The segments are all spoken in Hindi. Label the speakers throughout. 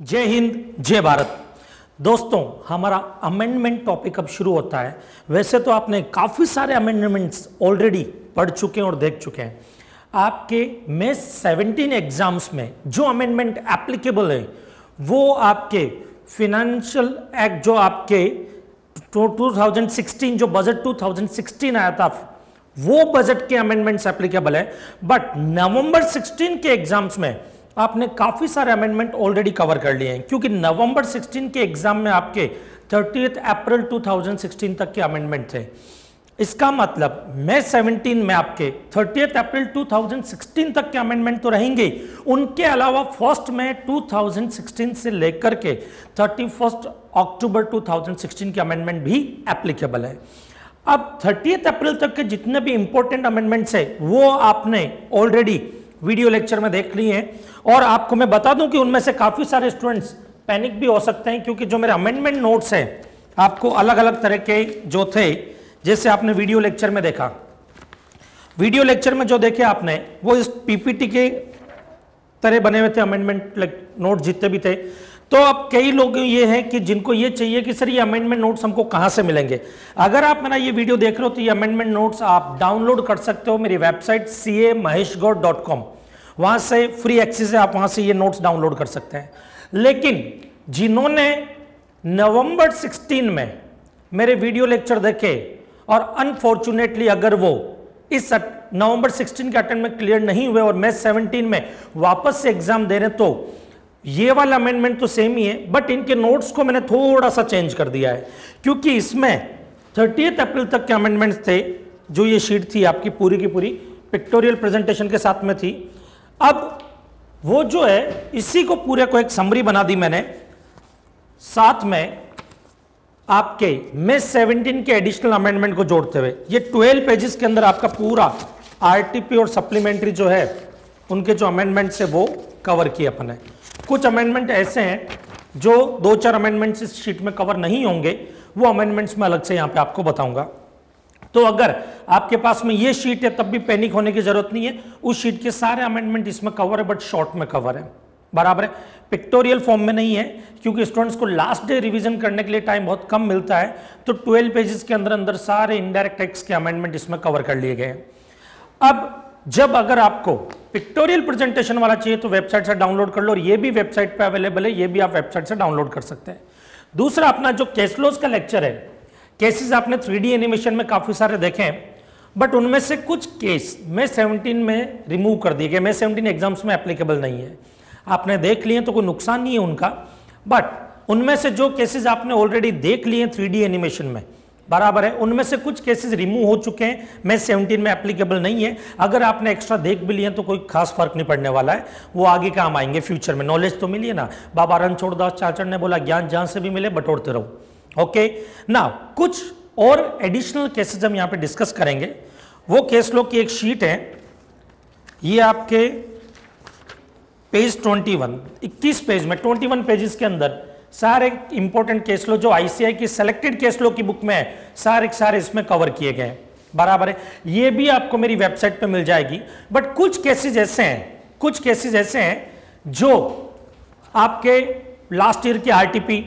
Speaker 1: जय हिंद जय भारत। दोस्तों, हमारा अमेंडमेंट टॉपिक अब शुरू होता है। वैसे तो आपने काफ़ी सारे अमेंडमेंट्स ऑलरेडी पढ़ चुके हैं और देख चुके हैं। आपके मे 17 एग्जाम्स में जो अमेंडमेंट एप्लीकेबल है वो आपके फिनेंशियल एक्ट जो आपके 2016 जो बजट 2016 आया था वो बजट के अमेंडमेंट्स एप्लीकेबल है। बट नवंबर 16 के एग्जाम्स में आपने काफी सारे अमेंडमेंट ऑलरेडी कवर कर लिए हैं, क्योंकि नवंबर 16 के एग्जाम में आपके 30 अप्रैल 2016 तक के अमेंडमेंट थे। इसका मतलब मई 17 में आपके 30 अप्रैल 2016 तक के अमेंडमेंट तो रहेंगे, उनके अलावा 1 मई 2016 से लेकर के 31 अक्टूबर 2016 के अमेंडमेंट भी एप्लीकेबल है। अब 30 अप्रैल तक के जितने भी इंपॉर्टेंट अमेंडमेंट्स है वो आपने ऑलरेडी वीडियो लेक्चर में देख लिए हैं। और आपको मैं बता दूं कि उनमें से काफी सारे स्टूडेंट्स पैनिक भी हो सकते हैं, क्योंकि जो मेरे अमेंडमेंट नोट्स हैं आपको अलग अलग तरह के जो थे, जैसे आपने वीडियो लेक्चर में देखा, वीडियो लेक्चर में जो देखे आपने वो इस पीपीटी के तरह बने हुए थे अमेंडमेंट नोट जितने भी थे। तो अब कई लोग ये हैं कि जिनको ये चाहिए कि सर ये अमेंडमेंट नोट्स हमको कहां से मिलेंगे। अगर आप मेरा ये वीडियो देख रहे हो तो ये अमेंडमेंट नोट्स आप डाउनलोड कर सकते हो मेरी वेबसाइट camaheshgaud.com। वहां से फ्री एक्सेस है, आप वहां से ये नोट्स डाउनलोड कर सकते हैं। लेकिन जिन्होंने नवंबर 16 में मेरे वीडियो लेक्चर देखे और अनफॉर्चुनेटली अगर वो इस नवंबर 16 के अटेम्प्ट में क्लियर नहीं हुए और मई 17 में वापस से एग्जाम दे रहे, तो ये वाला अमेंडमेंट तो सेम ही है, बट इनके नोट्स को मैंने थोड़ा सा चेंज कर दिया है, क्योंकि इसमें 30 अप्रैल तक के अमेंडमेंट्स थे। जो ये शीट थी आपकी पूरी की पूरी पिक्टोरियल प्रेजेंटेशन के साथ में थी। अब वो जो है इसी को पूरे को एक समरी बना दी मैंने, साथ में आपके मई 17 के एडिशनल अमेंडमेंट को जोड़ते हुए। ये 12 पेजेस के अंदर आपका पूरा आरटीपी और सप्लीमेंट्री जो है उनके जो अमेंडमेंट्स है वो कवर किए अपन है। कुछ अमेंडमेंट ऐसे हैं जो 2-4 अमेंडमेंट्स इस शीट में कवर नहीं होंगे, वो अमेंडमेंट्स मैं अलग से यहां पे आपको बताऊंगा। तो अगर आपके पास में ये शीट है तब भी पैनिक होने की जरूरत नहीं है, उस शीट के सारे अमेंडमेंट इसमें कवर है, बट शॉर्ट में कवर है, बराबर है, पिक्टोरियल फॉर्म में नहीं है, क्योंकि स्टूडेंट्स को लास्ट डे रिवीजन करने के लिए टाइम बहुत कम मिलता है। तो 12 पेजेस के अंदर अंदर सारे इनडायरेक्ट टैक्स के अमेंडमेंट इसमें कवर कर लिए गए हैं। अब जब अगर आपको पिक्टोरियल प्रेजेंटेशन वाला चाहिए तो वेबसाइट से डाउनलोड कर लो, और ये भी वेबसाइट पे अवेलेबल है, ये भी आप वेबसाइट से डाउनलोड कर सकते हैं। दूसरा अपना जो केस लॉज का लेक्चर है, केसेस आपने 3D एनिमेशन में काफी सारे देखे हैं, बट उनमें से कुछ केस मई 17 में रिमूव कर दिए गए, मई 17 एग्जाम्स में एप्लीकेबल नहीं है। आपने देख लिए तो कोई नुकसान नहीं है उनका, बट उनमें से जो केसेस आपने ऑलरेडी देख लिए 3D एनिमेशन में, बराबर है, उनमें से कुछ केसेस रिमूव हो चुके हैं, मई 17 में एप्लीकेबल नहीं है। अगर आपने एक्स्ट्रा देख भी लिए तो कोई खास फर्क नहीं पड़ने वाला है, वो आगे काम आएंगे फ्यूचर में। नॉलेज तो मिली है ना, बाबा रणछोड़दास चाचड़ ने बोला ज्ञान जहां से भी मिले बटोरते रहो। ओके ना, कुछ और एडिशनल केसेस हम यहां पे डिस्कस करेंगे। वो केस लो की एक शीट है, ये आपके पेज 21 पेज में 21 पेजेस के अंदर सारे इंपॉर्टेंट केस लो जो आईसीआई की सेलेक्टेड केस लो की बुक में है, सारे इसमें कवर किए गए हैं, बराबर है। ये भी आपको मेरी वेबसाइट पे मिल जाएगी। बट कुछ केसेस ऐसे हैं जो आपके लास्ट ईयर के आरटीपी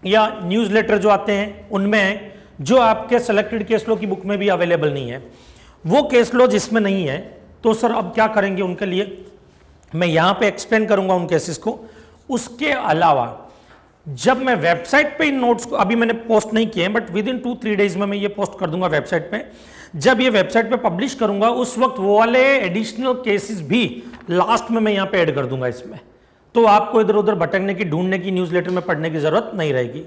Speaker 1: या न्यूज़लेटर जो आते हैं उनमें है, जो आपके सेलेक्टेड केस लो की बुक में भी अवेलेबल नहीं है। वो केस लो जिसमें नहीं है तो सर अब क्या करेंगे उनके लिए, मैं यहां पे एक्सप्लेन करूंगा उन केसेस को। उसके अलावा जब मैं वेबसाइट पे इन नोट्स को, अभी मैंने पोस्ट नहीं किए हैं, बट विद इन 2-3 डेज में मैं ये पोस्ट कर दूंगा वेबसाइट पे। जब ये वेबसाइट पे पब्लिश करूंगा उस वक्त वो वाले एडिशनल केसेस भी लास्ट में मैं यहाँ पे ऐड कर दूंगा इसमें, तो आपको इधर उधर भटकने की, ढूंढने की, न्यूज़लेटर में पढ़ने की जरूरत नहीं रहेगी।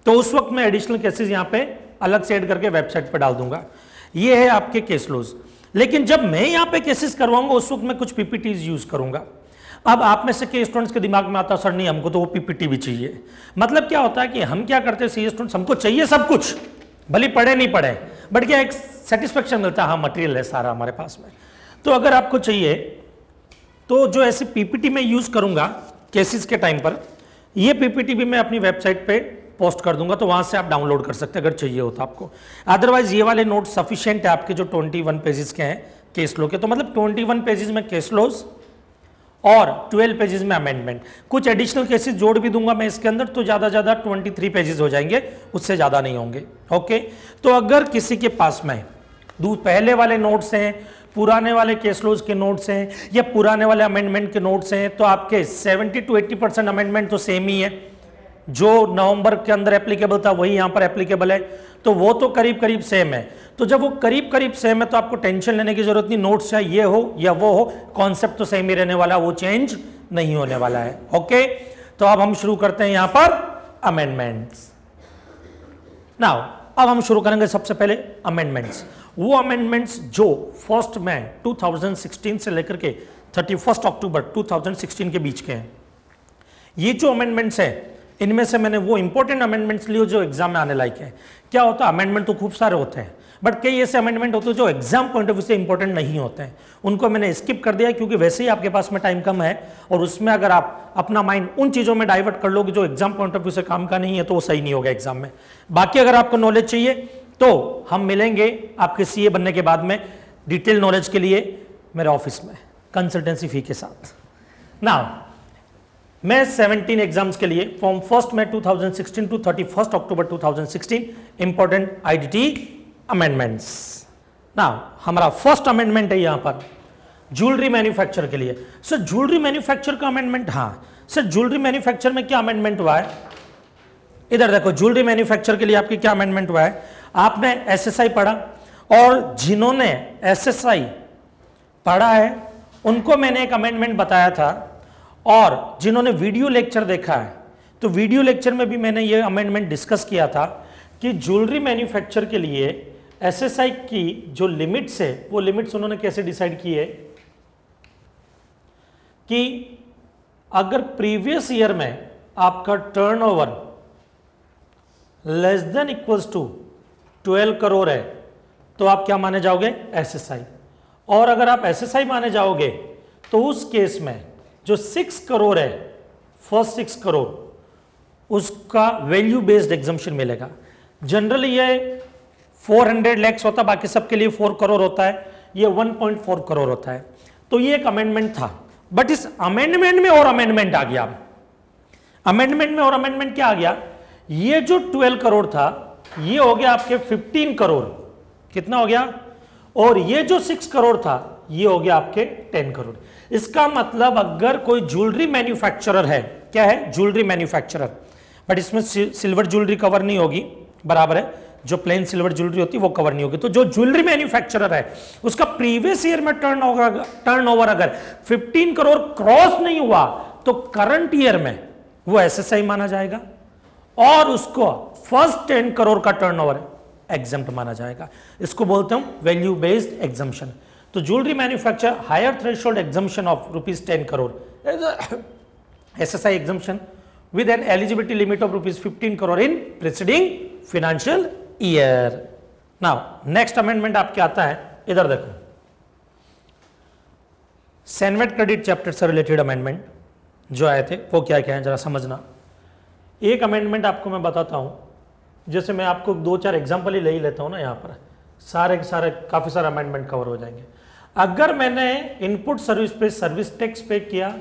Speaker 1: तो उस वक्त मैं एडिशनल केसेस यहाँ पे अलग से ऐड करके वेबसाइट पे डाल दूंगा। ये है आपके केस लॉज। लेकिन जब मैं यहाँ पे केसेस करवाऊंगा उस वक्त मैं कुछ पीपीटीज यूज करूंगा। अब आप में से कई स्टूडेंट्स के दिमाग में आता है सर नहीं हमको तो वो पीपीटी भी चाहिए। मतलब क्या होता है कि हम क्या करते हैं, सी स्टूडेंट्स हमको चाहिए सब कुछ, भले पढ़े नहीं पढ़े, बट क्या एक सेटिस्फेक्शन मिलता है, हाँ मटेरियल है सारा हमारे पास में। तो अगर आपको चाहिए तो जो ऐसे पीपीटी में यूज करूंगा केसेस के टाइम पर, ये पीपीटी भी मैं अपनी वेबसाइट पे पोस्ट कर दूंगा, तो वहां से आप डाउनलोड कर सकते हैं अगर चाहिए हो तो आपको। अदरवाइज ये वाले नोट सफिशिएंट है आपके जो 21 पेजेस के हैं केस लो के। तो मतलब 21 पेजेस में केस लॉज और 12 पेजेस में अमेंडमेंट। कुछ एडिशनल केसेस जोड़ भी दूंगा मैं इसके अंदर, तो ज़्यादा 23 पेजेस हो जाएंगे, उससे ज़्यादा नहीं होंगे। ओके, तो अगर किसी के पास में पहले वाले नोट्स हैं, पुराने वाले केस लॉज के नोट्स हैं, या पुराने वाले अमेंडमेंट के नोट्स हैं, तो आपके 70 to 80% अमेंडमेंट तो सेम ही है। जो नवंबर के अंदर एप्लीकेबल था वही यहाँ पर एप्लीकेबल है, तो वो तो करीब करीब सेम है। तो जब वो करीब करीब सेम है तो आपको टेंशन लेने की जरूरत नहीं, नोट्स चाहे ये हो या वो हो, कॉन्सेप्ट तो सेम ही रहने वाला, वो चेंज नहीं होने वाला है। ओके, तो अब हम शुरू करते हैं यहाँ पर अमेंडमेंट्स। नाउ अब हम शुरू करेंगे सबसे पहले अमेंडमेंट्स, वो अमेंडमेंट्स जो 1 मई 2016 से लेकर के 31 अक्टूबर 2016 के बीच के हैं। ये जो अमेंडमेंट्स हैं इनमें से मैंने वो इंपॉर्टेंट अमेंडमेंट्स लिए जो एग्जाम में आने लायक है। क्या होता है, अमेंडमेंट तो खूब सारे होते हैं, बट कई ऐसे अमेंडमेंट होते हैं जो एग्जाम पॉइंट ऑफ व्यू से इंपॉर्टेंट नहीं होते हैं, उनको मैंने स्किप कर दिया क्योंकि वैसे ही आपके पास में टाइम कम है, और उसमें अगर आप अपना माइंड उन चीज़ों में डाइवर्ट कर लोगे जो एग्जाम पॉइंट ऑफ व्यू से काम का नहीं है, तो वो सही नहीं होगा एग्जाम में। बाकी अगर आपको नॉलेज चाहिए तो हम मिलेंगे आपके सीए बनने के बाद में डिटेल नॉलेज के लिए मेरे ऑफिस में कंसल्टेंसी फी के साथ। नाउ मैं 17 एग्जाम्स के लिए from 1 May 2016 to 31 October 2016 important IDT amendments. Now हमारा फर्स्ट अमेंडमेंट है यहां पर ज्वेलरी मैन्युफैक्चर के लिए। सर ज्वेलरी मैन्युफैक्चर का अमेंडमेंट, हाँ सर ज्वेलरी मैन्युफैक्चर में क्या अमेंडमेंट हुआ है, इधर देखो ज्वेलरी मैन्युफैक्चर के लिए आपकी क्या अमेंडमेंट हुआ है। आपने एसएसआई पढ़ा, और जिन्होंने एसएसआई पढ़ा है उनको मैंने एक अमेंडमेंट बताया था, और जिन्होंने वीडियो लेक्चर देखा है तो वीडियो लेक्चर में भी मैंने ये अमेंडमेंट डिस्कस किया था कि ज्वेलरी मैन्युफैक्चर के लिए एसएसआई की जो लिमिट्स है वो लिमिट्स उन्होंने कैसे डिसाइड की है कि अगर प्रीवियस ईयर में आपका turnover less than equals to 12 crore है तो आप क्या माने जाओगे, एसएसआई। और अगर आप एसएसआई माने जाओगे तो उस केस में जो 6 करोड़ है, फर्स्ट 6 करोड़, उसका वैल्यू बेस्ड एग्जम्पशन मिलेगा। जनरली ये 400 लाख होता है, बाकी सबके लिए 4 करोड़ होता है, ये 1.4 करोड़ होता है। तो ये एक अमेंडमेंट था, बट इस अमेंडमेंट में और अमेंडमेंट आ गया। अमेंडमेंट में और अमेंडमेंट क्या आ गया, ये जो 12 करोड़ था ये हो गया आपके 15 करोड़, कितना हो गया, और ये जो 6 करोड़ था ये हो गया आपके 10 करोड़। इसका मतलब अगर कोई ज्वेलरी मैन्युफैक्चरर है, क्या है, ज्वेलरी मैन्युफैक्चरर, बट इसमें सिल्वर ज्वेलरी कवर नहीं होगी, बराबर है, जो प्लेन सिल्वर ज्वेलरी होती है वो कवर नहीं होगी। तो जो ज्वेलरी मैन्युफैक्चरर है उसका प्रीवियस ईयर में टर्नओवर अगर 15 करोड़ क्रॉस नहीं हुआ तो करंट ईयर में वो एसएसआई माना जाएगा, और उसको फर्स्ट 10 करोड़ का टर्नओवर एग्जम्प्ट माना जाएगा। इसको बोलते हैं वैल्यू बेस्ड एग्जम्पशन। तो jewellery manufacture higher threshold exemption of ₹10 crore SSI exemption with an eligibility limit of ₹15 crore in preceding financial year. Now next amendment आपके आता है, इधर देखो, सैनवेट क्रेडिट चैप्टर से रिलेटेड अमेंडमेंट जो आए थे वो क्या क्या है जरा समझना। एक अमेंडमेंट आपको मैं बताता हूं, जैसे मैं आपको 2-4 एग्जांपल ही ले ही लेता हूं ना, यहाँ पर सारे काफी सारे अमेंडमेंट कवर हो जाएंगे। अगर मैंने इनपुट सर्विस पे सर्विस टैक्स पे किया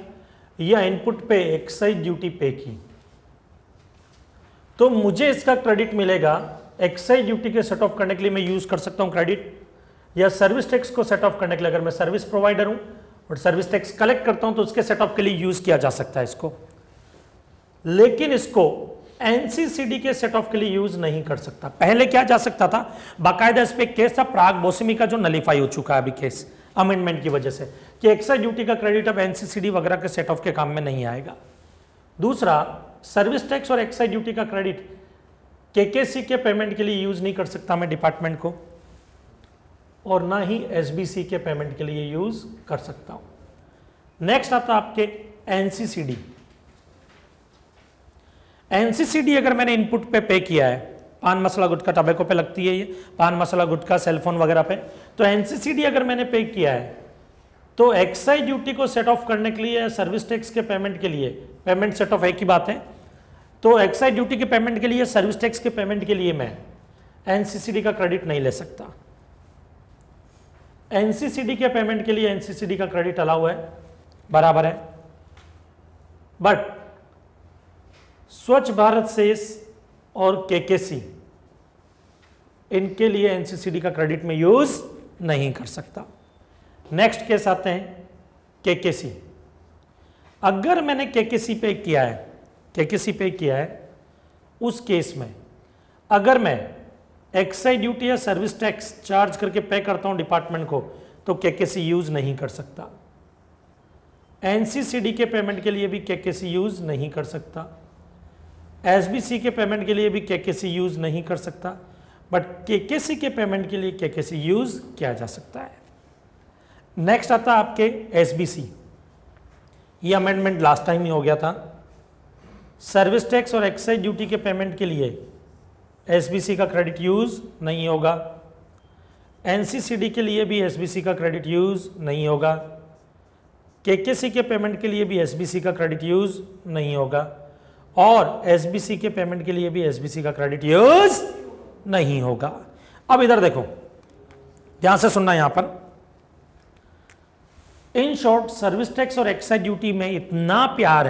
Speaker 1: या इनपुट पे एक्साइज ड्यूटी पे की तो मुझे इसका क्रेडिट मिलेगा। एक्साइज ड्यूटी के सेट ऑफ करने के लिए मैं यूज कर सकता हूं क्रेडिट, या सर्विस टैक्स को सेट ऑफ करने के लिए अगर मैं सर्विस प्रोवाइडर हूं और सर्विस टैक्स कलेक्ट करता हूं तो उसके सेट ऑफ के लिए यूज किया जा सकता है इसको, लेकिन इसको एनसीसीडी के सेट ऑफ के लिए यूज नहीं कर सकता। पहले क्या जा सकता था, बाकायदा इस पे केस था प्राग बोसिमी का जो नलीफाई हो चुका है अभी केस अमेंडमेंट की वजह से, कि एक्साइज ड्यूटी का क्रेडिट अब एनसीसीडी वगैरह के सेट ऑफ के काम में नहीं आएगा। दूसरा, सर्विस टैक्स और एक्साइज ड्यूटी का क्रेडिट केकेसी के पेमेंट के लिए यूज नहीं कर सकता मैं डिपार्टमेंट को, और ना ही एसबीसी के पेमेंट के लिए यूज कर सकता हूं। नेक्स्ट आता आपके एनसीसीडी। एनसीसीडी अगर मैंने इनपुट पे किया है, पान मसाला गुटखा टबैको पे लगती है ये, पान मसाला गुटखा सेलफोन वगैरह पे, तो एनसीसीडी अगर मैंने पे किया है तो एक्साइज ड्यूटी को सेट ऑफ करने के लिए, सर्विस टैक्स के पेमेंट के लिए, पेमेंट सेट ऑफ एक ही बात है, तो एक्साइज ड्यूटी के पेमेंट के लिए, सर्विस टैक्स के पेमेंट के लिए मैं एनसीसीडी का क्रेडिट नहीं ले सकता। एनसीसीडी के पेमेंट के लिए एनसीसीडी का क्रेडिट अलाउ है, बराबर है, बट स्वच्छ भारत सेस और केकेसी इनके लिए एनसीसीडी का क्रेडिट में यूज नहीं कर सकता। नेक्स्ट केस आते हैं केकेसी। अगर मैंने केकेसी पे किया है, उस केस में अगर मैं एक्साइज ड्यूटी या सर्विस टैक्स चार्ज करके पे करता हूं डिपार्टमेंट को, तो केकेसी यूज नहीं कर सकता। एनसीसीडी के पेमेंट के लिए भी केकेसी यूज नहीं कर सकता। एसबीसी के पेमेंट के लिए भी केकेसी यूज नहीं कर सकता, बट केकेसी के पेमेंट के लिए केकेसी यूज किया जा सकता है। नेक्स्ट आता है आपके एसबीसी। ये अमेंडमेंट लास्ट टाइम ही हो गया था। सर्विस टैक्स और एक्साइज ड्यूटी के पेमेंट के लिए एसबीसी का क्रेडिट यूज नहीं होगा। एनसीसीडी के लिए भी एसबीसी का क्रेडिट यूज नहीं होगा। केकेसी के पेमेंट के लिए भी एसबीसी का क्रेडिट यूज नहीं होगा, और एसबीसी के पेमेंट के लिए भी एसबीसी का क्रेडिट यूज नहीं होगा। अब इधर देखो, ध्यान से सुनना यहां पर। इन शॉर्ट, सर्विस टैक्स और एक्साइज ड्यूटी में इतना प्यार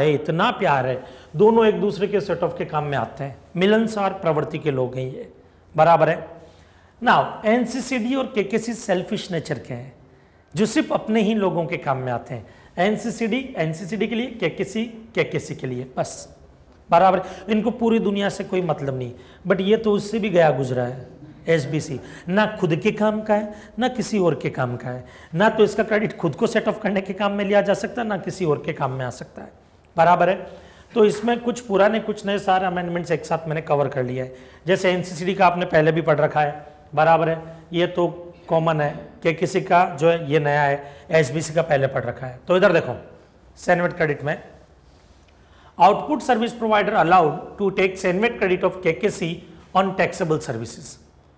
Speaker 1: है, दोनों एक दूसरे के सेट ऑफ के काम में आते हैं, मिलनसार प्रवृत्ति के लोग हैं ये, बराबर है। नाउ एनसीसीडी और केकेसी सेल्फिश नेचर के हैं, जो सिर्फ अपने ही लोगों के काम में आते हैं। एनसीसीडी के लिए, केकेसी के लिए, बस बराबर। इनको पूरी दुनिया से कोई मतलब नहीं, बट ये तो उससे भी गया गुजरा है। एसबीसी ना खुद के काम का है, ना किसी और के काम का है, ना तो इसका क्रेडिट खुद को सेट ऑफ करने के काम में लिया जा सकता है, ना किसी और के काम में आ सकता है, बराबर है। तो इसमें कुछ पुराने कुछ नए सारे अमेंडमेंट्स एक साथ मैंने कवर कर लिया है। जैसे एनसीसीडी का आपने पहले भी पढ़ रखा है, बराबर है, ये तो कॉमन है। केकेसी का जो है ये नया है, एसबीसी का पहले पढ़ रखा है। तो इधर देखो, सैनवेट क्रेडिट में output service provider allowed to take cenvat credit of KKC on taxable services,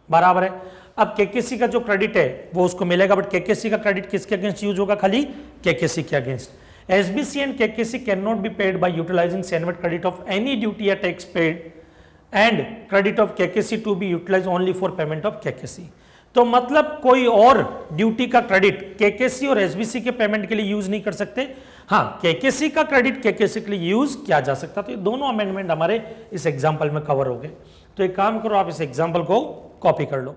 Speaker 1: बराबर है। अब केकेसी का जो क्रेडिट है वो उसको मिलेगा, बट केकेसी का क्रेडिट किसके अगेंस्ट यूज होगा? खाली केकेसी के against. SBC and KKC can not be paid by utilising CENVAT credit of any duty या tax paid and credit of KKC to be utilise only for payment of KKC. तो मतलब कोई और ड्यूटी का क्रेडिट केकेसी और एसबीसी के पेमेंट के लिए यूज नहीं कर सकते। हाँ, केकेसी का क्रेडिट केकेसी के लिए यूज किया जा सकता। तो ये दोनों अमेंडमेंट हमारे इस एग्जाम्पल में कवर हो गए। तो एक काम करो, आप इस एग्जाम्पल को कॉपी कर लो।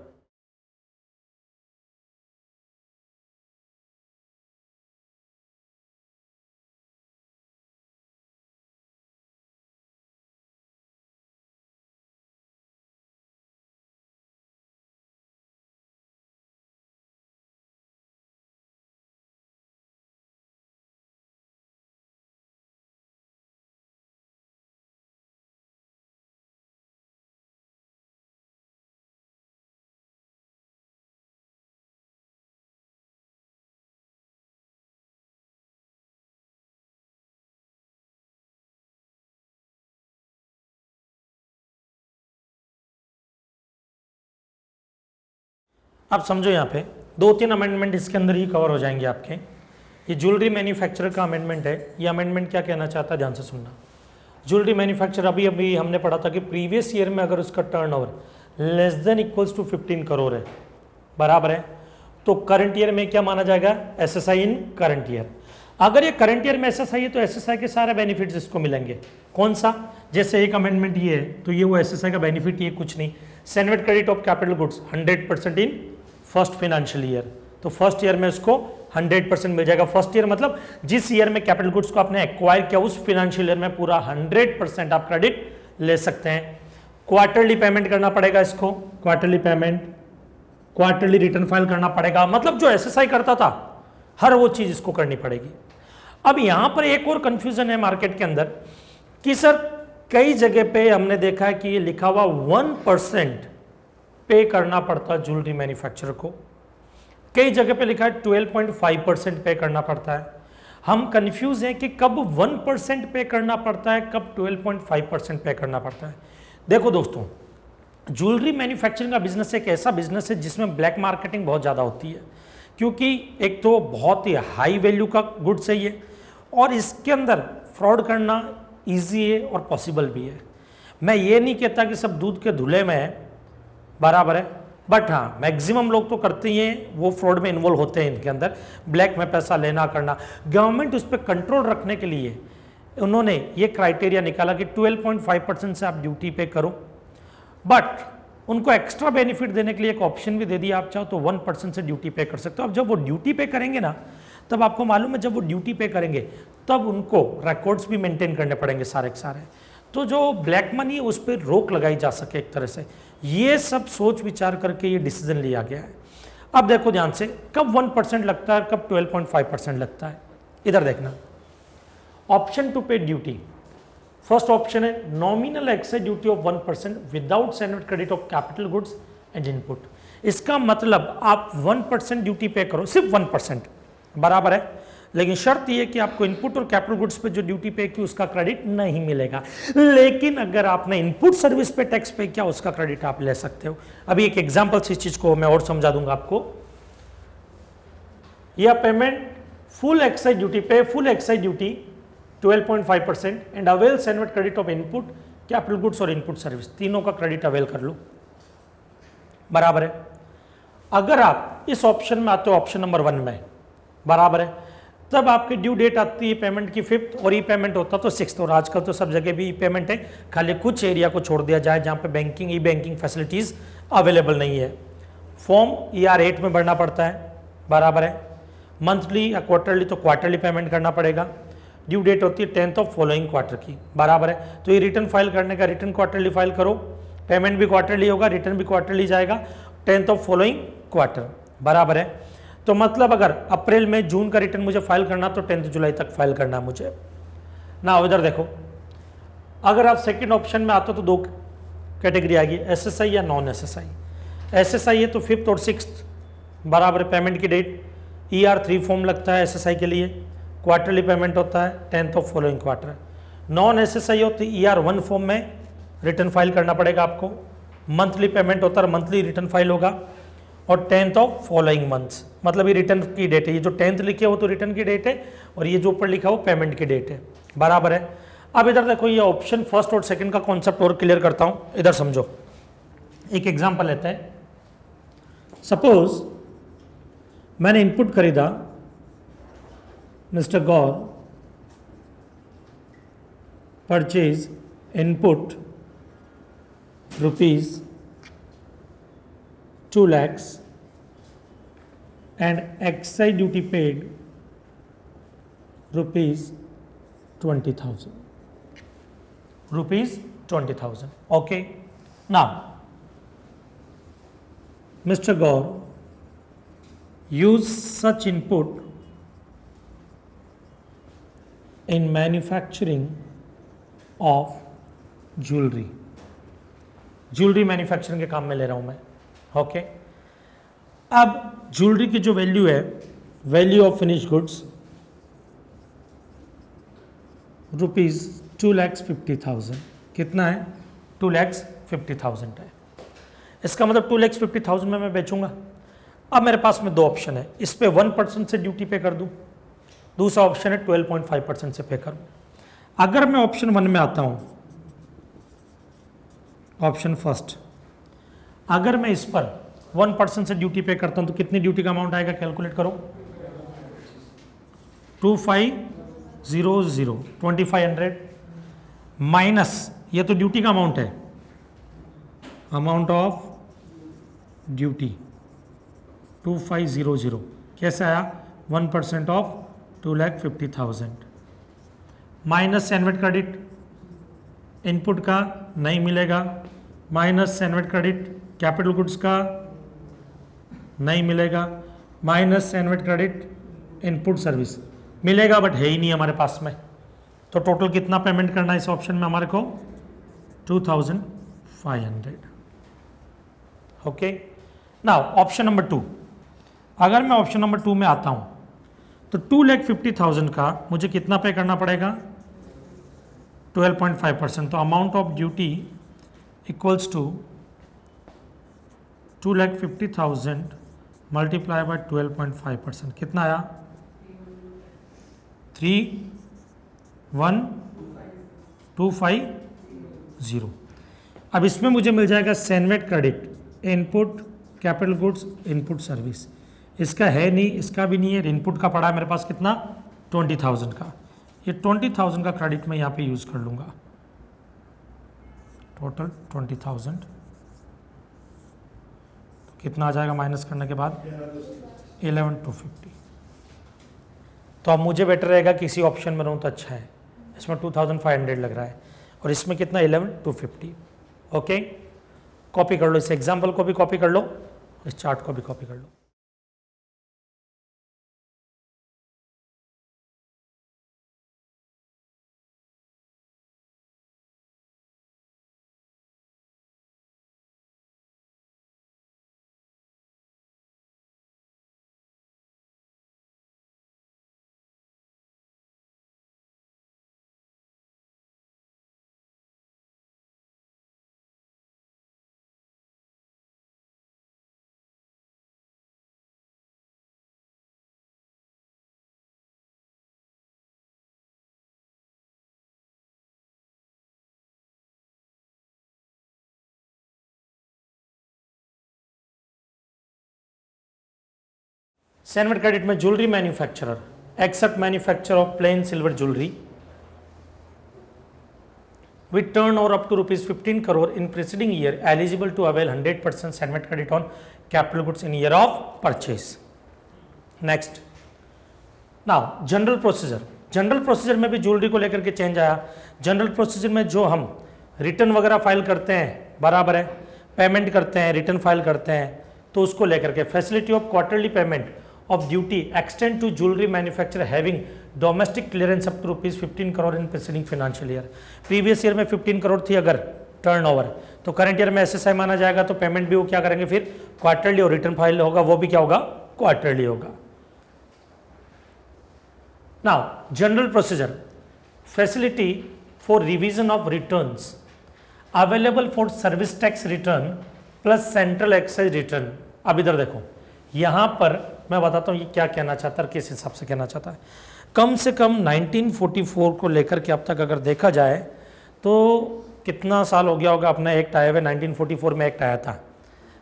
Speaker 1: आप समझो, यहाँ पे 2-3 अमेंडमेंट इसके अंदर ही कवर हो जाएंगे आपके। ये ज्वेलरी मैन्युफैक्चरर का अमेंडमेंट है। ये अमेंडमेंट क्या कहना चाहता है, ध्यान से सुनना। ज्वेलरी मैन्युफैक्चरर, अभी हमने पढ़ा था कि प्रीवियस ईयर में अगर उसका turnover less than equals to 15 crore है, बराबर है, तो करंट ईयर में क्या माना जाएगा? एसएसआई इन करंट ईयर। अगर ये करंट ईयर में एसएसआई है तो एसएसआई के सारे बेनिफिट्स इसको मिलेंगे। कौन सा? जैसे एक अमेंडमेंट ये है, तो ये वो एसएसआई का बेनिफिट, ये कुछ नहीं। CENVAT credit of capital goods 100% in first financial year, तो फर्स्ट ईयर में उसको 100% मिल जाएगा। फर्स्ट ईयर मतलब जिस ईयर में कैपिटल गुड्स को आपने एक्वायर किया, उस फाइनेंशियल ईयर में पूरा 100% आप क्रेडिट ले सकते हैं। क्वार्टरली पेमेंट करना पड़ेगा इसको, quarterly payment, quarterly return file करना पड़ेगा, मतलब जो एसएसआई करता था हर वो चीज इसको करनी पड़ेगी। अब यहां पर एक और कंफ्यूजन है मार्केट के अंदर कि सर कई जगह पे हमने देखा है कि ये लिखा हुआ 1% पे करना पड़ता है ज्वेलरी मैन्युफैक्चरर को, कई जगह पे लिखा है 12.5% पे करना पड़ता है। हम कंफ्यूज हैं कि कब 1% पे करना पड़ता है, कब 12.5% पे करना पड़ता है। देखो दोस्तों, ज्वेलरी मैन्युफैक्चरिंग का बिजनेस एक ऐसा बिजनेस है जिसमें ब्लैक मार्केटिंग बहुत ज़्यादा होती है, क्योंकि एक तो बहुत ही हाई वैल्यू का गुड्स है ये, और इसके अंदर फ्रॉड करना ईजी है और पॉसिबल भी है। मैं ये नहीं कहता कि सब दूध के धुले में है, बराबर है, बट हाँ मैक्सिमम लोग तो करते ही हैं, वो फ्रॉड में इन्वॉल्व होते हैं इनके अंदर, ब्लैक में पैसा लेना करना। गवर्नमेंट उस पर कंट्रोल रखने के लिए उन्होंने ये क्राइटेरिया निकाला कि 12.5% से आप ड्यूटी पे करो, बट उनको एक्स्ट्रा बेनिफिट देने के लिए एक ऑप्शन भी दे दिया, आप चाहो तो 1% से ड्यूटी पे कर सकते हो। अब जब वो ड्यूटी पे करेंगे ना, तब आपको मालूम है जब वो ड्यूटी पे करेंगे तब उनको रिकॉर्ड्स भी मेंटेन करने पड़ेंगे सारे के सारे, तो जो ब्लैक मनी है उस पर रोक लगाई जा सके एक तरह से। ये सब सोच विचार करके ये डिसीजन लिया गया है। अब देखो ध्यान से, कब 1% लगता है, कब 12.5% लगता है। इधर देखना, ऑप्शन टू पे ड्यूटी, फर्स्ट ऑप्शन है nominal excise duty of 1% without sandwich credit of capital goods and input. इसका मतलब आप 1% ड्यूटी पे करो, सिर्फ 1%, बराबर है, लेकिन शर्त यह कि आपको इनपुट और कैपिटल गुड्स पे जो ड्यूटी पे की उसका क्रेडिट नहीं मिलेगा। लेकिन अगर आपने इनपुट सर्विस पे टैक्स पे किया उसका क्रेडिट आप ले सकते हो। अभी एक एग्जांपल से इस चीज को मैं और समझा दूंगा आपको। यह पेमेंट फुल एक्साइज ड्यूटी पे, full excise duty 12.5% and avail sandwich credit of input, capital goods और इनपुट सर्विस, तीनों का क्रेडिट अवेल कर लो, बराबर है। अगर आप इस ऑप्शन में आते हो ऑप्शन नंबर 1 में, बराबर है, तब आपकी ड्यू डेट आती है पेमेंट की 5th और ई पेमेंट होता तो 6th, और आजकल तो सब जगह भी ई पेमेंट है, खाली कुछ एरिया को छोड़ दिया जाए जहाँ पे बैंकिंग, ई बैंकिंग फैसिलिटीज़ अवेलेबल नहीं है। फॉर्म ER8 में भरना पड़ता है, बराबर है। मंथली या क्वार्टरली तो क्वार्टरली पेमेंट करना पड़ेगा। ड्यू डेट होती है 10th ऑफ फॉलोइंग क्वार्टर की, बराबर है। तो ये रिटर्न फाइल करने का, रिटर्न क्वार्टरली फाइल करो, पेमेंट भी क्वार्टरली होगा, रिटर्न भी क्वार्टरली जाएगा, 10th ऑफ फॉलोइंग क्वार्टर, बराबर है। तो मतलब अगर अप्रैल में जून का रिटर्न मुझे फाइल करना तो 10 जुलाई तक फाइल करना है मुझे ना। इधर देखो, अगर आप सेकंड ऑप्शन में आते हो तो 2 कैटेगरी आ गई, SSI या नॉन SSI। SSI है तो 5th और 6th, बराबर पेमेंट की डेट। ER3 फॉर्म लगता है SSI के लिए, क्वार्टरली पेमेंट होता है 10th of following quarter. Non SSI होती है ER1 फॉर्म में रिटर्न फाइल करना पड़ेगा आपको, मंथली पेमेंट होता है, मंथली रिटर्न फाइल होगा, और 10th ऑफ फॉलोइंग मंथ्स, मतलब ये रिटर्न की डेट है। ये जो 10th लिखे हो तो रिटर्न की डेट है, और ये जो ऊपर लिखा हो पेमेंट की डेट है, बराबर है। अब इधर देखो, ये ऑप्शन फर्स्ट और सेकंड का कॉन्सेप्ट और क्लियर करता हूं, इधर समझो। एक एग्जांपल लेते हैं। सपोज मैंने इनपुट खरीदा, mister Gaur purchase input rupees 2 lakhs and excise duty paid rupees 20,000. Rupees 20,000. Okay. Now, Mr. Gaur use such input in manufacturing of jewelry. Jewellery manufacturing के काम में ले रहा हूं मैं, ओके। अब ज्वेलरी की जो वैल्यू है, वैल्यू ऑफ फिनिश गुड्स ₹2,50,000, कितना है? 2,50,000 है। इसका मतलब 2,50,000 में मैं बेचूंगा। अब मेरे पास में 2 ऑप्शन है, इस पे 1% से ड्यूटी पे कर दूं, दूसरा ऑप्शन है 12.5% से पे करूं। अगर मैं ऑप्शन 1 में आता हूं, ऑप्शन फर्स्ट, अगर मैं इस पर 1% से ड्यूटी पे करता हूं तो कितनी ड्यूटी का अमाउंट आएगा, कैलकुलेट करो। 2500 माइनस, ये तो ड्यूटी का अमाउंट है, अमाउंट ऑफ ड्यूटी 2500 कैसे आया, 1% of 2,50,000 minus sandwich credit input का नहीं मिलेगा, minus sandwich credit capital goods का नहीं मिलेगा, minus sandwich credit input service मिलेगा बट है ही नहीं हमारे पास में। तो टोटल कितना पेमेंट करना है इस ऑप्शन में हमारे को, 2,500। ओके। नाउ ऑप्शन नंबर 2, अगर मैं ऑप्शन नंबर 2 में आता हूं तो 2,50,000 का मुझे कितना पे करना पड़ेगा, 12.5%। तो amount of duty equals to 2,50,000 multiply by 12.5%, कितना आया, 3,1,250। अब इसमें मुझे मिल जाएगा cenvat credit input capital goods input service. इसका है नहीं, इसका भी नहीं है, इनपुट का पड़ा है मेरे पास कितना, 20,000 का। ये 20,000 का क्रेडिट मैं यहाँ पे यूज़ कर लूँगा, टोटल 20,000, तो कितना आ जाएगा माइनस करने के बाद 11,250। तो अब मुझे बेटर रहेगा किसी ऑप्शन में रहूँ तो अच्छा है। इसमें 2,500 लग रहा है और इसमें कितना 11,250। ओके, कॉपी कर लो, इस एग्जाम्पल को भी कॉपी कर लो, इस चार्ट को भी कॉपी कर लो। सैनमेट क्रेडिट में jewellery manufacturer except manufacture of plain silver jewellery with turn over up to ₹15 crore in preceding year eligible to avail 100% CENVAT credit on capital goods in year of purchase. Next, now general procedure. General procedure में भी ज्वेलरी को लेकर के चेंज आया। जनरल प्रोसीजर में जो हम रिटर्न वगैरह फाइल करते हैं, बराबर है, पेमेंट करते हैं, रिटर्न फाइल करते हैं, तो उसको लेकर के facility of quarterly payment of duty extend to jewelry manufacturer having domestic clearance up to ₹15 crore in preceding financial year। Previous year में 15 करोड़ थी अगर टर्नओवर, तो करंट ईयर में एसएसआई माना जाएगा, तो पेमेंट भी वो क्या करेंगे फिर क्वार्टरली, और रिटर्न फाइल होगा वो भी क्या होगा क्वार्टरली होगा। Now general procedure, facility for revision of returns available for service tax return plus central excise return. अब इधर देखो, यहाँ पर मैं बताता हूँ ये क्या कहना चाहता है, किस हिसाब से कहना चाहता है। कम से कम 1944 को लेकर के अब तक अगर देखा जाए तो कितना साल हो गया होगा, अपना एक्ट आया हुआ 1944 में एक्ट आया था,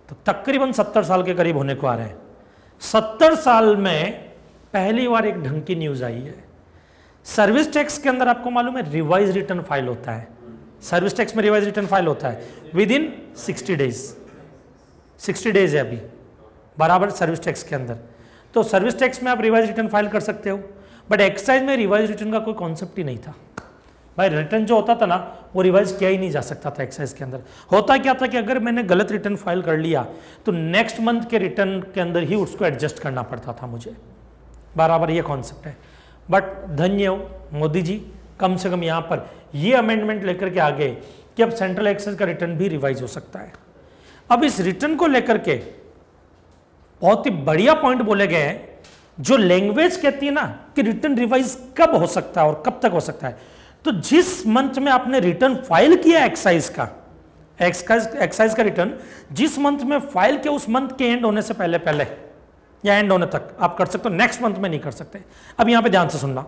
Speaker 1: तो तकरीबन 70 साल के करीब होने को आ रहे हैं। 70 साल में पहली बार एक ढंग की न्यूज़ आई है। सर्विस टैक्स के अंदर आपको मालूम है रिवाइज रिटर्न फाइल होता है, सर्विस टैक्स में रिवाइज रिटर्न फाइल होता है विद इन 60 डेज। 60 डेज है अभी बराबर सर्विस टैक्स के अंदर, तो सर्विस टैक्स में आप रिवाइज रिटर्न फाइल कर सकते हो, बट एक्साइज में रिवाइज रिटर्न का कोई कॉन्सेप्ट ही नहीं था भाई। रिटर्न जो होता था ना वो रिवाइज किया ही नहीं जा सकता था एक्साइज के अंदर। होता क्या था कि अगर मैंने गलत रिटर्न फाइल कर लिया तो नेक्स्ट मंथ के रिटर्न के अंदर ही उसको एडजस्ट करना पड़ता था मुझे, बराबर ये कॉन्सेप्ट है। बट धन्य हो मोदी जी, कम से कम यहाँ पर ये अमेंडमेंट लेकर के आ गए कि अब सेंट्रल एक्साइज का रिटर्न भी रिवाइज हो सकता है। अब इस रिटर्न को लेकर के बहुत ही बढ़िया पॉइंट बोले गए हैं, जो लैंग्वेज कहती है ना कि रिटर्न रिवाइज कब हो सकता है और कब तक हो सकता है। तो जिस मंथ में आपने रिटर्न फाइल किया एक्साइज का रिटर्न जिस मंथ में फाइल किया उस मंथ के एंड होने से पहले पहले या एंड होने तक आप कर सकते हो, नेक्स्ट मंथ में नहीं कर सकते। अब यहां पे ध्यान से सुनना,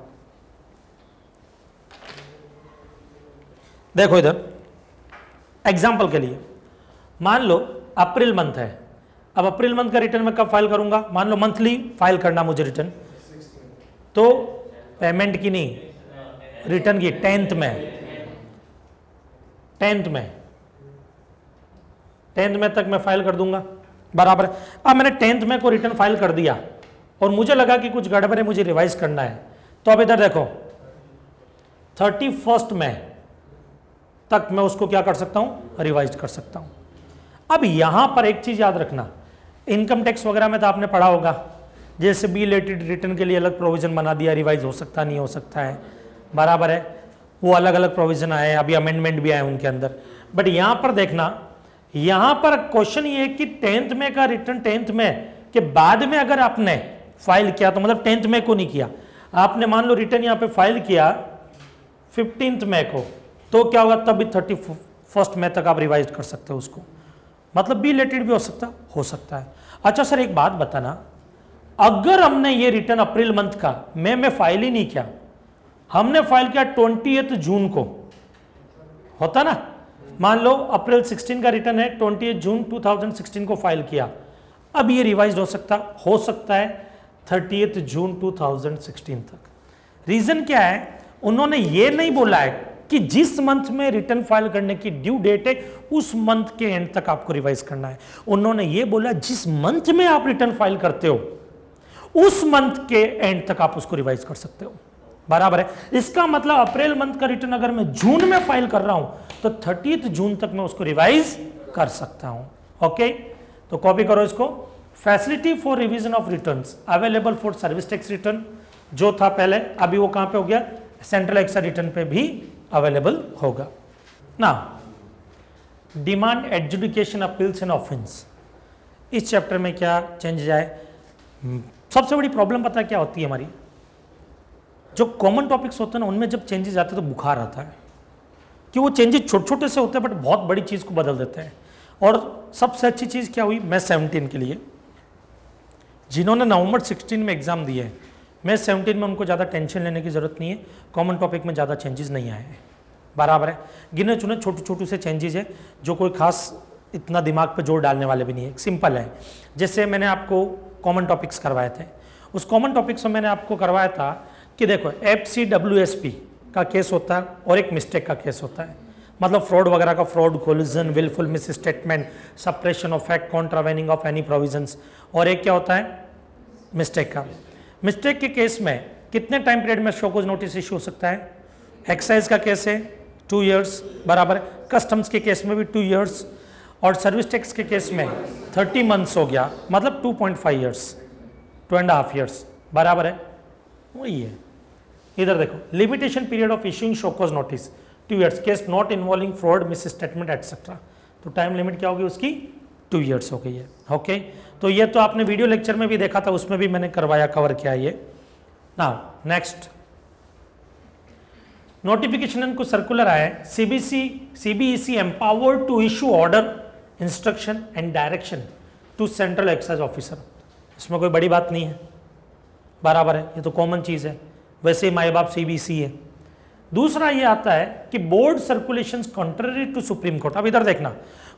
Speaker 1: देखो इधर एग्जाम्पल के लिए मान लो अप्रैल मंथ है। अब अप्रैल मंथ का रिटर्न मैं कब फाइल करूंगा, मान लो मंथली फाइल करना मुझे रिटर्न, तो पेमेंट की नहीं रिटर्न की 10th में तक मैं फाइल कर दूंगा, बराबर। अब मैंने 10th में को रिटर्न फाइल कर दिया और मुझे लगा कि कुछ गड़बड़ है, मुझे रिवाइज करना है, तो अब इधर देखो 31 मई तक मैं उसको क्या कर सकता हूं, रिवाइज कर सकता हूं। अब यहां पर एक चीज याद रखना, इनकम टैक्स वगैरह में तो आपने पढ़ा होगा, जैसे बी रिलेटेड रिटर्न के लिए अलग प्रोविजन बना दिया, रिवाइज हो सकता नहीं हो सकता है, बराबर है, वो अलग अलग प्रोविजन आए, अभी अमेंडमेंट भी आए उनके अंदर। बट यहां पर देखना, यहां पर क्वेश्चन ये है कि 10th में का रिटर्न 10th में के बाद में अगर आपने फाइल किया, तो मतलब 10th में को नहीं किया आपने, मान लो रिटर्न यहां पे फाइल किया 15th मई को, तो क्या होगा, तब भी 31 मई तक आप रिवाइज कर सकते हो उसको, मतलब बी रिलेटेड भी हो सकता है। अच्छा सर एक बात बताना, अगर हमने ये रिटर्न अप्रैल मंथ का मई में फाइल ही नहीं किया, हमने फाइल किया 20 जून को, होता ना, मान लो अप्रैल 16 का रिटर्न है, 20 जून 2016 को फाइल किया, अब ये रिवाइज हो सकता है 30 जून 2016 तक। रीजन क्या है, उन्होंने ये नहीं बोला है कि जिस मंथ में रिटर्न फाइल करने की ड्यू डेट है उस मंथ के एंड तक आपको रिवाइज करना है। उन्होंने ये बोला जिस मंथ में आप रिटर्न फाइल करते हो उस मंथ के एंड तक आप उसको रिवाइज कर सकते हो। बराबर है। इसका मतलब अप्रैल मंथ का रिटर्न अगर मैं जून में फाइल कर रहा हूं तो 30 जून तक मैं उसको रिवाइज कर सकता हूं। ओके, तो कॉपी करो इसको। Facility for revision of returns available for service tax return जो था पहले, अभी वो कहां पे हो गया, सेंट्रल एक्साइज रिटर्न पे भी अवेलेबल होगा ना। Demand adjudication appeals and offence, इस चैप्टर में क्या चेंज आए। सबसे बड़ी प्रॉब्लम पता है क्या होती है हमारी, जो कॉमन टॉपिक्स होते हैं ना उनमें जब चेंजेस आते हैं तो बुखार आता है कि वो चेंजेस छोटे छोटे से होते हैं बट बहुत बड़ी चीज़ को बदल देते हैं। और सबसे अच्छी चीज़ क्या हुई, मैथ 17 के लिए जिन्होंने नवंबर 16 में एग्जाम दिए है, मैथ 17 में उनको ज़्यादा टेंशन लेने की जरूरत नहीं है, कॉमन टॉपिक में ज़्यादा चेंजेस नहीं आए हैं। बराबर है, गिने चुने छोटे छोटे से चेंजेस है जो कोई खास इतना दिमाग पे जोर डालने वाले भी नहीं है, सिंपल है। जैसे मैंने आपको कॉमन टॉपिक्स करवाए थे, उस कॉमन टॉपिक्स में मैंने आपको करवाया था कि देखो FCWSP का केस होता है और एक मिस्टेक का केस होता है, मतलब फ्रॉड वगैरह का, fraud, collusion, wilful misstatement, suppression of fact, contravening of any provisions, और एक क्या होता है मिस्टेक का। मिस्टेक के केस में कितने टाइम पीरियड में शो कॉज नोटिस इश्यू हो सकता है, एक्साइज का केस है 2 इयर्स, बराबर है, कस्टम्स के केस में भी 2 इयर्स, और सर्विस टैक्स के केस में 30 मंथ्स हो गया, मतलब 2.5 इयर्स, 2.5 इयर्स, बराबर है, वही है। इधर देखो, limitation period of issuing show cause notice 2 years, case not involving fraud, miss statement etcetera, तो टाइम लिमिट क्या होगी उसकी 2 इयर्स हो गई है। ओके, तो ये तो आपने वीडियो लेक्चर में भी देखा था, उसमें भी मैंने करवाया, कवर किया ये। नाउ नेक्स्ट, नोटिफिकेशन को सर्कुलर आया है, CBEC empowered to issue order, instruction and direction to central excise officer, इसमें कोई बड़ी बात नहीं है, बराबर है, ये तो कॉमन चीज़ है, वैसे ही माई बाप CBEC है। दूसरा ये आता है कि board circulations contrary to supreme court. अब इधर देखना,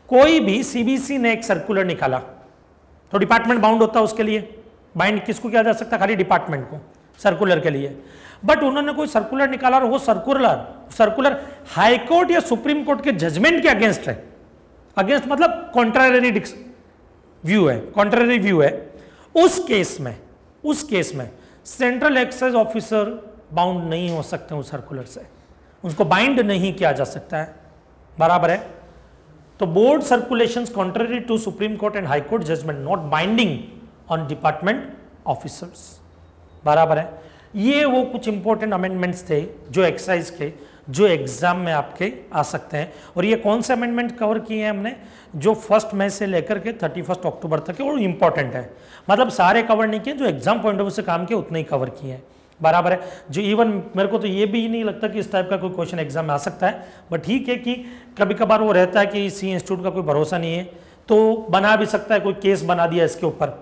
Speaker 1: कोई भी CBEC ने एक सर्कुलर निकाला तो डिपार्टमेंट बाउंड होता है उसके लिए, बाइंड किसको किया जा सकता है, खाली डिपार्टमेंट को, सर्कुलर के लिए। बट उन्होंने कोई सर्कुलर निकाला और वो सर्कुलर हाई कोर्ट या सुप्रीम कोर्ट के जजमेंट के अगेंस्ट है, अगेंस्ट मतलब कॉन्ट्ररी व्यू है, कॉन्ट्ररी व्यू है, उस केस में सेंट्रल एक्साइज ऑफिसर बाउंड नहीं हो सकते उस सर्कुलर से, उसको बाइंड नहीं किया जा सकता है, बराबर है। तो board circulations contrary to supreme court and high court judgment not binding on department officers, बराबर है। ये वो कुछ इंपॉर्टेंट अमेंडमेंट्स थे जो एक्साइज के, जो एग्जाम में आपके आ सकते हैं। और ये कौन से अमेंडमेंट कवर किए हैं हमने, जो 1 मई से लेकर के 31 अक्टूबर तक है, और इंपॉर्टेंट है, मतलब सारे कवर नहीं किए, जो एग्जाम पॉइंट ऑफ व्यू से काम किए उतने ही कवर किए हैं, बराबर है। जो इवन मेरे को तो ये भी नहीं लगता कि इस टाइप का कोई क्वेश्चन एग्जाम में आ सकता है, बट ठीक है कि कभी कभार वो रहता है कि सी इंस्टीट्यूट का कोई भरोसा नहीं है, तो बना भी सकता है, कोई केस बना दिया इसके ऊपर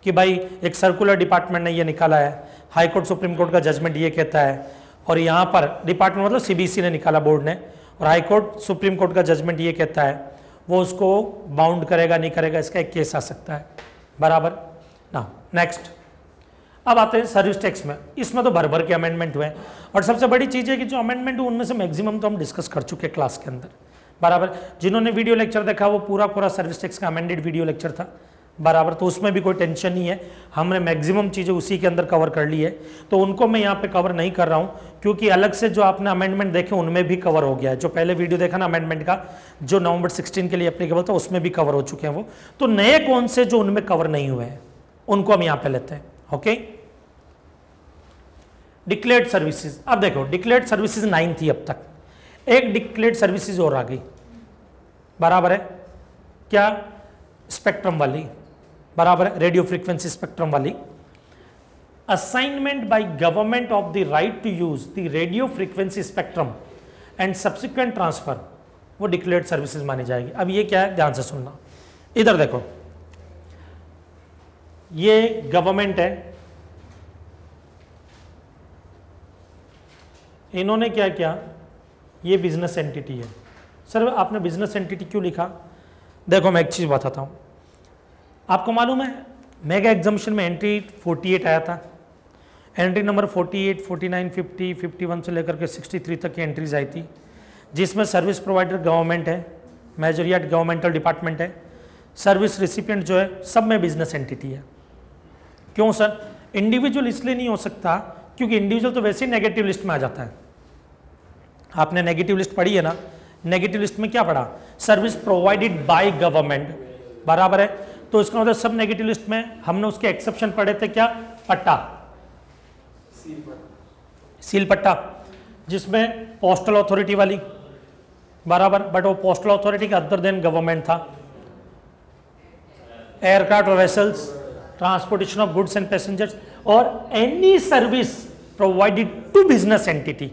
Speaker 1: कि भाई एक सर्कुलर डिपार्टमेंट ने ये निकाला है, हाई कोर्ट सुप्रीम कोर्ट का जजमेंट ये कहता है, और यहाँ पर डिपार्टमेंट मतलब CBEC ने निकाला, बोर्ड ने, और हाई कोर्ट सुप्रीम कोर्ट का जजमेंट ये कहता है, वो उसको बाउंड करेगा नहीं करेगा, इसका एक केस आ सकता है, बराबर ना। नेक्स्ट, अब आते हैं सर्विस टैक्स में, इसमें तो भर भर के अमेंडमेंट हुए, और सबसे बड़ी चीज़ है कि जो अमेंडमेंट हुए उनमें से मैक्सिमम तो हम डिस्कस कर चुके क्लास के अंदर, बराबर। जिन्होंने वीडियो लेक्चर देखा वो पूरा सर्विस टैक्स का अमेंडेड वीडियो लेक्चर था, बराबर, तो उसमें भी कोई टेंशन नहीं है, हमने मैक्सिमम चीज़ें उसी के अंदर कवर कर ली है, तो उनको मैं यहाँ पे कवर नहीं कर रहा हूँ, क्योंकि अलग से जो आपने अमेंडमेंट देखे उनमें भी कवर हो गया है। जो पहले वीडियो देखा ना अमेंडमेंट का, जो नवंबर 16 के लिए एप्लीकेबल था, उसमें भी कवर हो चुके हैं वो। तो नए कौन से जो उनमें कवर नहीं हुए हैं उनको हम यहाँ पे लेते हैं। ओके, डिक्लेयर्ड सर्विसेज, अब देखो डिक्लेयर्ड सर्विसेज 9 थी अब तक, एक डिक्लेयर्ड सर्विसेज और आ गई, बराबर है, क्या, स्पेक्ट्रम वाली, बराबर है, रेडियो फ्रीक्वेंसी स्पेक्ट्रम वाली। Assignment by government of the right to use the radio frequency spectrum and subsequent transfer, वो डिक्लेयर्ड सर्विसेज मानी जाएगी। अब ये क्या है, ध्यान से सुनना, इधर देखो, ये गवर्नमेंट है, इन्होंने क्या किया, ये बिजनेस एंटिटी है। सर आपने बिजनेस एंटिटी क्यों लिखा, देखो मैं एक चीज बताता हूं, आपको मालूम है मेगा एग्जामिनेशन में एंट्री 48 आया था, एंट्री नंबर 48, 49, 50, 51 से लेकर के 63 तक की एंट्रीज आई थी, जिसमें सर्विस प्रोवाइडर गवर्नमेंट है, मेजोरिटी गवर्नमेंटल डिपार्टमेंट है, सर्विस रिसिपिएंट जो है सब में बिजनेस एंटिटी है। क्यों सर? इंडिविजुअल इसलिए नहीं हो सकता क्योंकि इंडिविजुअल तो वैसे ही नेगेटिव लिस्ट में आ जाता है। आपने नेगेटिव लिस्ट पढ़ी है ना, नेगेटिव लिस्ट में क्या पढ़ा? सर्विस प्रोवाइडेड बाय गवर्नमेंट, बराबर है। तो इसका मतलब सब नेगेटिव लिस्ट में हमने उसके एक्सेप्शन पढ़े थे, क्या? पट्टा, सील पट्टा, जिसमें पोस्टल अथॉरिटी वाली, बराबर, बट वो पोस्टल अथॉरिटी का अदर देन गवर्नमेंट था। एयरक्राफ्ट और vessels, transportation of goods and passengers, और any service provided to business entity.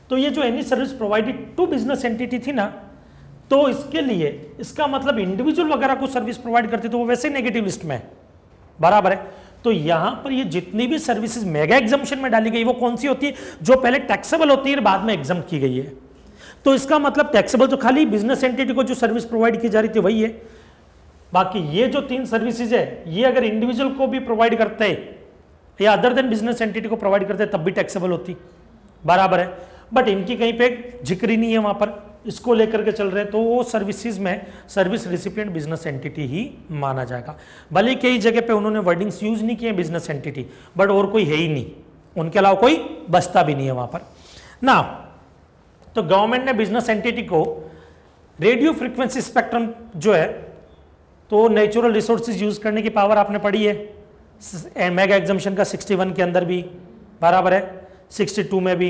Speaker 1: तो ये जो any service provided to business entity थी ना, तो इसके लिए इसका मतलब इंडिविजुअल वगैरह को सर्विस प्रोवाइड करते तो वो वैसे नेगेटिव लिस्ट में है, बराबर है। तो यहां पर ये जितनी भी सर्विसेज मेगा एग्जम्पशन में डाली गई वो कौन सी होती है? जो पहले टैक्सेबल होती है, बाद में एग्जाम की गई है। तो इसका मतलब टैक्सेबल तो खाली बिजनेस एंटिटी को जो सर्विस प्रोवाइड की जा रही थी वही है। बाकी ये जो 3 सर्विसेज है, ये अगर इंडिविजुअल को भी प्रोवाइड करते हैं या अदर देन बिजनेस एंटिटी को प्रोवाइड करते हैं तब भी टैक्सेबल होती, बराबर है। बट इनकी कहीं पे जिक्र ही नहीं है वहां पर, इसको लेकर के चल रहे हैं, तो वो सर्विसेज में सर्विस रिसिपिएंट बिजनेस एंटिटी ही माना जाएगा। भले कई जगह पे उन्होंने वर्डिंग्स यूज नहीं किए बिजनेस एंटिटी, बट और कोई है ही नहीं, उनके अलावा कोई बचता भी नहीं है वहां पर ना। तो गवर्नमेंट ने बिजनेस एंटिटी को रेडियो फ्रीक्वेंसी स्पेक्ट्रम जो है, तो नेचुरल रिसोर्सेज यूज करने की पावर आपने पढ़ी है मेगा एग्जम्पशन का 61 के अंदर भी, बराबर है, 62 में भी।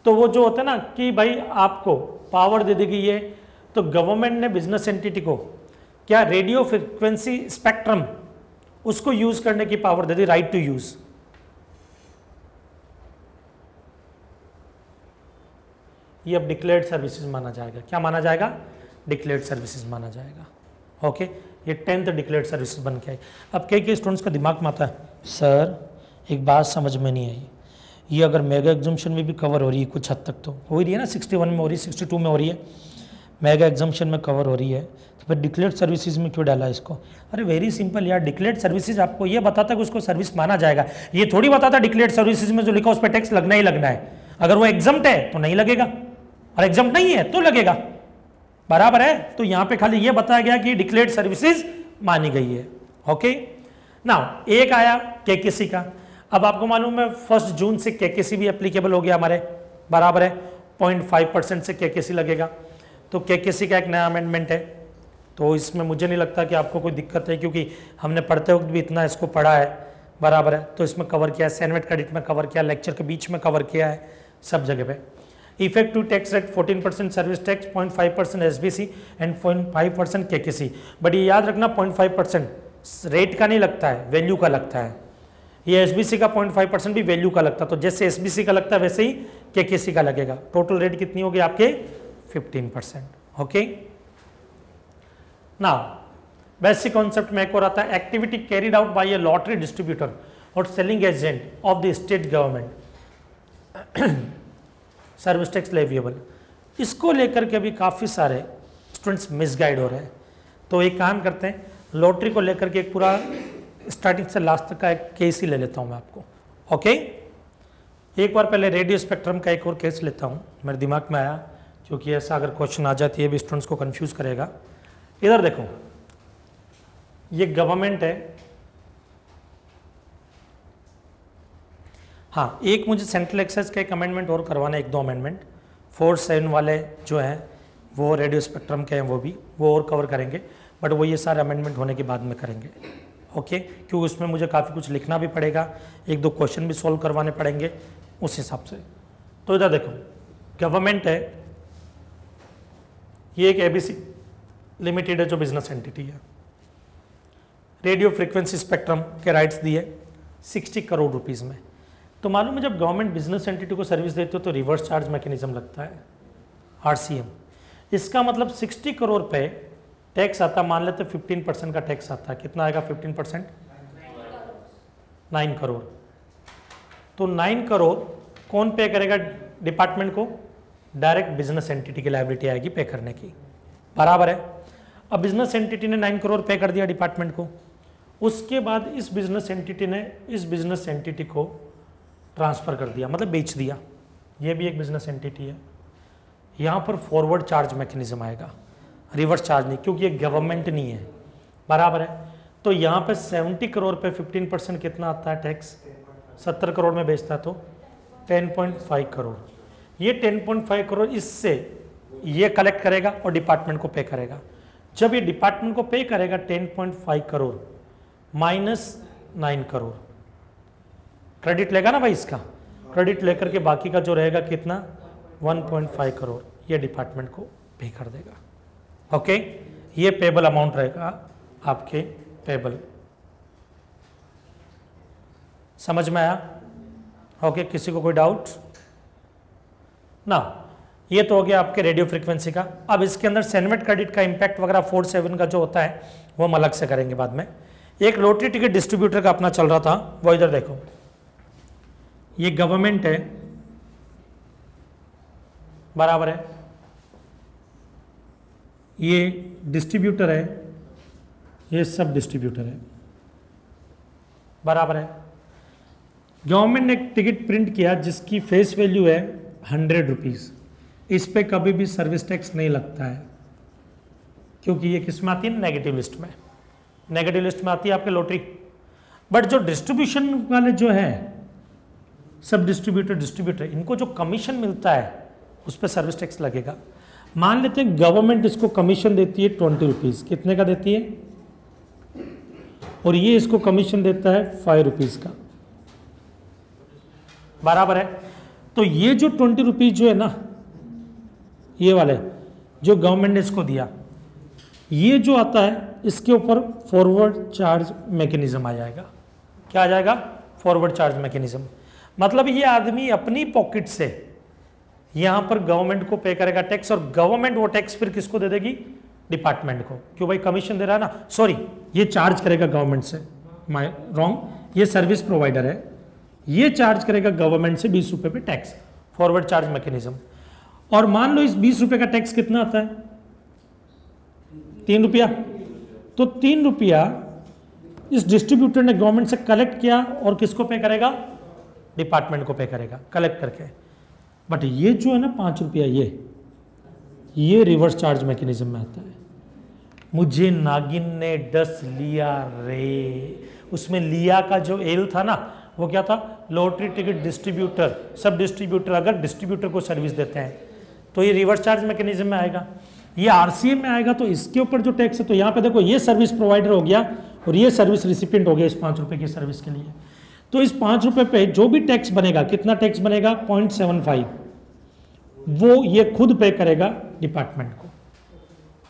Speaker 1: तो वो जो होता है ना कि भाई आपको पावर दे दी गई है, तो गवर्नमेंट ने बिजनेस एंटिटी को क्या रेडियो फ्रीक्वेंसी स्पेक्ट्रम उसको यूज करने की पावर दे दी, राइट टू यूज। ये अब डिक्लेयर्ड सर्विसेज माना जाएगा। क्या माना जाएगा? डिक्लेयर्ड सर्विसेज माना जाएगा। ओके, ये 10th डिक्लेयर्ड सर्विसेज बन के आई। अब कई स्टूडेंट्स का दिमाग में आता है, सर एक बात समझ में नहीं आई, ये अगर मेगा एग्जम्पशन में भी कवर हो रही है कुछ हद तक, तो हो रही है ना, 61 में हो रही है, 62 में हो रही है, मेगा एग्जम्पशन में कवर हो रही है, तो फिर डिक्लेयर्ड सर्विसेज में क्यों डाला इसको? अरे वेरी सिंपल यार, डिक्लेयर्ड सर्विसेज आपको ये बताता है कि उसको सर्विस माना जाएगा, ये थोड़ी बताता डिक्लेयर्ड सर्विसेज में जो लिखा उस पर टैक्स लगना ही लगना है। अगर वो एग्जम्प्ट है तो नहीं लगेगा, और एग्जम्प्ट नहीं है तो लगेगा, बराबर है। तो यहाँ पे खाली ये बताया गया कि डिक्लेयर्ड सर्विसेज मानी गई है। ओके, नाउ एक आया केकेसी का। अब आपको मालूम है 1 जून से केकेसी भी एप्लीकेबल हो गया हमारे, बराबर है, 0.5% से केकेसी लगेगा। तो केकेसी का एक नया अमेंडमेंट है, तो इसमें मुझे नहीं लगता कि आपको कोई दिक्कत है, क्योंकि हमने पढ़ते वक्त भी इतना इसको पढ़ा है, बराबर है। तो इसमें कवर किया है, सेनवेट क्रेडिट में कवर किया, लेक्चर के बीच में कवर किया है, सब जगह पे। Effective tax rate 14% service tax, 0.5% SBC and 0.5% KKC. But ये याद रखना 0.5% रेट का नहीं लगता है, वैल्यू का लगता है। ये एसबीसी का 0.5% भी वैल्यू का लगता है, तो जैसे एसबीसी का लगता है वैसे ही केकेसी का लगेगा। टोटल रेट कितनी होगी आपके? 15%। ओके, नाउ बेसिक कॉन्सेप्ट में एक और आता है, activity carried out by a lottery distributor और selling agent of the state government, service tax leviable. इसको लेकर के भी काफ़ी सारे स्टूडेंट्स मिसगाइड हो रहे हैं। तो एक काम करते हैं, लॉटरी को लेकर के एक पूरा स्टार्टिंग से लास्ट तक का एक केस ही ले लेता हूँ मैं आपको। ओके, एक बार पहले रेडियो स्पेक्ट्रम का एक और केस लेता हूँ, मेरे दिमाग में आया, क्योंकि ऐसा अगर क्वेश्चन आ जाती है भी स्टूडेंट्स को कंफ्यूज करेगा। इधर देखो, ये गवर्नमेंट है, हाँ एक मुझे सेंट्रल एक्साइज का एक अमेंडमेंट और करवाना है, 1-2 अमेंडमेंट। 4-7 वाले जो हैं वो रेडियो स्पेक्ट्रम के हैं, वो और कवर करेंगे, बट वो ये सारे अमेंडमेंट होने के बाद में करेंगे। ओके, क्योंकि उसमें मुझे काफ़ी कुछ लिखना भी पड़ेगा, 1-2 क्वेश्चन भी सॉल्व करवाने पड़ेंगे उस हिसाब से। तो इधर देखो, गवर्नमेंट है, ये एक एबीसी लिमिटेड है जो बिजनेस एंटिटी है, रेडियो फ्रीक्वेंसी स्पेक्ट्रम के राइट्स दिए 60 करोड़ रुपीज़ में। तो मालूम है जब गवर्नमेंट बिजनेस एंटिटी को सर्विस देती हो तो रिवर्स चार्ज मैकेनिज्म लगता है, आरसीएम। इसका मतलब 60 करोड़ पे टैक्स आता, मान लेते 15% का टैक्स आता है, कितना आएगा 15%? 9 करोड़। तो 9 करोड़ कौन पे करेगा डिपार्टमेंट को? डायरेक्ट बिजनेस एंटिटी की लायबिलिटी आएगी पे करने की, बराबर है। अब बिजनेस एंटिटी ने 9 करोड़ पे कर दिया डिपार्टमेंट को, उसके बाद इस बिजनेस एंटिटी ने इस बिजनेस एंटिटी को ट्रांसफ़र कर दिया, मतलब बेच दिया, ये भी एक बिजनेस एंटिटी है। यहाँ पर फॉरवर्ड चार्ज मैकेनिज्म आएगा, रिवर्स चार्ज नहीं, क्योंकि ये गवर्नमेंट नहीं है, बराबर है। तो यहाँ पे 70 करोड़ पे 15% कितना आता है टैक्स, 70 करोड़ में बेचता है तो 10.5 करोड़। ये 10.5 करोड़ इससे ये कलेक्ट करेगा और डिपार्टमेंट को पे करेगा। जब ये डिपार्टमेंट को पे करेगा 10.5 करोड़ माइनस 9 करोड़ क्रेडिट लेगा ना भाई, इसका क्रेडिट लेकर के बाकी का जो रहेगा कितना 1.5 करोड़ ये डिपार्टमेंट को पे कर देगा। ओके, ये पेबल अमाउंट रहेगा आपके पेबल। समझ में आया? ओके, किसी को कोई डाउट ना? ये तो हो गया आपके रेडियो फ्रीक्वेंसी का। अब इसके अंदर सेनमेट क्रेडिट का इंपैक्ट वगैरह 4/7 का जो होता है वो हम अलग से करेंगे बाद में। एक लॉटरी टिकट डिस्ट्रीब्यूटर का अपना चल रहा था, वो इधर देखो, ये गवर्नमेंट है, बराबर है, ये डिस्ट्रीब्यूटर है, ये सब डिस्ट्रीब्यूटर है, बराबर है। गवर्नमेंट ने एक टिकट प्रिंट किया जिसकी फेस वैल्यू है 100 रुपीज़। इस पे कभी भी सर्विस टैक्स नहीं लगता है, क्योंकि ये किस में आती है, नेगेटिव लिस्ट में। नेगेटिव लिस्ट में आती है आपके लॉटरी। बट जो डिस्ट्रीब्यूशन वाले जो है सब डिस्ट्रीब्यूटर इनको जो कमीशन मिलता है उस पर सर्विस टैक्स लगेगा। मान लेते हैं गवर्नमेंट इसको कमीशन देती है 20 रुपीज़, कितने का देती है, और ये इसको कमीशन देता है 5 रुपीज़ का, बराबर है। तो ये जो 20 रुपीज़ जो है ना, ये वाले जो गवर्नमेंट ने इसको दिया, ये जो आता है इसके ऊपर फॉरवर्ड चार्ज मैकेनिज्म आ जाएगा। क्या आ जाएगा? Forward charge mechanism. मतलब ये आदमी अपनी पॉकेट से यहां पर गवर्नमेंट को पे करेगा टैक्स, और गवर्नमेंट वो टैक्स फिर किसको दे देगी, डिपार्टमेंट को। क्यों भाई, कमीशन दे रहा है ना, सॉरी, ये चार्ज करेगा गवर्नमेंट से, माय रॉन्ग, ये सर्विस प्रोवाइडर है, ये चार्ज करेगा गवर्नमेंट से 20 रुपए पे टैक्स, फॉरवर्ड चार्ज मैकेनिज्म। और मान लो इस 20 रुपए का टैक्स कितना आता है, 3 रुपया। तो 3 रुपया इस डिस्ट्रीब्यूटर ने गवर्नमेंट से कलेक्ट किया और किसको पे करेगा, डिपार्टमेंट को पे करेगा कलेक्ट करके। बट ये जो है ना 5 रुपया, ये रिवर्स चार्ज मैकेनिज्म में आता है। मुझे नागिन ने 10 लिया रे, उसमें लिया का जो एल था ना वो क्या था, लॉटरी टिकट डिस्ट्रीब्यूटर, सब डिस्ट्रीब्यूटर अगर डिस्ट्रीब्यूटर को सर्विस देते हैं तो ये रिवर्स चार्ज मैकेनिज्म में आएगा। ये आरसीएम में आएगा तो इसके ऊपर जो टैक्स है, तो यहाँ पे देखो ये सर्विस प्रोवाइडर हो गया और ये सर्विस रिसिपिएंट हो गया इस 5 रुपए की सर्विस के लिए। तो इस 5 रुपए पे जो भी टैक्स बनेगा, कितना टैक्स बनेगा, 0.75, वो ये खुद पे करेगा डिपार्टमेंट को,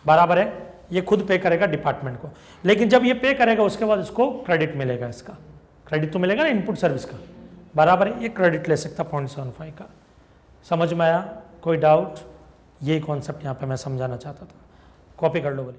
Speaker 1: बराबर है, ये खुद पे करेगा डिपार्टमेंट को। लेकिन जब ये पे करेगा उसके बाद इसको क्रेडिट मिलेगा, इसका क्रेडिट तो मिलेगा ना इनपुट सर्विस का, बराबर है, ये क्रेडिट ले सकता 0.75 का। समझ में आया? कोई डाउट? यही कॉन्सेप्ट यहाँ पे मैं समझाना चाहता था। कॉपी कर लो बोली।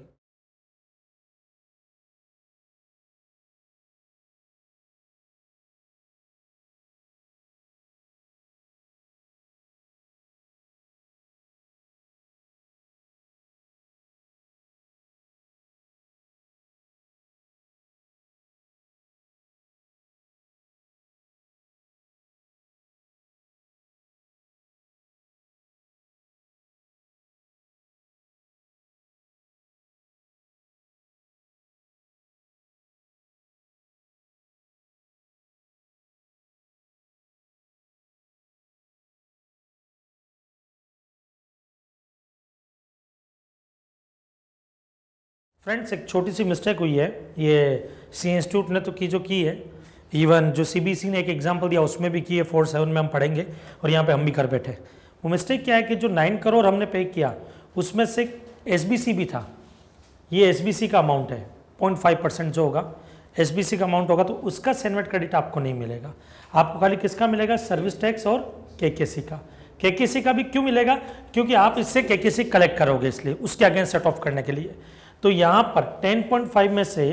Speaker 1: फ्रेंड्स, एक छोटी सी मिस्टेक हुई है, ये सी इंस्टीट्यूट ने तो की जो की है, इवन जो सीबीएसई ने एक एग्जांपल दिया उसमें भी की है, 4/7 में हम पढ़ेंगे और यहाँ पे हम भी कर बैठे। वो मिस्टेक क्या है कि जो 9 करोड़ हमने पे किया उसमें से एसबीसी भी था, ये एसबीसी का अमाउंट है, 0.5% जो होगा एसबीसी का अमाउंट होगा, तो उसका सेनमेट क्रेडिट आपको नहीं मिलेगा। आपको खाली किसका मिलेगा, सर्विस टैक्स और केकेसी का। केकेसी का भी क्यों मिलेगा, क्योंकि आप इससे केकेसी कलेक्ट करोगे, इसलिए उसके अगेंस्ट सेट ऑफ करने के लिए। तो यहाँ पर 10.5 में से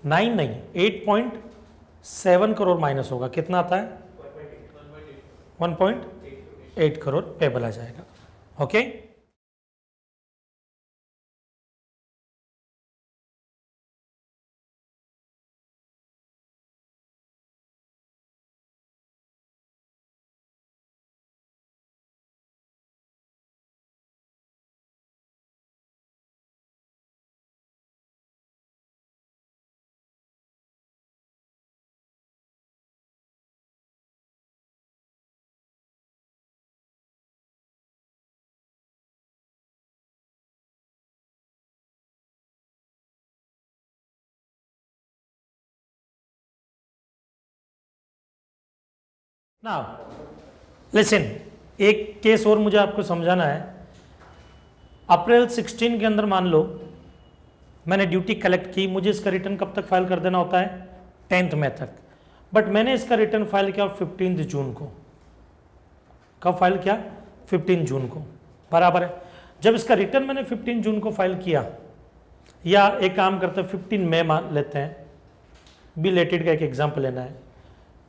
Speaker 1: 9 नहीं 8.7 करोड़ माइनस होगा, कितना आता है, 1.8 करोड़ पेबल आ जाएगा। ओके। नाउ लिसन, एक केस और मुझे आपको समझाना है। अप्रैल 16 के अंदर मान लो मैंने ड्यूटी कलेक्ट की, मुझे इसका रिटर्न कब तक फाइल कर देना होता है? 10th मई तक। बट मैंने इसका रिटर्न फाइल किया 15 जून को। कब फाइल किया? 15 जून को, बराबर है। जब इसका रिटर्न मैंने 15 जून को फाइल किया, या एक काम करते हैं 15 मई मान लेते हैं, बिलेटेड का एक एग्जाम्पल लेना है,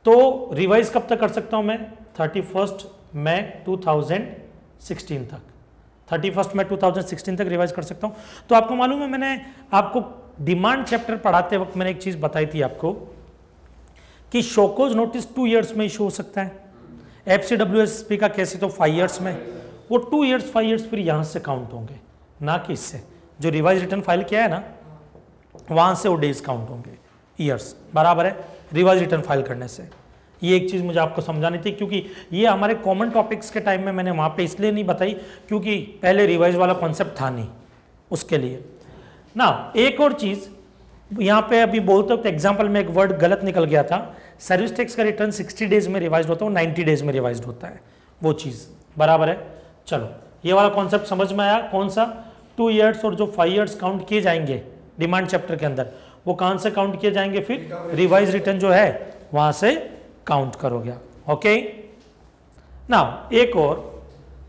Speaker 1: तो रिवाइज कब तक कर सकता हूं मैं? 31 मई 2016 तक। 31 मई 2016 तक रिवाइज कर सकता हूं। तो आपको मालूम है, मैंने आपको डिमांड चैप्टर पढ़ाते वक्त मैंने एक चीज बताई थी आपको कि शोकोज नोटिस 2 इयर्स में इशू हो सकता है। एफसीडब्ल्यूएसपी का कैसे तो 5 इयर्स में, वो 2 इयर्स 5 इयर्स फिर यहां से काउंट होंगे, ना कि इससे। जो रिवाइज रिटर्न फाइल किया है ना, वहां से वो डेज काउंट होंगे, ईयर्स, बराबर है, रिवाइज रिटर्न फाइल करने से। ये एक चीज मुझे आपको समझानी थी, क्योंकि ये हमारे कॉमन टॉपिक्स के टाइम में मैंने वहां पे इसलिए नहीं बताई क्योंकि पहले रिवाइज वाला कॉन्सेप्ट था नहीं, उसके लिए ना। एक और चीज यहाँ पे अभी बोलते वक्त एग्जाम्पल में एक वर्ड गलत निकल गया था। सर्विस टैक्स का रिटर्न 60 डेज में रिवाइज होता है, 90 डेज में रिवाइज होता है, वो चीज, बराबर है। चलो, ये वाला कॉन्सेप्ट समझ में आया? कौन सा? 2 इयर्स और जो 5 इयर्स काउंट किए जाएंगे डिमांड चैप्टर के अंदर, वो कहां से काउंट किए जाएंगे? फिर रिवाइज रिटर्न जो है वहां से काउंट करोगे। ओके ना, एक और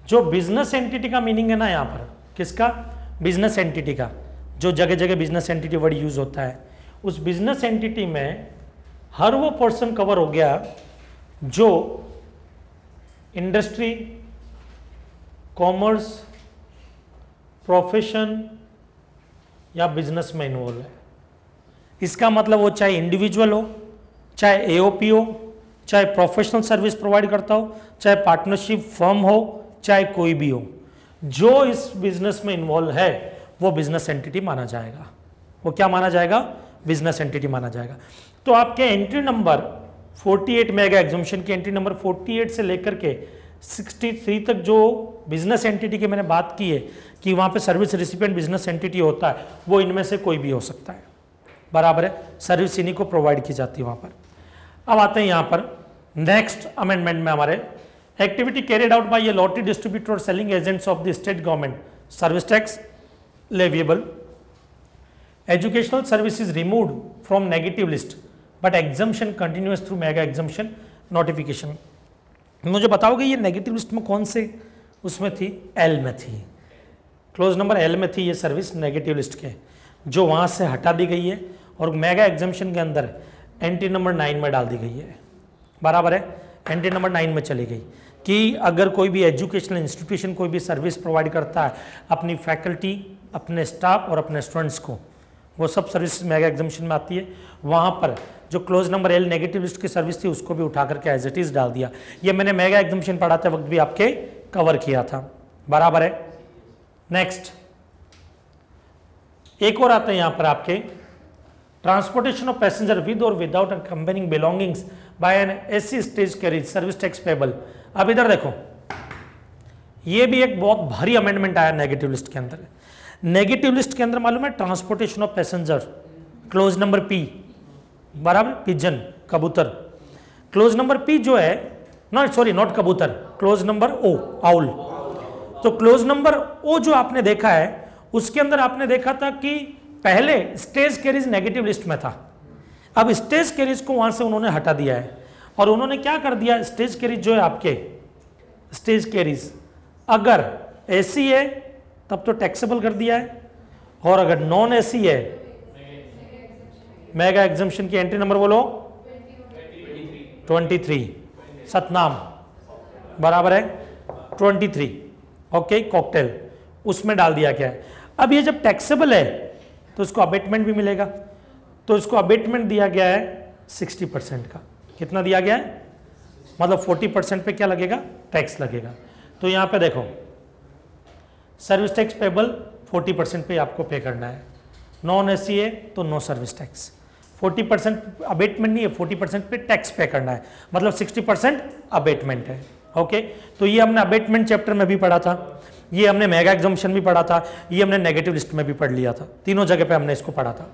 Speaker 1: जो बिजनेस एंटिटी का मीनिंग है ना, यहां पर किसका? बिजनेस एंटिटी का। जो जगह जगह बिजनेस एंटिटी वर्ड यूज होता है, उस बिजनेस एंटिटी में हर वो पर्सन कवर हो गया जो इंडस्ट्री, कॉमर्स, प्रोफेशन या बिजनेस में इन्वॉल्व है। इसका मतलब वो चाहे इंडिविजुअल हो, चाहे एओपी हो, चाहे प्रोफेशनल सर्विस प्रोवाइड करता हो, चाहे पार्टनरशिप फर्म हो, चाहे कोई भी हो, जो इस बिजनेस में इन्वॉल्व है वो बिजनेस एंटिटी माना जाएगा। वो क्या माना जाएगा? बिजनेस एंटिटी माना जाएगा। तो आपके एंट्री नंबर 48 मेगा एग्जम्पशन की एंट्री नंबर 48 से लेकर के 63 तक जो बिजनेस एंटिटी की मैंने बात की है कि वहां पे सर्विस रिसिपिएंट बिजनेस एंटिटी होता है, वो इनमें से कोई भी हो सकता है, बराबर है। सर्विस इन्हीं को प्रोवाइड की जाती है वहां पर। अब आते हैं यहां पर नेक्स्ट अमेंडमेंट में हमारे, activity carried out by a lottery distributor और selling agents of the state government, service tax leviable. Educational services removed from negative list but exemption continuous through mega exemption notification. मुझे बताओगे ये नेगेटिव लिस्ट में कौन से उसमें थी? एल में थी, क्लोज नंबर एल में थी ये सर्विस नेगेटिव लिस्ट के, जो वहां से हटा दी गई है और मेगा एग्जम्पशन के अंदर एंट्री नंबर 9 में डाल दी गई है, बराबर है। एंट्री नंबर 9 में चली गई कि अगर कोई भी एजुकेशनल इंस्टीट्यूशन कोई भी सर्विस प्रोवाइड करता है अपनी फैकल्टी, अपने स्टाफ और अपने स्टूडेंट्स को, वो सब सर्विस मेगा एग्जम्पशन में आती है। वहाँ पर जो close number L negative list की सर्विस थी उसको भी उठा करके एज इट इज डाल दिया। ये मैंने मेगा एग्जम्पशन पढ़ाते वक्त भी आपके कवर किया था, बराबर है। नेक्स्ट एक और आता है यहाँ पर आपके, transportation of passenger with or without accompanying belongings by an AC stage carriage service tax payable. अब इधर देखो, ये भी एक बहुत भारी अमेंडमेंट आया नेगेटिव लिस्ट के अंदर। नेगेटिव लिस्ट के अंदर मालूम है transportation of passenger, close number P, बराबर, पिजन, कबूतर। क्लोज नंबर पी जो है, नॉट कबूतर, क्लोज नंबर ओ, आउल। तो क्लोज नंबर ओ जो आपने देखा है उसके अंदर आपने देखा था कि पहले स्टेज कैरिज नेगेटिव लिस्ट में था, अब स्टेज कैरिज को वहां से उन्होंने हटा दिया है और उन्होंने क्या कर दिया, स्टेज कैरिज जो है आपके, स्टेज कैरिज अगर एसी है तब तो टैक्सेबल कर दिया है, और अगर नॉन एसी है मेगा एग्जम्पशन की एंट्री नंबर बोलो 23, सतनाम, बराबर है 23, ओके, कॉकटेल, उसमें डाल दिया गया है। अब ये जब टैक्सेबल है तो इसको अबेटमेंट भी मिलेगा, तो इसको अबेटमेंट दिया गया है 60% का। कितना दिया गया है? मतलब 40% पे क्या लगेगा? टैक्स लगेगा। तो यहाँ पे देखो, सर्विस टैक्स पेबल 40% पे आपको पे करना है, नॉन एसी है तो नो सर्विस टैक्स। 40% अबेटमेंट नहीं है, 40% पे टैक्स पे करना है, मतलब 60% अबेटमेंट है। ओके, तो ये हमने अबेटमेंट चैप्टर में भी पढ़ा था, ये हमने मेगा एग्जम्पशन भी पढ़ा था, ये हमने नेगेटिव लिस्ट में भी पढ़ लिया था, तीनों जगह पे हमने इसको पढ़ा था।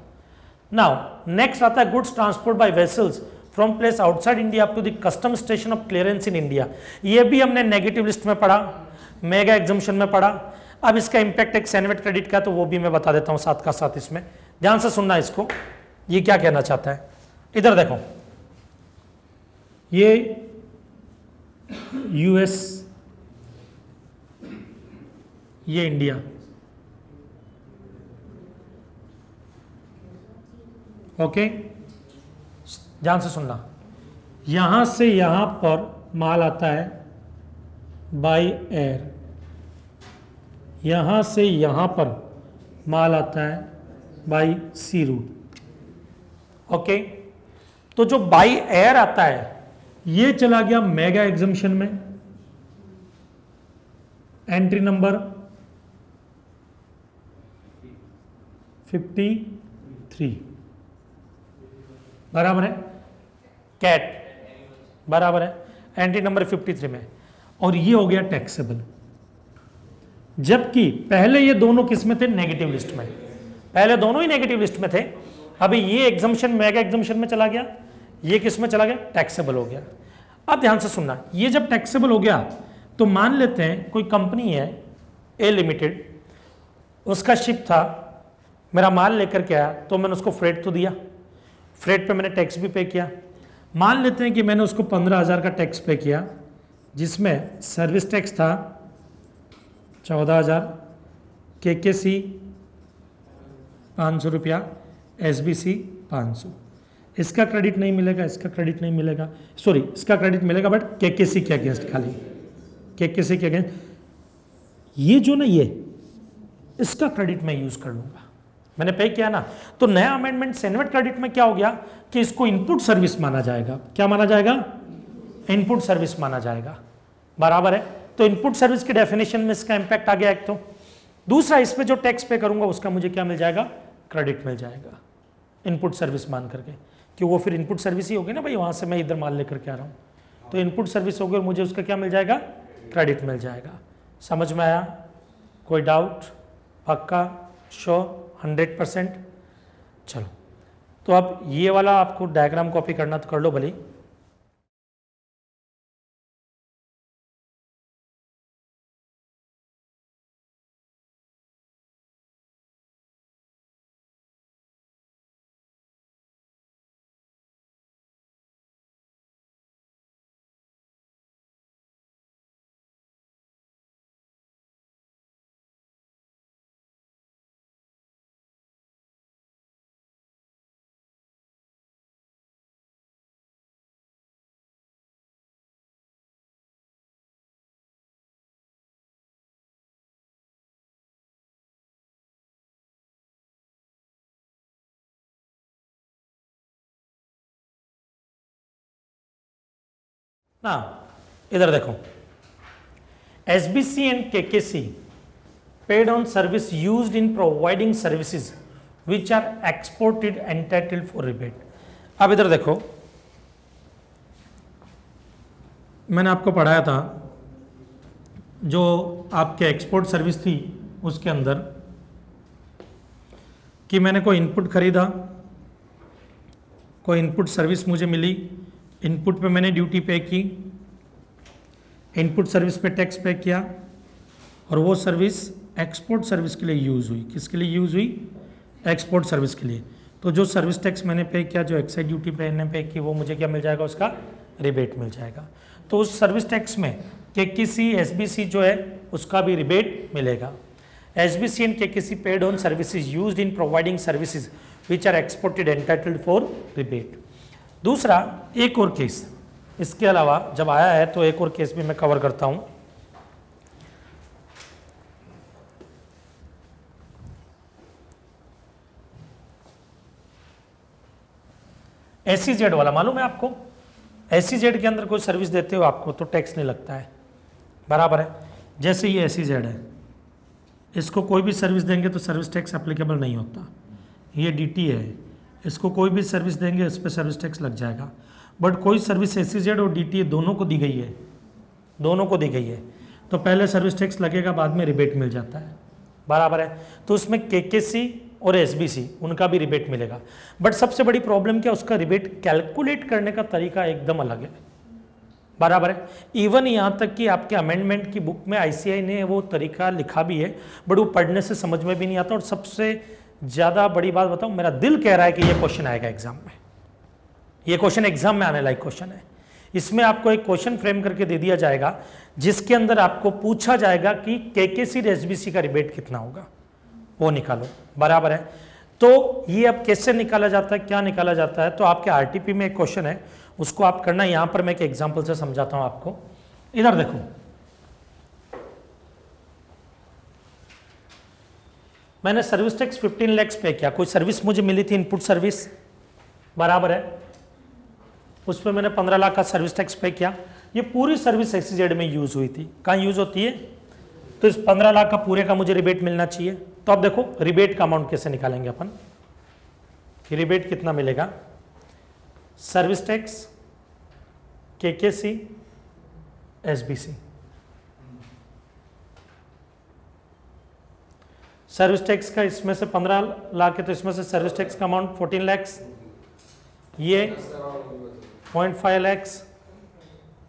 Speaker 1: नाउ नेक्स्ट आता है goods transport by vessels from place outside India up to the custom station of clearance in India, ये भी हमने नेगेटिव लिस्ट में पढ़ा, मेगा एग्जम्पशन में पढ़ा। अब इसका इंपैक्ट एक सैनवेट क्रेडिट का, तो वो भी मैं बता देता हूं साथ का साथ। इसमें ध्यान से सुनना इसको, ये क्या कहना चाहता है। इधर देखो, ये यूएस, ये इंडिया, ओके, ध्यान से सुनना। यहां से यहां पर माल आता है बाय एयर, यहां से यहां पर माल आता है बाय सी रूट, ओके। तो जो बाय एयर आता है ये चला गया मेगा एग्जम्पशन में, एंट्री नंबर 53 बराबर है, कैट बराबर है, एंट्री नंबर 53 में, और ये हो गया टैक्सेबल। जबकि पहले ये दोनों किस में थे, नेगेटिव लिस्ट में, पहले दोनों ही नेगेटिव लिस्ट में थे। अभी ये एग्जम्पशन मेगा एग्जम्पशन में चला गया, ये किस में चला गया, टैक्सेबल हो गया। अब ध्यान से सुनना, ये जब टैक्सेबल हो गया तो मान लेते हैं कोई कंपनी है ए लिमिटेड, उसका शिप था, मेरा माल लेकर के आया, तो मैंने उसको फ्रेट तो दिया, फ्रेट पे मैंने टैक्स भी पे किया। मान लेते हैं कि मैंने उसको 15,000 का टैक्स पे किया, जिसमें सर्विस टैक्स था 14,000, केकेसी 500 रुपया, एसबीसी 500। इसका क्रेडिट नहीं मिलेगा, इसका क्रेडिट नहीं मिलेगा, सॉरी इसका क्रेडिट मिलेगा बट केकेसी के अगेंस्ट, खाली केकेसी के अगेंस्ट। ये जो ना, ये इसका क्रेडिट मैं यूज कर लूंगा, मैंने पे किया ना। तो नया अमेंडमेंट सैनवेट क्रेडिट में क्या हो गया कि इसको इनपुट सर्विस माना जाएगा। क्या माना जाएगा, इनपुट सर्विस माना जाएगा, बराबर है। तो इनपुट सर्विस की डेफिनेशन में इसका इंपैक्ट आ गया एक। तो दूसरा, इस पे जो टैक्स पे करूंगा उसका मुझे क्या मिल जाएगा, क्रेडिट मिल जाएगा, इनपुट सर्विस मान करके, कि वो फिर इनपुट सर्विस ही होगी ना भाई, वहां से मैं इधर माल लेकर के आ रहा हूँ, तो इनपुट सर्विस होगी और मुझे उसका क्या मिल जाएगा, क्रेडिट मिल जाएगा। समझ में आया, कोई डाउट, पक्का, श्योर, 100%। चलो, तो अब ये वाला आपको डायग्राम कॉपी करना तो कर लो भले। ना इधर देखो, SBC and KKC paid on service used in providing services which are exported entitled for rebate। अब इधर देखो, मैंने आपको पढ़ाया था जो आपके एक्सपोर्ट सर्विस थी उसके अंदर कि मैंने कोई इनपुट खरीदा, कोई इनपुट सर्विस मुझे मिली, इनपुट पे मैंने ड्यूटी पे की, इनपुट सर्विस पे टैक्स पे किया, और वो सर्विस एक्सपोर्ट सर्विस के लिए यूज़ हुई। किसके लिए यूज़ हुई, एक्सपोर्ट सर्विस के लिए। तो जो सर्विस टैक्स मैंने पे किया, जो एक्साइज ड्यूटी पे मैंने पे की, वो मुझे क्या मिल जाएगा, उसका रिबेट मिल जाएगा। तो उस सर्विस टैक्स में केकेसी एसबीसी जो है उसका भी रिबेट मिलेगा। SBC and KKC paid on services used in providing services which are exported entitled for rebate. दूसरा, एक और केस इसके अलावा जब आया है तो एक और केस भी मैं कवर करता हूं। एसईजेड वाला मालूम है आपको, एसईजेड के अंदर कोई सर्विस देते हो आपको तो टैक्स नहीं लगता है, बराबर है। जैसे ये एसईजेड है, इसको कोई भी सर्विस देंगे तो सर्विस टैक्स एप्लीकेबल नहीं होता। ये डीटी है, इसको कोई भी सर्विस देंगे इस पर सर्विस टैक्स लग जाएगा। बट कोई सर्विस एसईजेड और डीटी दोनों को दी गई है, दोनों को दी गई है, तो पहले सर्विस टैक्स लगेगा, बाद में रिबेट मिल जाता है, बराबर है। तो उसमें केकेसी और एसबीसी उनका भी रिबेट मिलेगा। बट सबसे बड़ी प्रॉब्लम क्या, उसका रिबेट कैलकुलेट करने का तरीका एकदम अलग है, बराबर है। इवन यहाँ तक कि आपके अमेंडमेंट की बुक में आईसीआई ने वो तरीका लिखा भी है, बट वो पढ़ने से समझ में भी नहीं आता। और सबसे ज़्यादा बड़ी बात बताऊँ, मेरा दिल कह रहा है कि ये क्वेश्चन आएगा एग्जाम में, ये क्वेश्चन एग्जाम में आने लायक क्वेश्चन है। इसमें आपको एक क्वेश्चन फ्रेम करके दे दिया जाएगा जिसके अंदर आपको पूछा जाएगा कि केकेसी और एसबीसी का रिबेट कितना होगा, वो निकालो, बराबर है। तो ये अब कैसे निकाला जाता है, क्या निकाला जाता है, तो आपके आरटीपी में एक क्वेश्चन है, उसको आप करना। यहां पर मैं एक एग्जांपल से समझाता हूं आपको। इधर देखो, मैंने सर्विस टैक्स 15 लाख पे किया, कोई सर्विस मुझे मिली थी, इनपुट सर्विस, बराबर है, उस पर मैंने 15 लाख का सर्विस टैक्स पे किया। ये पूरी सर्विस एक्सीजेड में यूज हुई थी, कहाँ यूज होती है, तो इस 15 लाख का पूरे का मुझे रिबेट मिलना चाहिए। तो अब देखो रिबेट का अमाउंट कैसे निकालेंगे अपन, कि रिबेट कितना मिलेगा, service tax, KKC, SBC. Service tax का इसमें से 15 लाख है, तो इसमें से सर्विस टैक्स का अमाउंट 14 लाख, ये 0.5 लाख,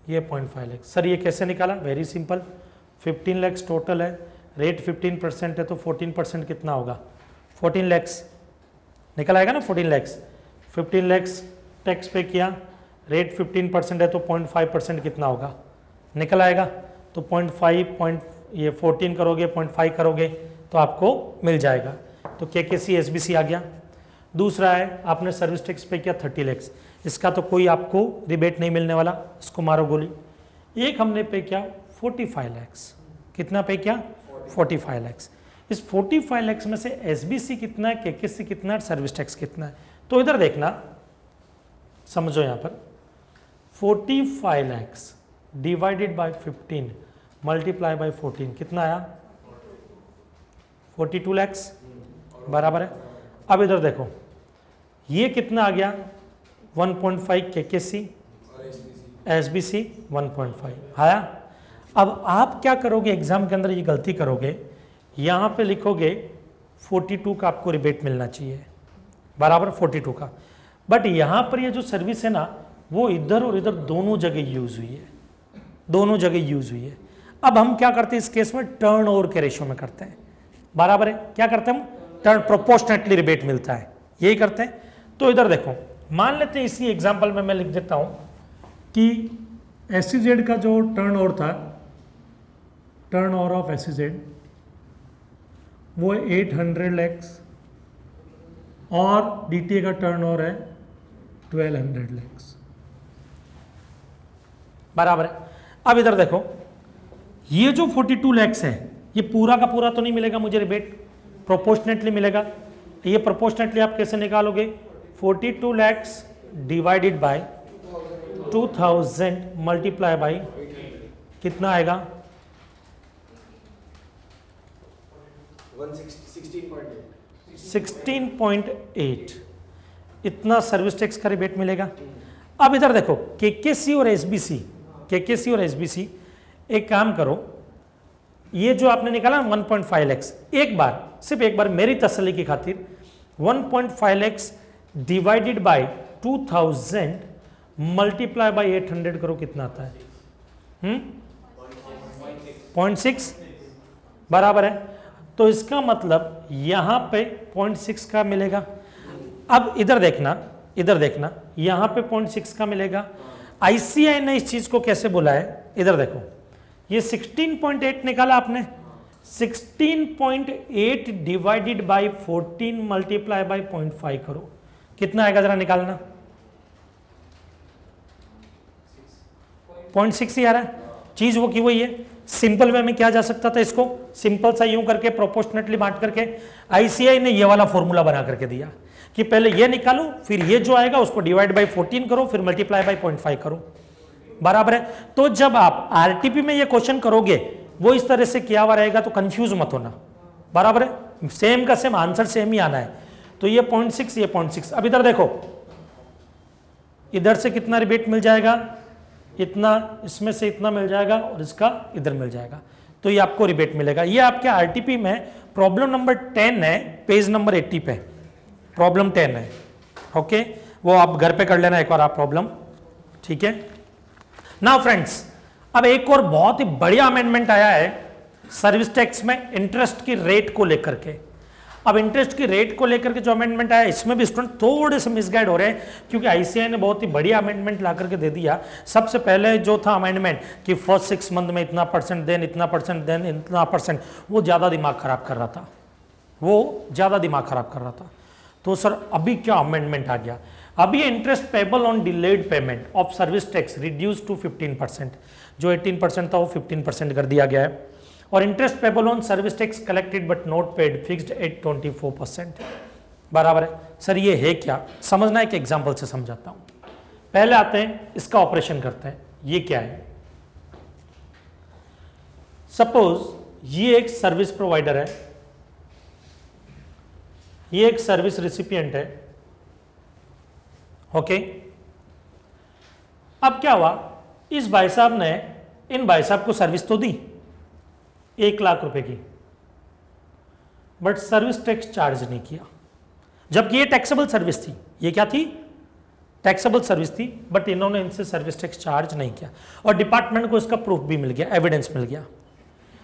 Speaker 1: ये 0.5 लाख। सर ये कैसे निकाला, वेरी सिंपल, 15 लाख टोटल है, रेट 15% है, तो 14% कितना होगा, 14 लाख निकल आएगा ना, 14 लाख। 15 लाख टैक्स पे किया, रेट 15% है, तो 0.5% कितना होगा, निकल आएगा। तो 0.5 ये 14 करोगे, 0.5 करोगे तो आपको मिल जाएगा। तो केकेसी एसबीसी आ गया। दूसरा है आपने सर्विस टैक्स पे किया 30 लाख, इसका तो कोई आपको रिबेट नहीं मिलने वाला, इसको मारो गोली। एक हमने पे किया 45 लाख, कितना पे किया, 45 लाख। इस 45 लाख में से एसबीसी कितना है, केकेसी कितना है, सर्विस टैक्स कितना है। तो इधर देखना, समझो यहाँ पर 45 lakh divided by 15 multiply by 14 कितना आया, 42 लाख, बराबर है। अब इधर देखो ये कितना आ गया, 1.5 केकेसी, एसबीसी 1.5 आया। अब आप क्या करोगे, एग्जाम के अंदर ये गलती करोगे, यहाँ पे लिखोगे 42 का आपको रिबेट मिलना चाहिए, बराबर 42 का। बट यहाँ पर ये जो सर्विस है ना, वो इधर और इधर दोनों जगह यूज हुई है, दोनों जगह यूज हुई है। अब हम क्या करते हैं इस केस में, टर्न ओवर के रेशियो में करते हैं, बराबर है। क्या करते हैं हम, टर्न प्रोपोर्शनेटली रिबेट मिलता है, यही करते हैं। तो इधर देखो, मान लेते हैं इसी एग्जांपल में मैं लिख देता हूं कि एसईजेड का जो टर्न ओवर था, टर्न ओवर ऑफ एसईजेड वो 800 लाख और डीटीए का टर्न ओवर है 1200 लाख, बराबर है। अब इधर देखो ये जो 42 लाख है, ये पूरा का पूरा तो नहीं मिलेगा मुझे रिबेट, प्रोपोर्शनेटली मिलेगा। ये प्रोपोर्शनेटली आप कैसे निकालोगे, 42 lakh divided by 2000 multiply by कितना आएगा, 16.8, इतना सर्विस टैक्स का रिबेट मिलेगा। अब इधर देखो केकेसी और एसबीसी, केकेसी और एसबीसी, एक काम करो, ये जो आपने निकाला 1.5 लाख, एक बार, सिर्फ एक बार मेरी तसल्ली की खातिर 1.5 lakh divided by 2000 multiply by 800 करो, कितना आता है, 0.6, बराबर है। तो इसका मतलब यहां पे 0.6 का मिलेगा। अब इधर देखना, इधर देखना, यहां पे 0.6 का मिलेगा। आईसीआई ने इस चीज को कैसे बोला है, इधर देखो, ये 16.8 निकाला आपने, 16.8 डिवाइडेड बाय 14 मल्टीप्लाई बाय 0.5 करो, कितना आएगा जरा निकालना, 0.6 ही आ रहा है। चीज वो की वही है। सिंपल वे में क्या जा सकता था, इसको सिंपल सा यूं करके प्रोपोर्शनेटली बांट करके, आईसीआई ने ये वाला फॉर्मूला बना करके दिया कि पहले ये निकालो, फिर ये जो आएगा उसको डिवाइड बाय 14 करो, फिर मल्टीप्लाई बाय 0.5 करो, बराबर है। तो जब आप आरटीपी में ये क्वेश्चन करोगे वो इस तरह से किया हुआ रहेगा, तो कंफ्यूज मत होना, बराबर है, सेम का सेम आंसर सेम ही आना है। तो ये 0.6, ये 0.6। अब इधर देखो, इधर से कितना रिबेट मिल जाएगा, इतना, इसमें से इतना मिल जाएगा और इसका इधर मिल जाएगा। तो ये आपको रिबेट मिलेगा। ये आपके आरटीपी में प्रॉब्लम नंबर 10 है, पेज नंबर 80 पे प्रॉब्लम 10 है। ओके, वो आप घर पे कर लेना एक बार आप प्रॉब्लम, ठीक है। नाउ फ्रेंड्स, अब एक और बहुत ही बढ़िया अमेंडमेंट आया है सर्विस टैक्स में इंटरेस्ट की रेट को लेकर के। अब इंटरेस्ट की रेट को लेकर के जो अमेंडमेंट आया, इसमें भी स्टूडेंट थोड़े से मिसगाइड हो रहे हैं, क्योंकि आईसीआई ने बहुत ही बढ़िया अमेंडमेंट ला करके दे दिया। सबसे पहले जो था अमेंडमेंट कि फर्स्ट 6 मंथ में इतना परसेंट, देन इतना परसेंट, देन इतना परसेंट, वो ज़्यादा दिमाग खराब कर रहा था, वो ज़्यादा दिमाग खराब कर रहा था। तो सर अभी क्या अमेंडमेंट आ गया, अभी interest payable on delayed payment of service tax reduce to 15%, जो 18% था वो 15% कर दिया गया है। और interest payable on service tax collected but not paid fixed at 24%, बराबर है। सर ये है क्या, समझना है कि एग्जाम्पल से समझाता हूं। पहले आते हैं इसका ऑपरेशन करते हैं। ये क्या है, सपोज ये एक सर्विस प्रोवाइडर है, ये एक सर्विस रिसिपिएंट है। ओके, अब क्या हुआ, इस भाई साहब ने इन भाई साहब को सर्विस तो दी 1 लाख रुपए की, बट सर्विस टैक्स चार्ज नहीं किया, जबकि ये टैक्सेबल सर्विस थी। ये क्या थी, टैक्सेबल सर्विस थी, बट इन्होंने इनसे सर्विस टैक्स चार्ज नहीं किया और डिपार्टमेंट को इसका प्रूफ भी मिल गया, एविडेंस मिल गया।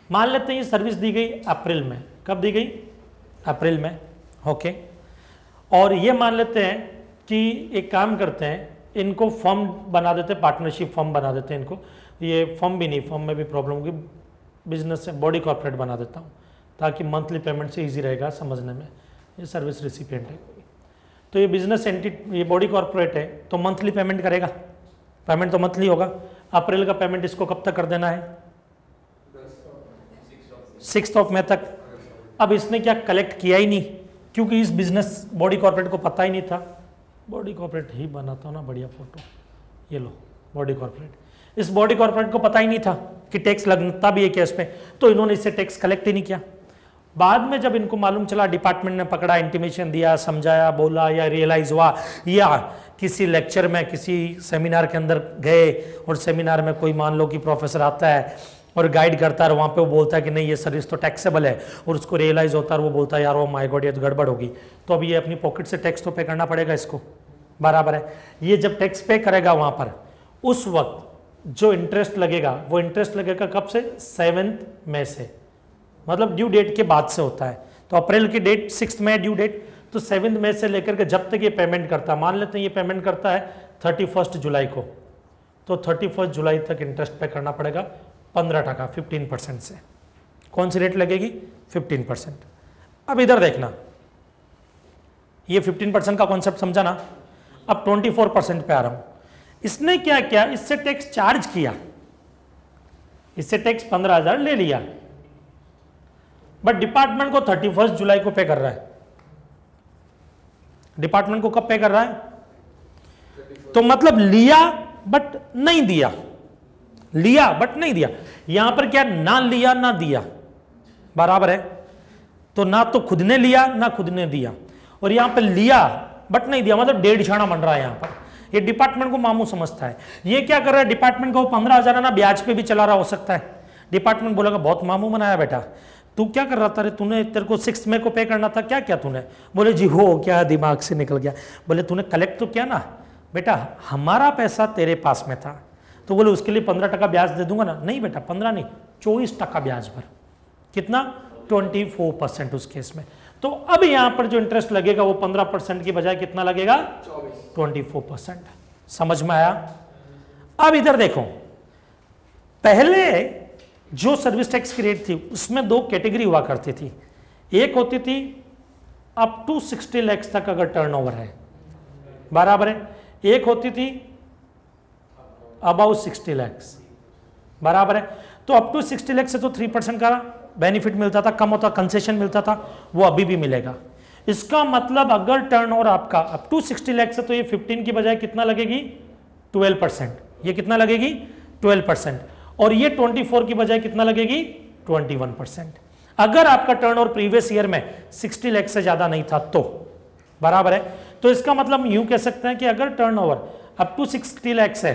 Speaker 1: मान लेते हैं ये सर्विस दी गई अप्रैल में, कब दी गई, अप्रैल में। ओके, और ये मान लेते हैं कि एक काम करते हैं, इनको फर्म बना देते, पार्टनरशिप फर्म बना देते हैं इनको। ये फर्म भी नहीं, फर्म में भी प्रॉब्लम होगी, बिजनेस से बॉडी कॉर्पोरेट बना देता हूँ ताकि मंथली पेमेंट से इजी रहेगा समझने में। ये सर्विस रिसिपिएंट है कोई, तो ये बिजनेस एंटिटी, ये बॉडी कॉर्पोरेट है, तो मंथली पेमेंट करेगा, पेमेंट तो मंथली होगा। अप्रैल का पेमेंट इसको कब तक कर देना है, 6 मई तक। अब इसने क्या कलेक्ट किया ही नहीं, क्योंकि इस बिजनेस बॉडी कॉर्पोरेट को पता ही नहीं था। बॉडी कॉर्पोरेट ही बनाता हूँ ना, बढ़िया फोटो, ये लो बॉडी कॉर्पोरेट। इस बॉडी कॉर्पोरेट को पता ही नहीं था कि टैक्स लगता भी है केस पे, तो इन्होंने इससे टैक्स कलेक्ट ही नहीं किया। बाद में जब इनको मालूम चला, डिपार्टमेंट ने पकड़ा, इंटीमेशन दिया, समझाया, बोला, या रियलाइज हुआ, या किसी लेक्चर में किसी सेमिनार के अंदर गए और सेमिनार में कोई मान लो कि प्रोफेसर आता है और गाइड करता है, वहाँ पे वो बोलता है कि नहीं ये सर्विस तो टैक्सेबल है, और उसको रियलाइज होता है और वो बोलता है यार वो माय गॉड ये तो गड़बड़ होगी, तो अब ये अपनी पॉकेट से टैक्स तो पे करना पड़ेगा इसको, बराबर है। ये जब टैक्स पे करेगा वहाँ पर, उस वक्त जो इंटरेस्ट लगेगा वो इंटरेस्ट लगेगा कब से, 7 मई से, मतलब ड्यू डेट के बाद से होता है। तो अप्रैल की डेट 6 मई ड्यू डेट, तो 7 मई से लेकर के जब तक ये पेमेंट करता है, मान लेते हैं ये पेमेंट करता है 31 जुलाई को, तो 31 जुलाई तक इंटरेस्ट पे करना पड़ेगा 15%, 15% से। कौन सी रेट लगेगी, 15%। अब इधर देखना, ये 15% का कॉन्सेप्ट समझा ना। अब 24% पे आ रहा हूं। इसने क्या किया, इससे टैक्स चार्ज किया, इससे टैक्स 15,000 ले लिया, बट डिपार्टमेंट को 31 जुलाई को पे कर रहा है। डिपार्टमेंट को कब पे कर रहा है, तो मतलब लिया बट नहीं दिया, लिया बट नहीं दिया। यहां पर क्या, ना लिया ना दिया, बराबर है। तो ना तो खुद ने लिया ना खुद ने दिया, और यहां पर लिया बट नहीं दिया, मतलब 1.5 छाना बन रहा है यहां पर। ये डिपार्टमेंट को मामू समझता है। ये क्या कर रहा है, डिपार्टमेंट को 15,000 है ना, ब्याज पे भी चला रहा हो सकता है। डिपार्टमेंट बोलेगा बहुत मामू बनाया बेटा, तू क्या कर रहा था रे, तूने, तेरे को 6 मई को पे करना था, क्या क्या तूने। बोले जी हो क्या, दिमाग से निकल गया। बोले तूने कलेक्ट तो किया ना बेटा, हमारा पैसा तेरे पास में था, तो बोले उसके लिए 15% ब्याज दे दूंगा ना। नहीं बेटा 15 नहीं, 24% ब्याज भर। कितना, 24% उस केस में। तो अब यहां पर जो इंटरेस्ट लगेगा वो 15% की बजाय कितना लगेगा, 24%। समझ में आया। अब इधर देखो, पहले जो सर्विस टैक्स की रेट थी उसमें 2 कैटेगरी हुआ करती थी। एक होती थी अप टू 60 लाख तक अगर टर्नओवर है, बराबर है। एक होती थी अबाउट 60 लाख, बराबर है। तो अप टू 60 लाख से तो 3% का बेनिफिट मिलता था, कम होता कंसेशन मिलता था, वो अभी भी मिलेगा। इसका मतलब अगर टर्नओवर आपका अप टू 60 लाख से, तो ये 15 की बजाय कितना लगेगी, 12%। ये कितना लगेगी, 12%। और ये 24 की बजाय कितना लगेगी, 21%। अगर आपका टर्नओवर प्रीवियस ईयर में 60 लाख से ज्यादा नहीं था तो, बराबर है। तो इसका मतलब यूं कह सकते हैं कि अगर टर्नओवर अप टू 60 लाख है,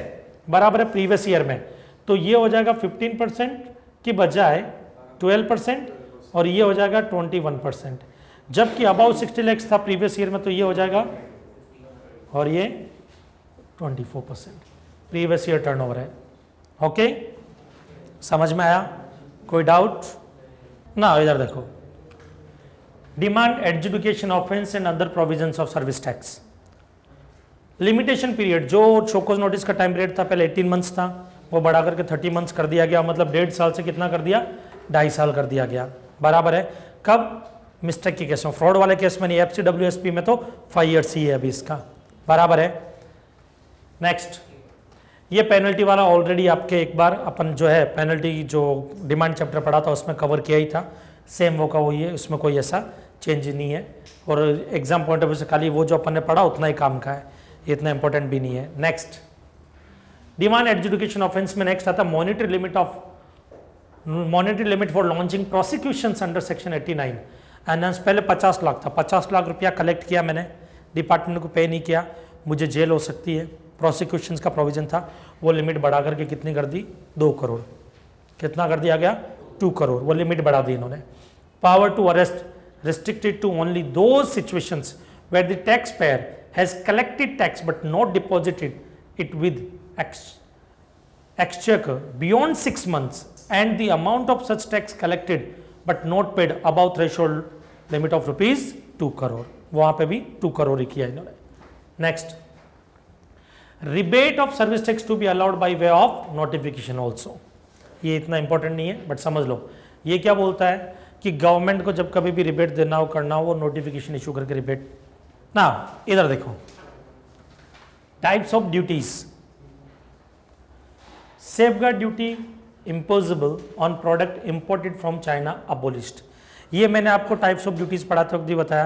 Speaker 1: बराबर है प्रीवियस ईयर में, तो ये हो जाएगा 15% की बजाय 12% और ये हो जाएगा 21%, जबकि अबाउ 60 lakhs था प्रीवियस ईयर में, तो ये हो जाएगा और ये 24% प्रीवियस ईयर टर्नओवर है। ओके, समझ में आया? कोई डाउट ना? इधर देखो, demand adjudication offence and other provisions of service tax. Limitation period, जो शोकॉज नोटिस का टाइम पीरियड था पहले 18 मंथ्स था, वो बढ़ा करके 30 मंथ्स कर दिया गया, मतलब 1.5 साल से कितना कर दिया, 2.5 साल कर दिया गया। बराबर है। कब? मिस्टेक के केस में, फ्रॉड वाले केस में नहीं, FCWSP में तो 5 ईयर्स ही है अभी इसका। बराबर है। नेक्स्ट, ये पेनल्टी वाला ऑलरेडी आपके एक बार अपन जो है पेनल्टी जो डिमांड चैप्टर पढ़ा था उसमें कवर किया ही था, सेम वो का वही है, उसमें कोई ऐसा चेंज नहीं है, और एग्जाम पॉइंट ऑफ व्यू से खाली वो जो अपन ने पढ़ा उतना ही काम का है, इतना इंपॉर्टेंट भी नहीं है। नेक्स्ट, डिमांड एडजुडिकेशन ऑफेंस में नेक्स्ट आता monetary limit for launching prosecutions under section 89 and पहले 50 लाख था, 50 लाख रुपया कलेक्ट किया मैंने, डिपार्टमेंट को पे नहीं किया, मुझे जेल हो सकती है। प्रोसिक्यूशंस का प्रोविजन था, वो लिमिट बढ़ा करके कितनी कर दी, 2 करोड़। कितना कर दिया गया, 2 करोड़, वो लिमिट बढ़ा दी इन्होंने। Power to arrest restricted to only those situations where the taxpayer has collected tax but not deposited it with exchequer beyond 6 months and the amount of such tax collected but not paid above threshold limit of rupees 2 crore, वहां पे भी 2 करोड़ ही किया इन्होंने। Next, rebate of service tax to be allowed by way of notification also. ये इतना इंपॉर्टेंट नहीं है बट समझ लो, ये क्या बोलता है कि गवर्नमेंट को जब कभी भी रिबेट देना हो, करना हो, वो नोटिफिकेशन इशू करके रिबेट ना। इधर देखो, types of duties, safeguard duty imposable on product imported from China abolished. ये मैंने आपको टाइप्स ऑफ ड्यूटीज पढ़ाते वक्त भी बताया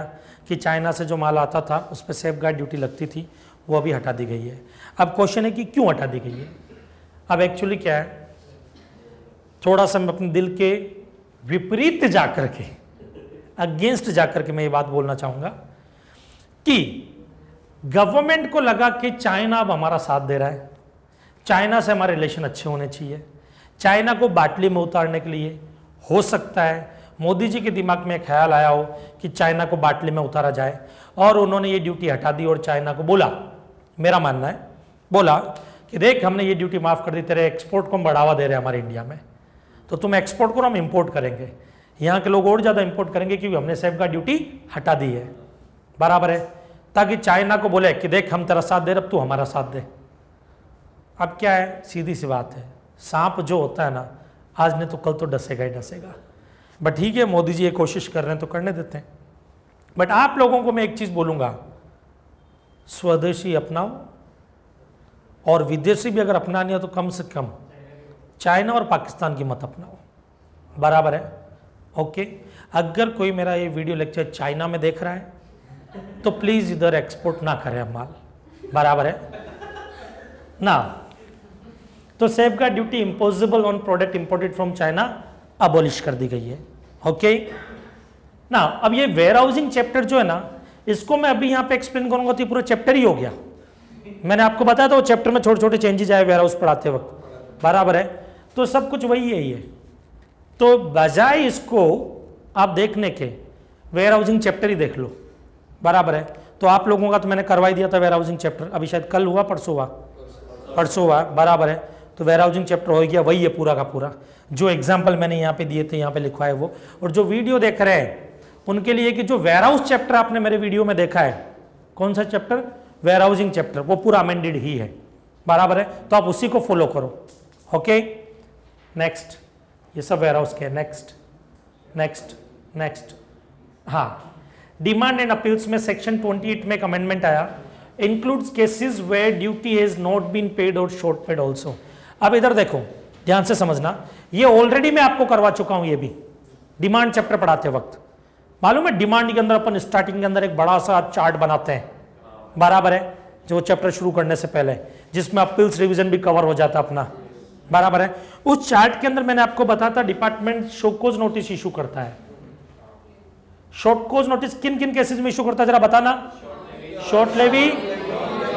Speaker 1: कि चाइना से जो माल आता था उस पर सेफगार्ड ड्यूटी लगती थी, वो अभी हटा दी गई है। अब क्वेश्चन है कि क्यों हटा दी गई है। अब एक्चुअली क्या है, थोड़ा सा मैं अपने दिल के विपरीत जाकर के, अगेंस्ट जाकर के मैं ये बात बोलना चाहूंगा कि गवर्नमेंट को लगा कि चाइना अब हमारा साथ दे रहा है, चाइना से हमारे रिलेशन अच्छे होने चाहिए, चाइना को बाटली में उतारने के लिए हो सकता है मोदी जी के दिमाग में ख्याल आया हो कि चाइना को बाटली में उतारा जाए, और उन्होंने ये ड्यूटी हटा दी और चाइना को बोला, मेरा मानना है, बोला कि देख हमने ये ड्यूटी माफ कर दी, तेरे एक्सपोर्ट को हम बढ़ावा दे रहे हैं हमारे इंडिया में, तो तुम एक्सपोर्ट करो, हम इंपोर्ट करेंगे, यहाँ के लोग और ज़्यादा इंपोर्ट करेंगे क्योंकि हमने सेफगार्ड ड्यूटी हटा दी है। बराबर है, ताकि चाइना को बोले कि देख हम तेरा साथ दे रहे, अब तू हमारा साथ दे। अब क्या है, सीधी सी बात है, सांप जो होता है ना, आज नहीं तो कल तो डसेगा ही डसेगा। बट ठीक है, मोदी जी ये कोशिश कर रहे हैं तो करने देते हैं। बट आप लोगों को मैं एक चीज़ बोलूँगा, स्वदेशी अपनाओ, और विदेशी भी अगर अपनानी हो तो कम से कम चाइना और पाकिस्तान की मत अपनाओ। बराबर है, ओके। अगर कोई मेरा ये वीडियो लेक्चर चाइना में देख रहा है तो प्लीज़ इधर एक्सपोर्ट ना करें हम माल। बराबर है ना। तो safeguard duty imposable on product imported from China abolish कर दी गई है। ओके ना। अब ये वेयर हाउसिंग चैप्टर जो है ना, इसको मैं अभी यहाँ पे एक्सप्लेन करूंगा तो ये पूरा चैप्टर ही हो गया। मैंने आपको बताया था वो चैप्टर में छोटे छोटे चेंजेस आए वेयर हाउस पढ़ाते वक्त। बराबर है, तो सब कुछ वही है ये। तो बजाय इसको आप देखने के वेयर हाउसिंग चैप्टर ही देख लो। बराबर है, तो आप लोगों का तो मैंने करवा ही दिया था वेयर हाउसिंग चैप्टर, अभी शायद कल हुआ परसों हुआ। बराबर है, तो वेयर हाउसिंग चैप्टर हो गया, वही है पूरा का पूरा। जो एग्जाम्पल मैंने यहाँ पे दिए थे यहाँ पे लिखा है वो, और जो वीडियो देख रहे हैं उनके लिए कि जो वेयर हाउस चैप्टर आपने मेरे वीडियो में देखा है, कौन सा चैप्टर, वेयर हाउसिंग चैप्टर, वो पूरा अमेंडेड ही है। बराबर है, तो आप उसी को फॉलो करो। ओके नेक्स्ट, ये सब वेयर हाउस के। नेक्स्ट हाँ, डिमांड एंड अपील्स में सेक्शन 28 में एक अमेंडमेंट आया, includes cases where duty has not been paid or short paid also. अब इधर देखो ध्यान से समझना, ये ऑलरेडी मैं आपको करवा चुका हूं, ये भी डिमांड चैप्टर पढ़ाते वक्त। मालूम है डिमांड के अंदर अपन स्टार्टिंग के अंदर एक बड़ा सा चार्ट बनाते हैं। बराबर है, जो चैप्टर शुरू करने से पहले, जिसमें अपील्स रिवीजन भी कवर हो जाता अपना। बराबर है, उस चार्ट के अंदर मैंने आपको बताया था डिपार्टमेंट शोकोज नोटिस इशू करता है। शॉर्टकोज नोटिस किन किन केसेस में इशू करता है जरा बताना। Short levy,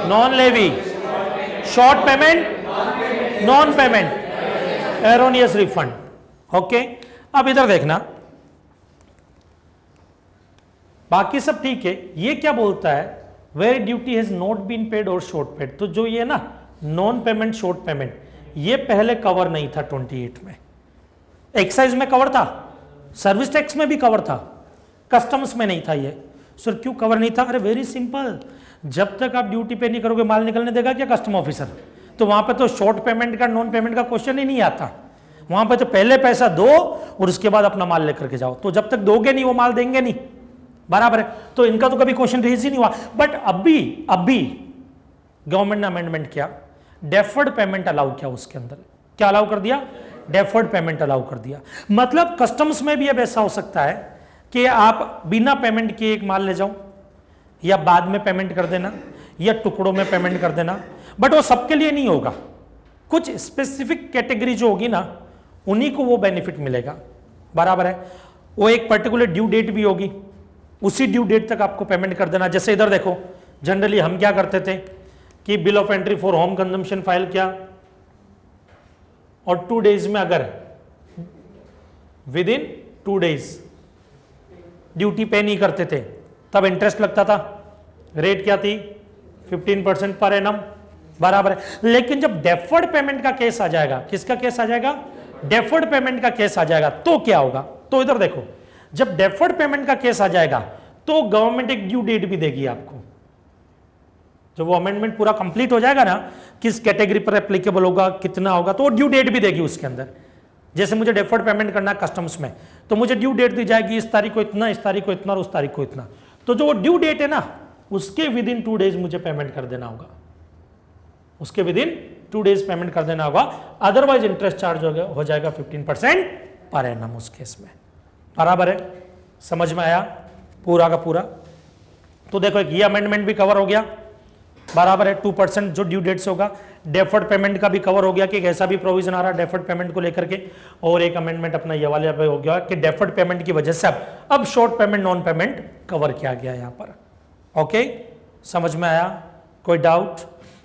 Speaker 1: non levy, short payment, non payment, erroneous refund. Okay, अब इधर देखना, बाकी सब ठीक है, ये क्या बोलता है, where duty has not been paid or short paid. तो जो ये ना नॉन पेमेंट शॉर्ट पेमेंट, ये पहले कवर नहीं था 28 में, एक्साइज में कवर था, सर्विस टैक्स में भी कवर था, कस्टम्स में नहीं था ये। सर क्यों कवर नहीं था? अरे वेरी सिंपल, जब तक आप ड्यूटी पे नहीं करोगे माल निकलने देगा क्या कस्टम ऑफिसर? तो वहां पे तो शॉर्ट पेमेंट का नॉन पेमेंट का क्वेश्चन ही नहीं आता, वहां पे तो पहले पैसा दो और उसके बाद अपना माल लेकर के जाओ। तो जब तक दोगे नहीं वो माल देंगे नहीं, बराबर है। तो इनका तो कभी क्वेश्चन रेज ही नहीं हुआ। बट अभी गवर्नमेंट ने अमेंडमेंट किया, डेफर्ड पेमेंट अलाउ किया, उसके अंदर क्या अलाउ कर दिया? डेफर्ड पेमेंट अलाउ कर दिया। मतलब कस्टम्स में भी अब ऐसा हो सकता है कि आप बिना पेमेंट किए एक माल ले जाओ, या बाद में पेमेंट कर देना, या टुकड़ों में पेमेंट कर देना, बट वो सबके लिए नहीं होगा। कुछ स्पेसिफिक कैटेगरी जो होगी ना, उन्हीं को वो बेनिफिट मिलेगा, बराबर है। वो एक पर्टिकुलर ड्यू डेट भी होगी, उसी ड्यू डेट तक आपको पेमेंट कर देना। जैसे इधर देखो, जनरली हम क्या करते थे कि bill of entry for home consumption file किया, और 2 डेज में अगर विद इन 2 डेज ड्यूटी पे नहीं करते थे तब इंटरेस्ट लगता था। रेट क्या थी? 15% पर एनम, बराबर है। लेकिन जब डेफर्ड पेमेंट का केस आ जाएगा, किसका केस आ जाएगा? डेफर्ड पेमेंट का केस आ जाएगा, तो क्या होगा? तो इधर देखो, जब डेफर्ड पेमेंट का केस आ जाएगा तो गवर्नमेंट एक ड्यू डेट भी देगी आपको। जब वो अमेंडमेंट पूरा कंप्लीट हो जाएगा ना, किस कैटेगरी पर एप्लीकेबल होगा, कितना होगा, तो वो ड्यू डेट भी देगी उसके अंदर। जैसे मुझे डेफर्ड पेमेंट करना है कस्टम्स में, तो मुझे ड्यू डेट दी जाएगी, इस तारीख को इतना, इस तारीख को इतना और उस तारीख को इतना। तो जो वो ड्यू डेट है ना, उसके विद इन 2 डेज मुझे पेमेंट कर देना होगा, उसके विद इन 2 डेज पेमेंट कर देना होगा। अदरवाइज इंटरेस्ट चार्ज हो जाएगा 15% पर एनम उस केस में, बराबर है। समझ में आया पूरा का पूरा? तो देखो, एक ये अमेंडमेंट भी कवर हो गया, बराबर है। 2% जो ड्यू डेट से होगा। डेफर्ड पेमेंट का भी कवर हो गया कि ऐसा भी प्रोविजन आ रहा है डेफर्ड पेमेंट को लेकर के। और एक अमेंडमेंट अपना ये वाले पे हो गया कि डेफर्ड पेमेंट की वजह से अब short payment non payment cover किया गया यहां पर। ओके, समझ में आया? कोई डाउट?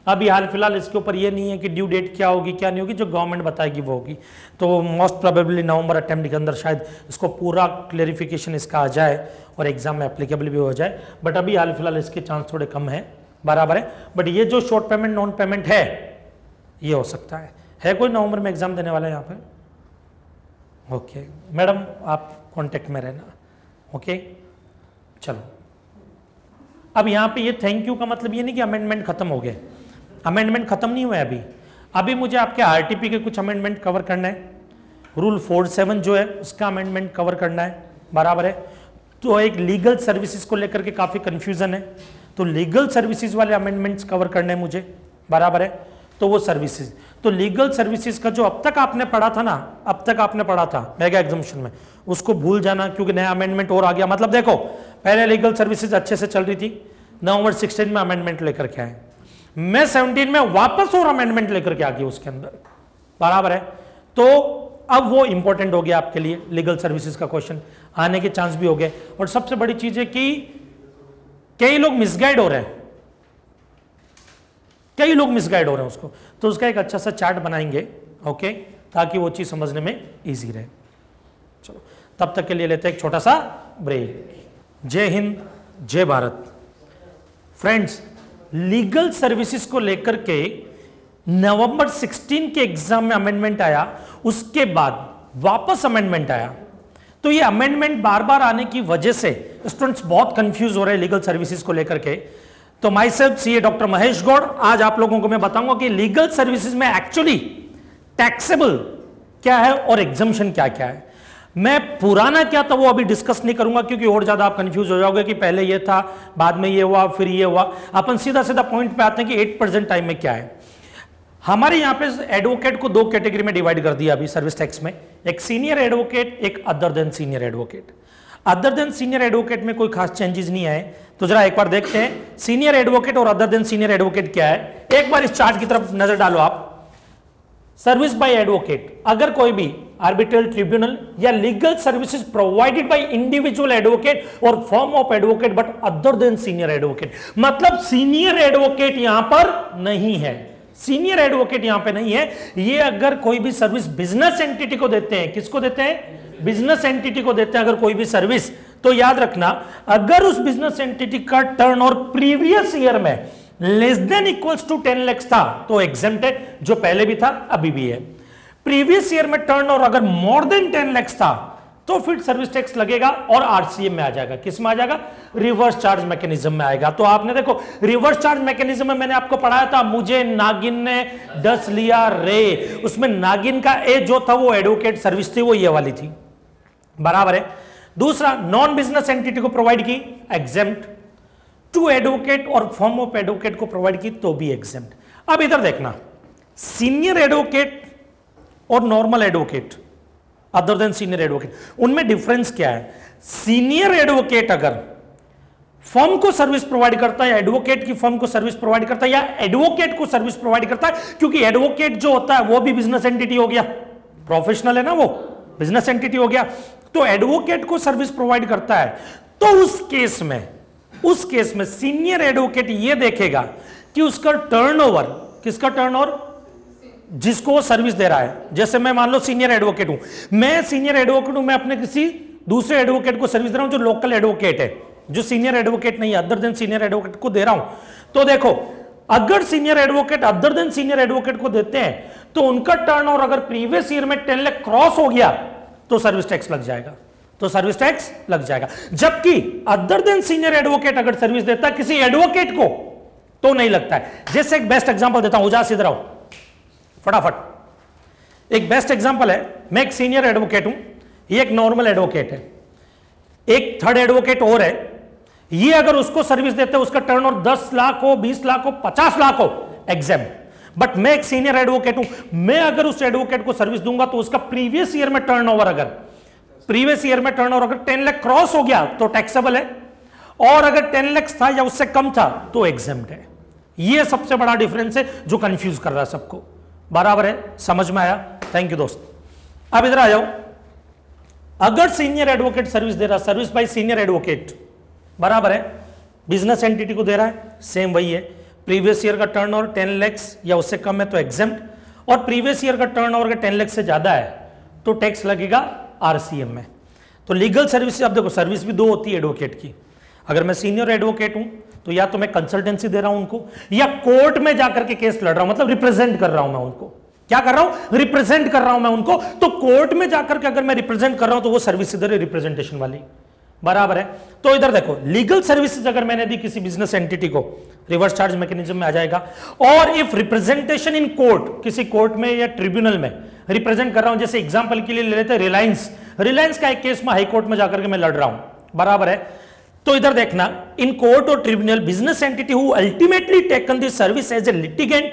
Speaker 1: अभी हाल फिलहाल इसके ऊपर ये नहीं है कि ड्यू डेट क्या होगी क्या नहीं होगी, जो गवर्नमेंट बताएगी वो होगी। तो मोस्ट प्रोबेबली नवंबर अटेम्प्ट के अंदर शायद इसको पूरा क्लेरिफिकेशन इसका आ जाए और एग्जाम में एप्लीकेबल भी हो जाए। बट अभी हाल फिलहाल इसके चांस थोड़े कम है, बराबर है। बट ये जो शॉर्ट पेमेंट नॉन पेमेंट है, ये हो सकता है कोई नवंबर में एग्जाम देने वाला है यहाँ पे? ओके मैडम, आप कांटेक्ट में रहना। ओके, चलो। अब यहाँ पे ये थैंक यू का मतलब ये नहीं कि अमेंडमेंट खत्म हो गए, अमेंडमेंट खत्म नहीं हुआ है अभी मुझे आपके आरटीपी के कुछ अमेंडमेंट कवर करना है। रूल 47 जो है उसका अमेंडमेंट कवर करना है, बराबर है। तो एक लीगल सर्विसेज को लेकर के काफी कंफ्यूजन है, तो लीगल सर्विसेज वाले अमेंडमेंट्स कवर करने हैं मुझे, बराबर है। तो वो सर्विसेज, तो लीगल सर्विसेज का जो अब तक आपने पढ़ा था ना, अब तक आपने पढ़ा था मेगा एग्जामिनेशन में, उसको भूल जाना, क्योंकि नया अमेंडमेंट और आ गया। मतलब देखो, पहले लीगल सर्विसेज अच्छे से चल रही थी, नवंबर 16 में अमेंडमेंट लेकर के आए, मैं 17 में वापस और अमेंडमेंट लेकर के आ गया उसके अंदर, बराबर है। तो अब वो इंपॉर्टेंट हो गया आपके लिए, लीगल सर्विसेज का क्वेश्चन आने के चांस भी हो गए। और सबसे बड़ी चीज है कि कई लोग मिसगाइड हो रहे हैं, कई लोग मिसगाइड हो रहे हैं उसको, तो उसका एक अच्छा सा चार्ट बनाएंगे, ओके, ताकि वो चीज समझने में इजी रहे। चलो, तब तक के लिए लेते हैं एक छोटा सा ब्रेक। जय हिंद, जय भारत। फ्रेंड्स, लीगल सर्विसेज को लेकर के नवंबर 16 के एग्जाम में अमेंडमेंट आया, उसके बाद वापस अमेंडमेंट आया। तो ये अमेंडमेंट बार बार आने की वजह से स्टूडेंट्स बहुत कंफ्यूज हो रहे हैं लीगल सर्विसेज को लेकर के। तो myself CA doctor Mahesh Gaur, आज आप लोगों को मैं बताऊंगा कि लीगल सर्विसेज में एक्चुअली टैक्सेबल क्या है और एग्जम्पशन क्या क्या है। मैं पुराना क्या था वो अभी डिस्कस नहीं करूंगा, क्योंकि और ज्यादा आप कंफ्यूज हो जाओगे कि पहले ये था, बाद में ये हुआ, फिर ये हुआ। अपन सीधा सीधा पॉइंट पे आते हैं कि 8% टाइम में क्या है। हमारे यहाँ पे एडवोकेट को 2 कैटेगरी में डिवाइड कर दिया अभी सर्विस टैक्स में, एक सीनियर एडवोकेट, एक other than senior advocate. Other than senior advocate में कोई खास चेंजेस नहीं आए, तो जरा एक बार देखते हैं सीनियर एडवोकेट और अदर देन सीनियर एडवोकेट क्या है। एक बार इस चार्ट की तरफ नजर डालो आप। सर्विस बाय एडवोकेट, अगर कोई भी आर्बिट्रल ट्रिब्यूनल या legal services provided by individual advocate और form of advocate but other than senior advocate, मतलब सीनियर एडवोकेट यहां पर नहीं है, सीनियर एडवोकेट यहां पे नहीं है। ये अगर कोई भी सर्विस बिजनेस एंटिटी को देते हैं, किसको देते हैं? बिजनेस एंटिटी को देते हैं अगर कोई भी सर्विस, तो याद रखना अगर उस बिजनेस एंटिटी का टर्न और प्रीवियस ईयर में less than equals to 10 lakh था तो एग्जेम्प्टेड, जो पहले भी था अभी भी है। प्रीवियस ईयर में टर्न और अगर मोर देन 10 लाख था तो फिर सर्विस टैक्स लगेगा और आरसीएम में आ जाएगा। किस में आ जाएगा? रिवर्स चार्ज मैकेनिज्म में आएगा। तो आपने देखो रिवर्स चार्ज मैकेनिज्म में मैंने आपको पढ़ाया था, मुझे नागिन ने 10 लिया रे, उसमें नागिन का ए जो था वो एडवोकेट सर्विस थी, वो ये वाली थी, बराबर है। दूसरा, नॉन बिजनेस एंटिटी को प्रोवाइड की एग्जेम्प्ट, टू एडवोकेट और फॉर्म ऑफ एडवोकेट को प्रोवाइड की तो भी एग्जेम्प्ट। अब इधर देखना, सीनियर एडवोकेट और normal advocate other than senior advocate, उनमें डिफरेंस क्या है? सीनियर एडवोकेट अगर फर्म को सर्विस प्रोवाइड करता है, एडवोकेट की फर्म को सर्विस प्रोवाइड करता है, या एडवोकेट को सर्विस प्रोवाइड करता है, क्योंकि एडवोकेट जो होता है वो भी बिजनेस एंटिटी हो गया, प्रोफेशनल है ना, वो बिजनेस एंटिटी हो गया, तो एडवोकेट को सर्विस प्रोवाइड करता है, तो उस केस में सीनियर एडवोकेट ये देखेगा कि उसका टर्नओवर, किसका टर्नओवर? जिसको वो सर्विस दे रहा है। जैसे मैं मान लो सीनियर एडवोकेट हूं, मैं सीनियर एडवोकेट हूं, मैं अपने किसी दूसरे एडवोकेट को सर्विस दे रहा हूं जो लोकल एडवोकेट है, जो सीनियर एडवोकेट नहीं है, अदर देन सीनियर एडवोकेट को दे रहा हूं। तो देखो अगर senior advocate other than senior advocate को देते हैं तो उनका टर्नओवर अगर प्रीवियस ईयर में 10 लाख क्रॉस हो गया तो सर्विस टैक्स लग जाएगा, तो सर्विस टैक्स लग जाएगा। जबकि अदर देन सीनियर एडवोकेट अगर सर्विस देता है किसी एडवोकेट को तो नहीं लगता है। जैसे एक बेस्ट एग्जांपल देता हूं, उजास इधर आओ फटाफट। एक बेस्ट एग्जांपल है, मैं एक सीनियर एडवोकेट हूं, ये एक नॉर्मल एडवोकेट है, एक थर्ड एडवोकेट और है, ये अगर उसको सर्विस देते हैं उसका टर्नओवर 10 लाख हो, 20 लाख हो, 50 लाख हो, एग्जेम्प्ट। बट मैं एक सीनियर एडवोकेट हूं, मैं अगर उस एडवोकेट को सर्विस दूंगा तो उसका प्रीवियस ईयर में टर्नओवर अगर 10 लाख क्रॉस हो गया तो टैक्सेबल है, और अगर 10 लाख था या उससे कम था तो एग्जेम्प्ट है। यह सबसे बड़ा डिफरेंस है जो कंफ्यूज कर रहा है सबको, बराबर है? समझ में आया? थैंक यू दोस्त। अब इधर आ जाओ, अगर सीनियर एडवोकेट सर्विस दे रहा, सर्विस बाय सीनियर एडवोकेट, बराबर है, बिजनेस एंटिटी को दे रहा है, सेम वही है, प्रीवियस ईयर का टर्नओवर 10 लाख या उससे कम है तो एग्जेम्प्ट, और प्रीवियस ईयर का टर्नओवर 10 लाख से ज्यादा है तो टैक्स लगेगा आरसीएम में। तो लीगल सर्विस, अब देखो सर्विस भी दो होती है एडवोकेट की। अगर मैं सीनियर एडवोकेट हूं तो या तो मैं कंसल्टेंसी दे रहा हूं उनको, या कोर्ट में जाकर के केस लड़ रहा हूं, मतलब रिप्रेजेंट कर रहा हूं मैं उनको। क्या कर रहा हूं? रिप्रेजेंट कर रहा हूं मैं उनको। तो कोर्ट में जाकर के अगर मैं रिप्रेजेंट कर रहा हूं तो वो सर्विस इधर है रिप्रेजेंटेशन वाली, बराबर है? तो इधर देखो, लीगल सर्विसेज अगर मैंने दी किसी बिजनेस एंटिटी को, रिवर्स चार्ज मैकेनिज्म में आ जाएगा। और इफ रिप्रेजेंटेशन इन कोर्ट, किसी कोर्ट में या ट्रिब्यूनल में रिप्रेजेंट कर रहा हूं, जैसे एग्जांपल के लिए ले लेते हैं रिलायंस का एक केस में हाई कोर्ट में जाकर के मैं लड़ रहा हूं, बराबर है? तो इधर देखना, in court or tribunal business entity who ultimately taken this service as a litigant,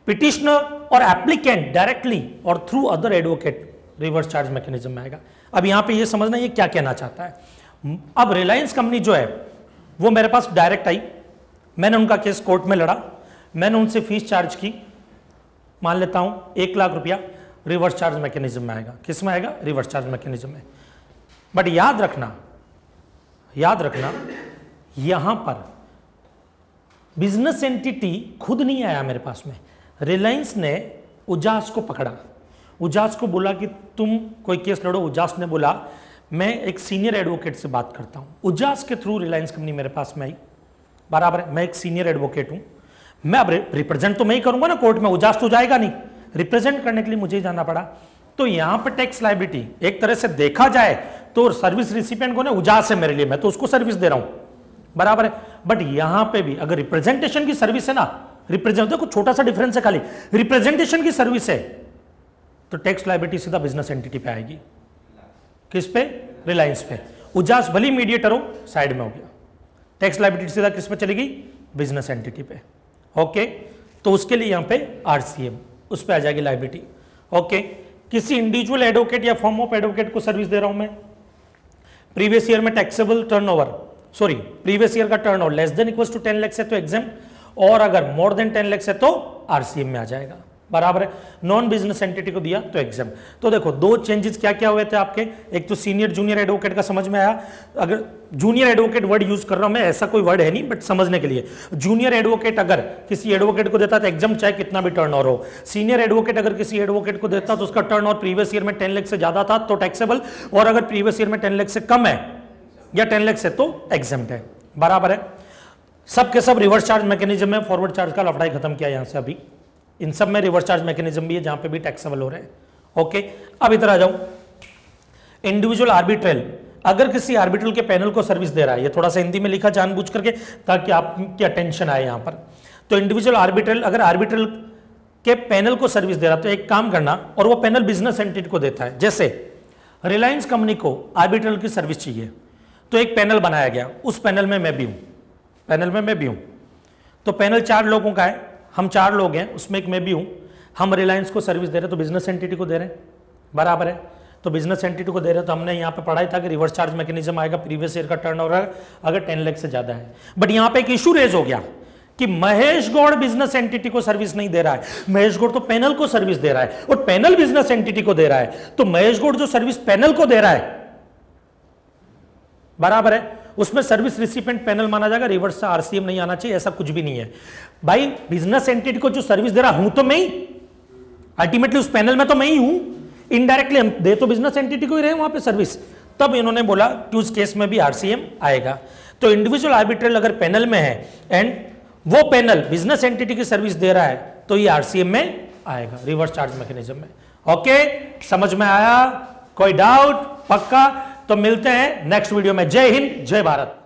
Speaker 1: petitioner or applicant directly or through other advocate, reverse charge mechanism में आएगा। अब यहां पे ये समझना ये क्या कहना चाहता है। अब रिलायंस कंपनी जो है वो मेरे पास डायरेक्ट आई, मैंने उनका केस कोर्ट में लड़ा, मैंने उनसे फीस चार्ज की, मान लेता हूं 1 लाख रुपया, रिवर्स चार्ज मैकेनिज्म में आएगा। किस में आएगा? रिवर्स चार्ज मैकेनिज्म में। बट याद रखना यहां पर बिजनेस एंटिटी खुद नहीं आया मेरे पास में, रिलायंस ने उजास को पकड़ा, उजास को बोला कि तुम कोई केस लड़ो। उजास ने बोला मैं एक सीनियर एडवोकेट से बात करता हूं, उजास के थ्रू रिलायंस कंपनी मेरे पास में आई, बराबर है? मैं एक सीनियर एडवोकेट हूं, मैं अब रिप्रेजेंट तो मैं ही करूंगा ना कोर्ट में, उजास तो जाएगा नहीं, रिप्रेजेंट करने के लिए मुझे ही जाना पड़ा। तो यहां पर टैक्स लायबिलिटी एक तरह से देखा जाए तो सर्विस रिसिपिएंट को ना उजास है मेरे लिए, मैं तो उसको सर्विस दे रहा हूं, बराबर है? बट यहां पे भी अगर रिप्रेजेंटेशन की सर्विस है ना, रिप्रेजेंट देखो छोटा सा डिफरेंस है, खाली रिप्रेजेंटेशन की सर्विस है तो टैक्स लायबिलिटी सीधा बिजनेस एंटिटी पे आएगी। किस पे? रिलायंस पे। उजास भली मीडिएटर हो, साइड में हो गया, टैक्स लायबिलिटी सीधा किस पे चलेगी? बिजनेस एंटिटी पे। ओके, तो उसके लिए यहां पे आरसीएम उस पे आ जाएगी लायबिलिटी। ओके, किसी इंडिविजुअल एडवोकेट या फॉर्म ऑफ एडवोकेट को सर्विस दे रहा हूं मैं, प्रीवियस ईयर में taxable turnover, sorry previous year का turnover less than equals to 10 lakh से तो एग्जेम्प्ट, और अगर मोर देन 10 लाख से तो आरसीएम में आ जाएगा, बराबर है। नॉन बिजनेस एंटिटी को दिया तो एग्जाम। तो देखो दो चेंजेस क्या क्या हुए थे आपके, एक तो सीनियर जूनियर एडवोकेट का समझ में आया। अगर जूनियर एडवोकेट वर्ड यूज कर रहा हूं मैं, ऐसा कोई वर्ड है नहीं बट समझने के लिए, जूनियर एडवोकेट अगर किसी एडवोकेट को देता तो एग्जाम चाहे कितना भी टर्नओवर हो। सीनियर एडवोकेट अगर किसी एडवोकेट को देता तो उसका टर्नओवर प्रीवियस ईयर में 10 लाख से ज्यादा था तो टैक्सेबल, और अगर प्रीवियस ईयर में 10 लाख से कम है या 10 लाख से तो एग्जाम्प्ट है। बराबर है। सब के सब रिवर्स चार्ज मैकेनिज्म में, फॉरवर्ड चार्ज का लफड़ाई खत्म किया यहां से। अभी इन सब में रिवर्स चार्ज मैकेनिज्म भी है जहां पे भी टैक्सेबल हो रहे हैं। ओके, अब इधर आ जाओ। इंडिविजुअल आर्बिट्रल, अगर किसी आर्बिट्रल के पैनल को सर्विस दे रहा है, ये थोड़ा सा हिंदी में लिखा जानबूझ करके ताकि आपकी अटेंशन आए यहां पर। तो इंडिविजुअल आर्बिट्रल अगर आर्बिट्रल के पैनल को सर्विस दे रहा है तो एक काम करना, और वो पैनल बिजनेस एंटिटी को देता है। जैसे रिलायंस कंपनी को आर्बिट्रल की सर्विस चाहिए तो एक पैनल बनाया गया, उस पैनल में मैं भी हूं, पैनल में मैं भी हूं। तो पैनल 4 लोगों का है, हम 4 लोग हैं, उसमें एक मैं भी हूं। हम रिलायंस को सर्विस दे रहे हैं तो बिजनेस एंटिटी को दे रहे हैं। बराबर है। तो बिजनेस एंटिटी को दे रहे हैं तो हमने यहां पे पढ़ा ही था कि रिवर्स चार्ज मैकेनिज्म आएगा प्रीवियस ईयर का टर्नओवर अगर 10 लाख से ज्यादा है। बट यहां पे एक इशू रेज हो गया कि महेश गौड़ बिजनेस एंटिटी को सर्विस नहीं दे रहा है, महेश गौड़ तो पैनल को सर्विस दे रहा है और पैनल बिजनेस एंटिटी को दे रहा है। तो महेश गौड़ जो सर्विस पैनल को दे रहा है, बराबर है, उसमें सर्विस रिसिपेंट पैनल माना जाएगा, रिवर्स से आरसीएम नहीं आना चाहिए, ऐसा कुछ भी नहीं है भाई। बिजनेस एंटिटी को जो सर्विस दे रहा हूं तो मैं ही, अल्टीमेटली उस पैनल में तो मैं ही हूं, इनडायरेक्टली हम दे तो बिजनेस एंटिटी को ही रहे वहां पे सर्विस। तब इन्होंने बोला कि उस केस में भी आरसीएम आएगा। तो इंडिविजुअल आर्बिट्रल अगर पैनल में है एंड वो पैनल बिजनेस एंटिटी की सर्विस दे रहा है तो ये आरसीएम में आएगा, रिवर्स चार्ज मैकेनिज्म में। ओके, समझ में आया? कोई डाउट? पक्का? तो मिलते हैं नेक्स्ट वीडियो में। जय हिंद, जय भारत।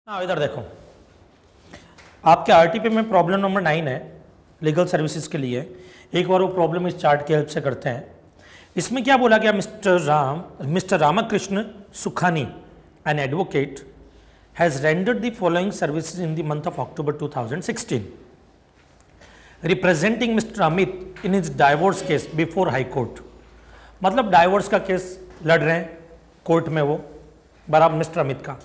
Speaker 1: इधर देखो, आपके आरटीपी में प्रॉब्लम नंबर 9 है लीगल सर्विसेज के लिए। एक बार वो प्रॉब्लम इस चार्ट की हेल्प से करते हैं। इसमें क्या बोला गया, mister Ramkrishna Sukhani an advocate has rendered the following services in the month of October 2016 representing mister Amit in his divorce case before high court. मतलब डाइवोर्स का केस लड़ रहे हैं कोर्ट में वो, बराबर, मिस्टर अमित का।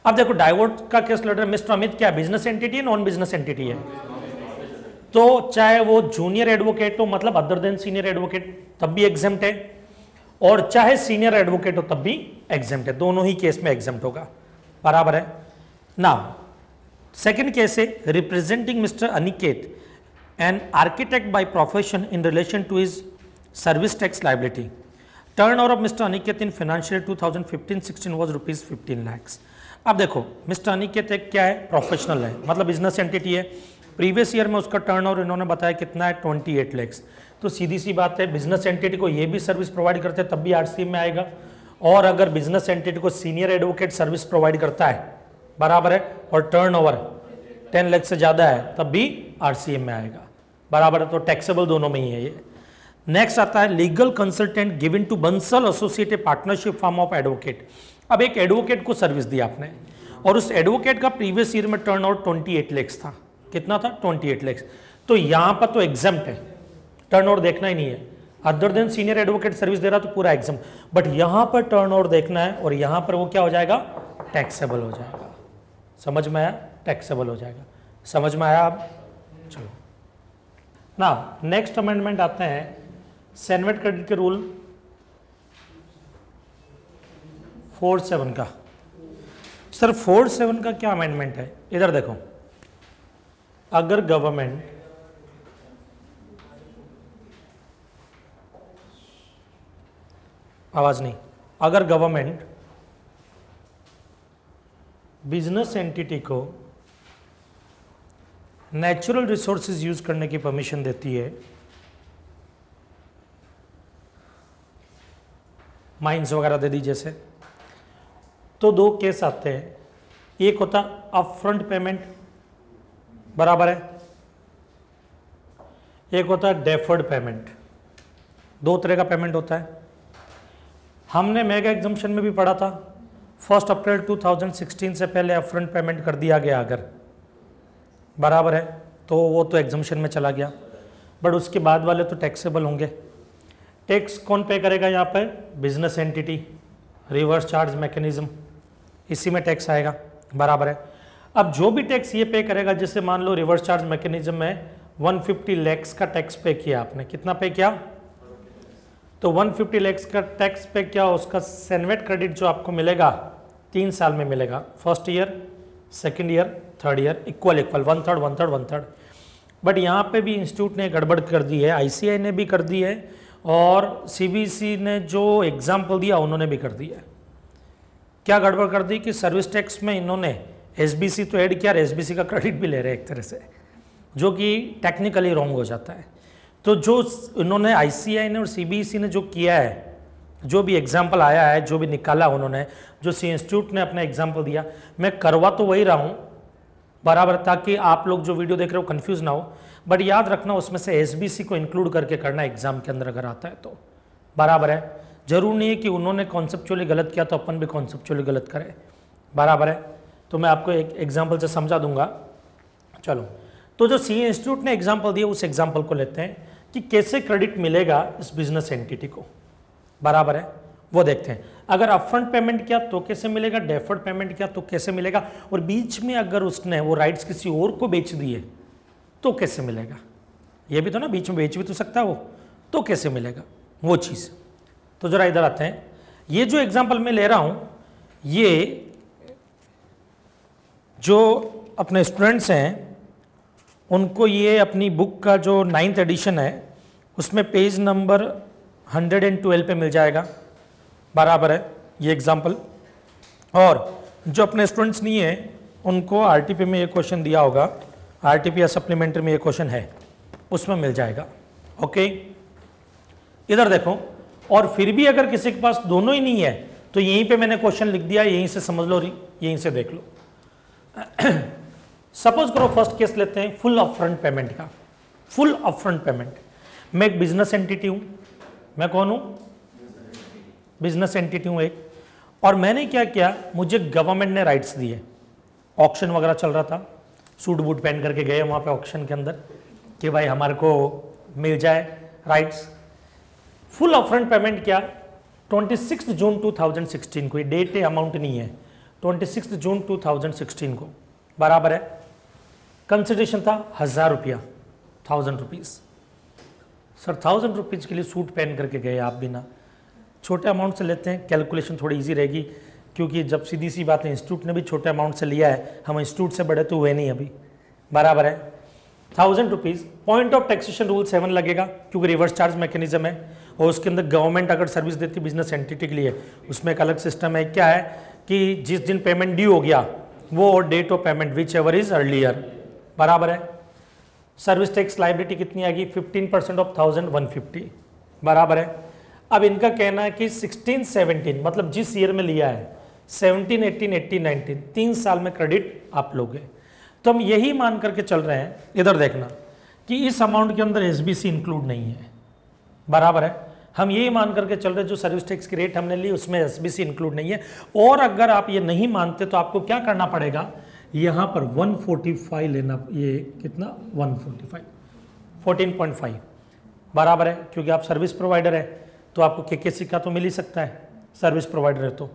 Speaker 1: अब देखो डाइवोर्स का केस लड़ रहे हैं मिस्टर अमित, क्या बिजनेस एंटिटी है, नॉन बिजनेस एंटिटी है? तो चाहे वो जूनियर एडवोकेट हो, मतलब अदर देन सीनियर एडवोकेट, तब भी एग्जेम्प्ट है, और चाहे सीनियर एडवोकेट हो तब भी एग्जेम्प्ट है। दोनों ही केस में एग्जेम्प्ट होगा, बराबर है ना। सेकेंड केस है representing mister Aniket an architect by profession in relation to his service tax liability. Turnover of mister Aniket in financial 2015-16 was rupees 15 lakhs। अब देखो मिस्टर अनिकेत एक क्या है, प्रोफेशनल है, मतलब बिजनेस एंटिटी है। प्रीवियस ईयर में उसका टर्नओवर इन्होंने बताया कितना है, 28 lakhs। तो सीधी सी बात है, बिजनेस एंटिटी को ये भी सर्विस प्रोवाइड करते हैं तब भी आरसीएम में आएगा, और अगर बिजनेस एंटिटी को सीनियर एडवोकेट सर्विस प्रोवाइड करता है, बराबर है, और टर्नओवर 10 लाख से ज़्यादा है तब भी आरसीएम में आएगा, बराबर है। तो टैक्सेबल दोनों में ही है ये। नेक्स्ट आता है legal consultant given to Bansal associate a partnership firm of advocate. अब एक एडवोकेट को सर्विस दी आपने और उस एडवोकेट का प्रीवियस ईयर में टर्नओवर 28 lakhs था। कितना था? 28 lakhs। तो यहां पर तो एग्जाम्प्ट है, टर्नओवर देखना ही नहीं है। Other than senior advocate service दे रहा तो पूरा एग्जाम्प्ट, बट यहां पर टर्नओवर देखना है और यहां पर वो क्या हो जाएगा, टैक्सेबल हो जाएगा। समझ में आया? टैक्सेबल हो जाएगा। समझ में आया? अब चलो ना नेक्स्ट अमेंडमेंट आते हैं सेनवेट क्रेडिट के रूल 47 का। सर 47 का क्या अमेंडमेंट है? इधर देखो, अगर गवर्नमेंट आवाज नहीं, अगर गवर्नमेंट बिजनेस एंटिटी को नेचुरल रिसोर्सेज यूज करने की परमिशन देती है, माइंस वगैरह दे दी जैसे, तो दो केस आते हैं। एक होता अपफ्रंट पेमेंट, बराबर है, एक होता है डेफर्ड पेमेंट। दो तरह का पेमेंट होता है। हमने मेगा एग्जम्पशन में भी पढ़ा था, 1 अप्रैल 2016 से पहले अपफ्रंट पेमेंट कर दिया गया अगर, बराबर है, तो वो तो एग्जम्पशन में चला गया, बट उसके बाद वाले तो टैक्सेबल होंगे। टैक्स कौन पे करेगा यहाँ पर? Business entity, reverse charge mechanism, इसी में टैक्स आएगा, बराबर है। अब जो भी टैक्स ये पे करेगा, जैसे मान लो रिवर्स चार्ज मैकेनिज्म में 150 लाख का टैक्स पे किया आपने, कितना पे किया? तो 150 लाख का टैक्स पे किया, उसका सेनवेट क्रेडिट जो आपको मिलेगा 3 साल में मिलेगा, first year, second year, third year, equal equal, 1/3 1/3 1/3। But यहाँ पे भी इंस्टीट्यूट ने गड़बड़ कर दी है, आईसीआई ने भी कर दी है, और सीबीएसई ने जो एग्जाम्पल दिया उन्होंने भी कर दिया है। क्या गड़बड़ कर दी कि सर्विस टैक्स में इन्होंने एसबीसी तो ऐड किया, एसबीसी का क्रेडिट भी ले रहे हैं एक तरह से, जो कि टेक्निकली रॉन्ग हो जाता है। तो जो इन्होंने आईसीआई ने और सीबीएसई ने जो किया है, जो भी एग्जाम्पल आया है, जो भी निकाला उन्होंने, जो सी इंस्टीट्यूट ने अपना एग्जाम्पल दिया, मैं करवा तो वही रहा हूँ, बराबर, ताकि आप लोग जो वीडियो देख रहे हो कंफ्यूज ना हो, बट याद रखना उसमें से एसबीसी को इंक्लूड करके करना एग्जाम के अंदर अगर आता है तो, बराबर है। जरूर नहीं है कि उन्होंने कॉन्सेप्चुअली गलत किया तो अपन भी कॉन्सेप्चुअली गलत करें, बराबर है। तो मैं आपको एक एग्जाम्पल से समझा दूंगा। चलो, तो जो सी इंस्टीट्यूट ने एग्जाम्पल दिया उस एग्जाम्पल को लेते हैं कि कैसे क्रेडिट मिलेगा इस बिजनेस एंटिटी को, बराबर है, वो देखते हैं। अगर अपफ्रंट पेमेंट किया तो कैसे मिलेगा, डेफर्ड पेमेंट किया तो कैसे मिलेगा, और बीच में अगर उसने वो राइट्स किसी और को बेच दिए तो कैसे मिलेगा। ये भी तो ना, बीच में बेच भी तो सकता है वो, तो कैसे मिलेगा वो चीज़। तो जरा इधर आते हैं। ये जो एग्जाम्पल मैं ले रहा हूँ, ये जो अपने स्टूडेंट्स हैं उनको ये अपनी बुक का जो 9th एडिशन है उसमें पेज नंबर 112 पे मिल जाएगा, बराबर है ये एग्जाम्पल। और जो अपने स्टूडेंट्स नहीं है उनको आरटीपी में ये क्वेश्चन दिया होगा, आरटीपी या सप्लीमेंट्री में ये क्वेश्चन है, उसमें मिल जाएगा। ओके, इधर देखो। और फिर भी अगर किसी के पास दोनों ही नहीं है तो यहीं पे मैंने क्वेश्चन लिख दिया, यहीं से समझ लो, यहीं से देख लो। सपोज करो फर्स्ट केस लेते हैं फुल अपफ्रंट पेमेंट का। फुल अपफ्रंट पेमेंट, मैं एक बिजनेस एंटिटी हूं, मैं कौन हूं? बिजनेस एंटिटी हूं एक, और मैंने क्या किया, मुझे गवर्नमेंट ने राइट्स दिए, ऑक्शन वगैरह चल रहा था, सूट बूट पहन करके गए वहां पे ऑक्शन के अंदर कि भाई हमारे को मिल जाए राइट्स। फुल अपफ्रंट पेमेंट क्या, 26 जून 2016 को, डेट है अमाउंट नहीं है, 26 जून 2016 को, बराबर है। कंसिडरेशन था 1000 रुपया, 1000 रुपीज़। सर 1000 रुपीज़ के लिए सूट पहन करके गए आप भी ना, छोटे अमाउंट से लेते हैं, कैलकुलेशन थोड़ी इजी रहेगी, क्योंकि जब सीधी सी बात है इंस्टीट्यूट ने भी छोटे अमाउंट से लिया है, हम इंस्टीट्यूट से बड़े तो हुए नहीं अभी, बराबर है। 1000 rupees, point of taxation rule 7 लगेगा क्योंकि रिवर्स चार्ज मैकेनिज्म है, और उसके अंदर गवर्नमेंट अगर सर्विस देती है बिजनेस एंटिटी के लिए, उसमें एक अलग सिस्टम है। क्या है कि जिस दिन पेमेंट ड्यू हो गया वो date of payment whichever is earlier, बराबर है। सर्विस टैक्स लाइबिलिटी कितनी आएगी, 15% ऑफ 1000, 150, बराबर है। अब इनका कहना है कि 16, 17 मतलब जिस ईयर में लिया है, 17, 18, 18, 19, 3 साल में क्रेडिट आप लोगे। तो हम यही मान करके चल रहे हैं, इधर देखना कि इस अमाउंट के अंदर एसबीसी इंक्लूड नहीं है, बराबर है। हम यही मान करके चल रहे, जो सर्विस टैक्स की रेट हमने ली उसमें एसबीसी इंक्लूड नहीं है। और अगर आप ये नहीं मानते तो आपको क्या करना पड़ेगा, यहाँ पर 145 लेना, ये कितना 145, 14.5, बराबर है, क्योंकि आप सर्विस प्रोवाइडर है तो आपको केकेसी का तो मिल ही सकता है, सर्विस प्रोवाइडर है तो,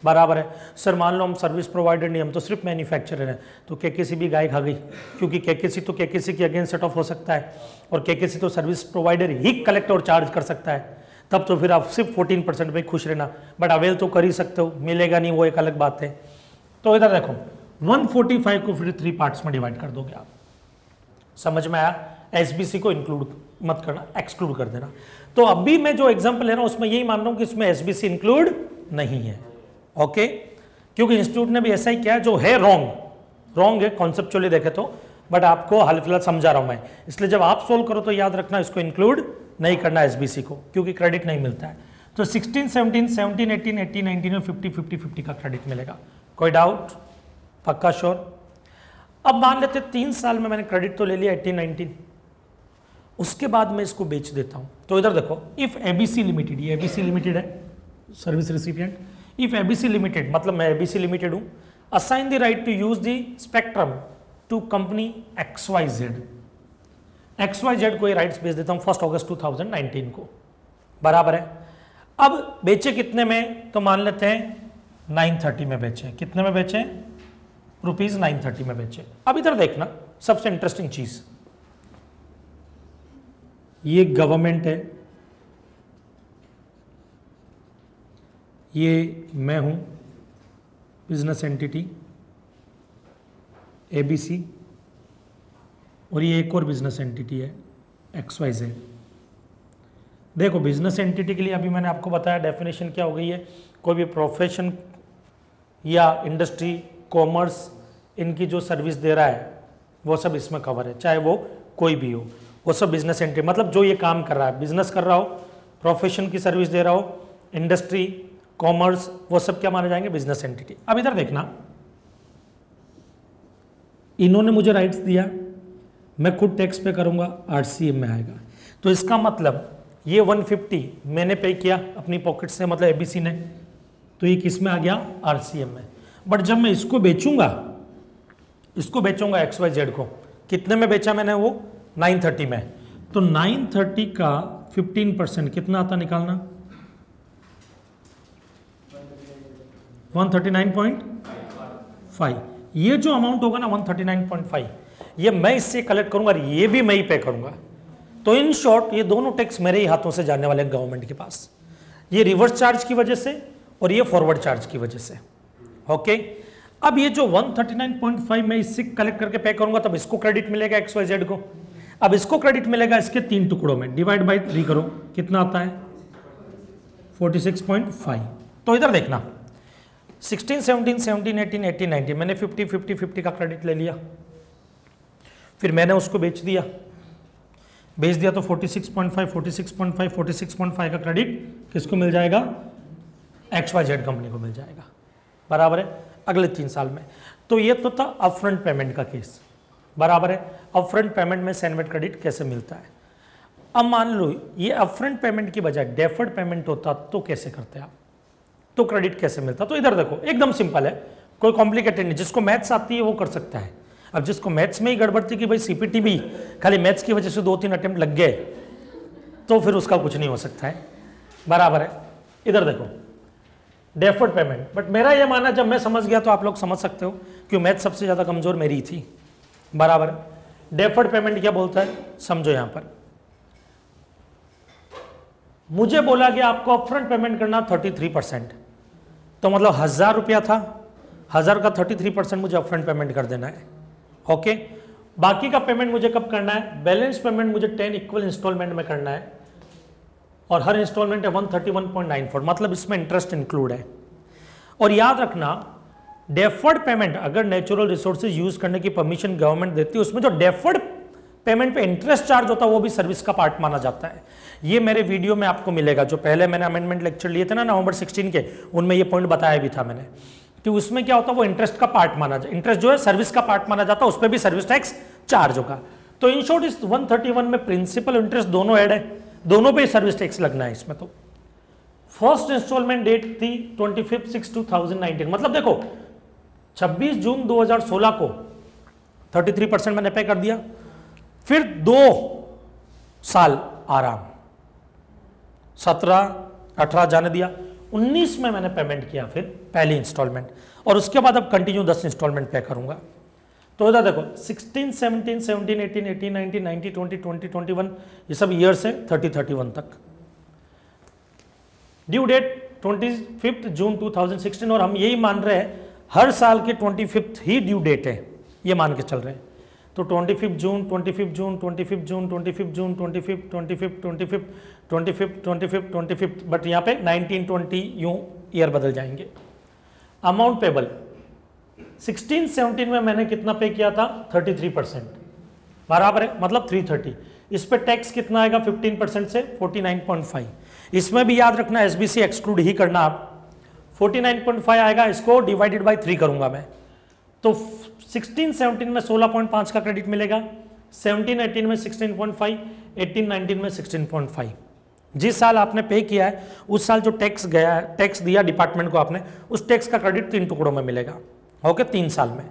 Speaker 1: बराबर है। सर मान लो हम सर्विस प्रोवाइडर नहीं, हम तो सिर्फ मैन्युफैक्चरर हैं, तो केकेसी भी गाय खा गई, क्योंकि केकेसी तो केकेसी के अगेंस्ट सेट ऑफ हो सकता है, और केकेसी तो सर्विस प्रोवाइडर ही कलेक्ट और चार्ज कर सकता है, तब तो फिर आप सिर्फ 14% में खुश रहना, बट अवेल तो कर ही सकते हो, मिलेगा नहीं वो एक अलग बात है। तो इधर देखो 145 को फिर 3 पार्ट्स में डिवाइड कर दोगे आप, समझ में आया। एसबीसी को इंक्लूड मत करना, एक्सक्लूड कर देना। तो अभी मैं जो एग्जांपल ले रहा हूं उसमें यही मान रहा हूं कि इसमें एसबीसी इंक्लूड नहीं है। ओके, क्योंकि इंस्टीट्यूट ने भी ऐसा ही किया है, जो है रॉन्ग है कॉन्सेप्चुअली देखे तो, बट आपको हाल फिलहाल समझा रहा हूं मैं। इसलिए जब आप सोल्व करो तो याद रखना इसको इंक्लूड नहीं करना एसबीसी को, क्योंकि क्रेडिट नहीं मिलता है। तो 16, 17, 17, 18, 18, 19 और 50, 50, 50 का क्रेडिट मिलेगा। कोई डाउट? पक्का श्योर? अब मान लेते 3 साल में मैंने क्रेडिट तो ले लिया 18, 19, उसके बाद मैं इसको बेच देता हूं। तो इधर देखो, इफ एबीसी लिमिटेड, ये एबीसी लिमिटेड है service recipient, if ABC limited मतलब मैं एबीसी लिमिटेड हूं, assign the right to use the spectrum to company XYZ, XYZ को ये राइट्स बेच देता हूं 1 अगस्त 2019 को, बराबर है। अब बेचे कितने में? तो मान लेते हैं 930 में बेचे। कितने में बेचे? रुपीज 930 में बेचे। अब इधर देखना सबसे इंटरेस्टिंग चीज, ये गवर्नमेंट है, ये मैं हूं बिजनेस एंटिटी ABC, और ये एक और बिजनेस एंटिटी है XYZ। देखो बिजनेस एंटिटी के लिए अभी मैंने आपको बताया डेफिनेशन क्या हो गई है, कोई भी प्रोफेशन या इंडस्ट्री, कॉमर्स, इनकी जो सर्विस दे रहा है वो सब इसमें कवर है, चाहे वो कोई भी हो, वो सब बिजनेस एंटिटी, मतलब जो ये काम कर रहा है, बिजनेस कर रहा हो, प्रोफेशन की सर्विस दे रहा हो, इंडस्ट्री, कॉमर्स, वो सब क्या माने जाएंगे? Business entity. अब इधर देखना, इन्होंने मुझे राइट्स दिया, मैं खुद टैक्स पे करूंगा, RCM में आएगा। तो इसका मतलब ये 150 मैंने पे किया अपनी पॉकेट से, मतलब एबीसी ने, तो ये किस में आ गया? RCM में। बट जब मैं इसको बेचूंगा XYZ को, कितने में बेचा मैंने? वो 930 में। तो 930 का 15% कितना आता निकालना? 139.5। ये जो अमाउंट होगा ना 139.5, ये मैं इससे कलेक्ट करूंगा, ये भी मैं ही पे करूंगा। तो इन शॉर्ट ये दोनों टैक्स मेरे ही हाथों से जाने वाले हैं गवर्नमेंट के पास, ये रिवर्स चार्ज की वजह से और ये फॉरवर्ड चार्ज की वजह से। ओके, अब ये जो 139.5 मैं इससे कलेक्ट करके पे करूंगा, तब इसको क्रेडिट मिलेगा XYZ को। अब इसको क्रेडिट मिलेगा इसके 3 टुकड़ों में, डिवाइड बाई 3 करो, कितना आता है? 46.5। तो इधर देखना 16, 17, 17, 18, 18, 19 मैंने 50, 50, 50 का क्रेडिट ले लिया, फिर मैंने उसको बेच दिया तो 46.5, 46.5, 46.5 का क्रेडिट किसको मिल जाएगा? XYZ कंपनी को मिल जाएगा, बराबर है, अगले 3 साल में। तो ये तो था अपफ्रंट पेमेंट का केस, बराबर है। अपफ्रंट पेमेंट में सैनवेट क्रेडिट कैसे मिलता है? अब मान लो ये अपफ्रंट पेमेंट की बजाय डेफर्ड पेमेंट होता तो कैसे करते आप? तो क्रेडिट कैसे मिलता? तो इधर देखो एकदम सिंपल है, कोई कॉम्प्लिकेटेड नहीं, जिसको मैथ्स आती है वो कर सकता है। अब जिसको मैथ्स में ही गड़बड़ थी कि भाई CPT भी खाली मैथ्स की वजह से 2-3 अटेम्प्ट लग गए, तो फिर उसका कुछ नहीं हो सकता है, बराबर है। इधर देखो डेफर्ड पेमेंट, बट मेरा ये मानना जब मैं समझ गया तो आप लोग समझ सकते हो, क्यों मैथ सबसे ज़्यादा कमज़ोर मेरी ही थी, बराबर। डेफर्ड पेमेंट क्या बोलता है समझो। यहां पर मुझे बोला गया आपको अपफ्रंट पेमेंट करना 33%, तो मतलब 1000 रुपया था, 1000 का 33% मुझे अपफ्रंट पेमेंट कर देना है। ओके, बाकी का पेमेंट मुझे कब करना है? बैलेंस पेमेंट मुझे 10 इक्वल इंस्टॉलमेंट में करना है, और हर इंस्टॉलमेंट है 131.94, मतलब इसमें इंटरेस्ट इंक्लूड है। और याद रखना डेफर्ड पेमेंट अगर नेचुरल रिसोर्सेज यूज करने की परमिशन गवर्नमेंट देती है, उसमें जो डेफर्ड पेमेंट पे इंटरेस्ट चार्ज होता है वो भी सर्विस का पार्ट माना जाता है। ये मेरे वीडियो में आपको मिलेगा, जो पहले मैंने अमेंडमेंट लेक्चर लिए थे ना नवंबर 16 के, उनमें ये पॉइंट बताया भी था मैंने कि उसमें क्या होता है, वो इंटरेस्ट का पार्ट माना जाता है, इंटरेस्ट जो है सर्विस का पार्ट माना जाता है, उस पर भी सर्विस टैक्स चार्ज होगा। तो इन शॉर्ट इस 131 में प्रिंसिपल इंटरेस्ट दोनों ऐड है, दोनों पे सर्विस टैक्स लगना है इसमें। तो फर्स्ट इंस्टॉलमेंट डेट थी 25/6/2019, मतलब देखो 26 जून 2016 को 33% मैंने पे कर दिया, फिर 2 साल आराम, 17, 18 जाने दिया, 19 में मैंने पेमेंट किया फिर पहली इंस्टॉलमेंट, और उसके बाद अब कंटिन्यू 10 इंस्टॉलमेंट पे करूंगा। तो इधर देखो 16, 17, 17, 18, 18, 19, 90, 20, 20, 21 ये सब ईयर्स है 30, 31 तक। ड्यू डेट 25 जून 2016, और हम यही मान रहे हैं हर साल के 25 ही ड्यू डेट है, ये मान के चल रहे हैं। तो 25 जून, 25 जून, 25 जून, 25 जून, 25, 25, 25, 25, 25, 25, बट यहाँ पे 19, 20 यूं ईयर बदल जाएंगे। अमाउंट पेबल 16-17 में मैंने कितना पे किया था 33%, बराबर है, मतलब 330। इस पे टैक्स कितना आएगा 15% से 49.5। इसमें भी याद रखना एसबीसी एक्सक्लूड ही करना आप। 49.5 आएगा, इसको डिवाइडेड बाय 3 करूंगा मैं, तो 16-17 में 16.5 का क्रेडिट मिलेगा, 17-18 में 16.5, 18-19 में 16.5। जिस साल आपने पे किया है उस साल जो टैक्स गया है, टैक्स दिया डिपार्टमेंट को आपने, उस टैक्स का क्रेडिट 3 टुकड़ों में मिलेगा, ओके, 3 साल में।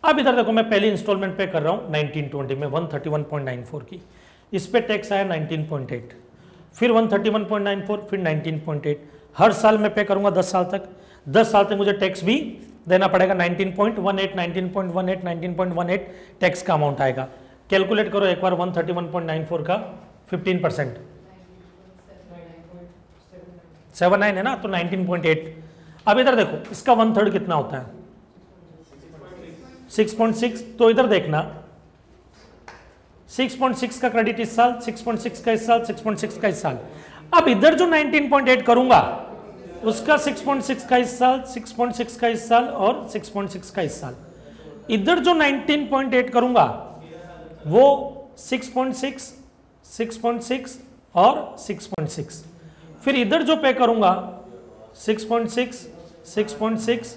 Speaker 1: अब इधर देखो मैं पहली इंस्टॉलमेंट पे कर रहा हूँ 1920 में 131.94 की, इस पे टैक्स आया 19.8, फिर 131.94, फिर 19.8। हर साल मैं पे करूंगा 10 साल तक, 10 साल तक मुझे टैक्स भी देना पड़ेगा 19.18, 19.18, 19.18 टैक्स का अमाउंट आएगा। कैलकुलेट करो एक बार 131.94 का 15%, 79 है ना, तो 19.8। अब इधर देखो इसका 1/3 कितना होता है 6.6, तो इधर देखना 6.6 का क्रेडिट इस साल, 6.6 का इस साल, 6.6 का इस साल। अब इधर जो 19.8 करूंगा उसका 6.6 का इस साल, 6.6 का इस साल और 6.6 का इस साल। इधर जो 19.8 करूंगा वो 6.6, 6.6 और 6.6। फिर इधर जो पे करूंगा 6.6, 6.6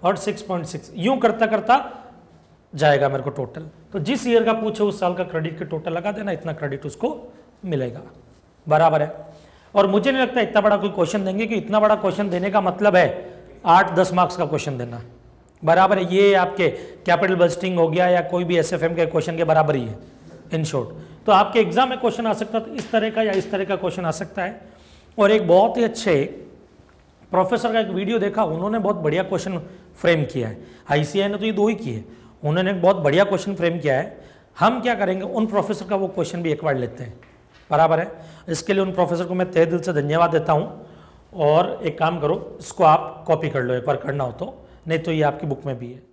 Speaker 1: और 6.6, यूं करता करता जाएगा मेरे को टोटल। तो जिस ईयर का पूछे उस साल का क्रेडिट के टोटल लगा देना, इतना क्रेडिट उसको मिलेगा, बराबर है। और मुझे नहीं लगता इतना बड़ा कोई क्वेश्चन देंगे, कि इतना बड़ा क्वेश्चन देने का मतलब है 8-10 मार्क्स का क्वेश्चन देना, बराबर है। ये आपके कैपिटल बजटिंग हो गया या कोई भी एसएफएम के क्वेश्चन के बराबर ही है इन शॉर्ट। तो आपके एग्जाम में क्वेश्चन आ सकता है इस तरह का या इस तरह का क्वेश्चन आ सकता है। और एक बहुत ही अच्छे प्रोफेसर का एक वीडियो देखा, उन्होंने बहुत बढ़िया क्वेश्चन फ्रेम किया है। आईसीआई ने तो ये 2 ही किए, उन्होंने एक बहुत बढ़िया क्वेश्चन फ्रेम किया है। हम क्या करेंगे, उन प्रोफेसर का वो क्वेश्चन भी एक बार लेते हैं, बराबर है। इसके लिए उन प्रोफेसर को मैं तहे दिल से धन्यवाद देता हूँ। और एक काम करो, इसको आप कॉपी कर लो एक बार करना हो तो, नहीं तो ये आपकी बुक में भी है।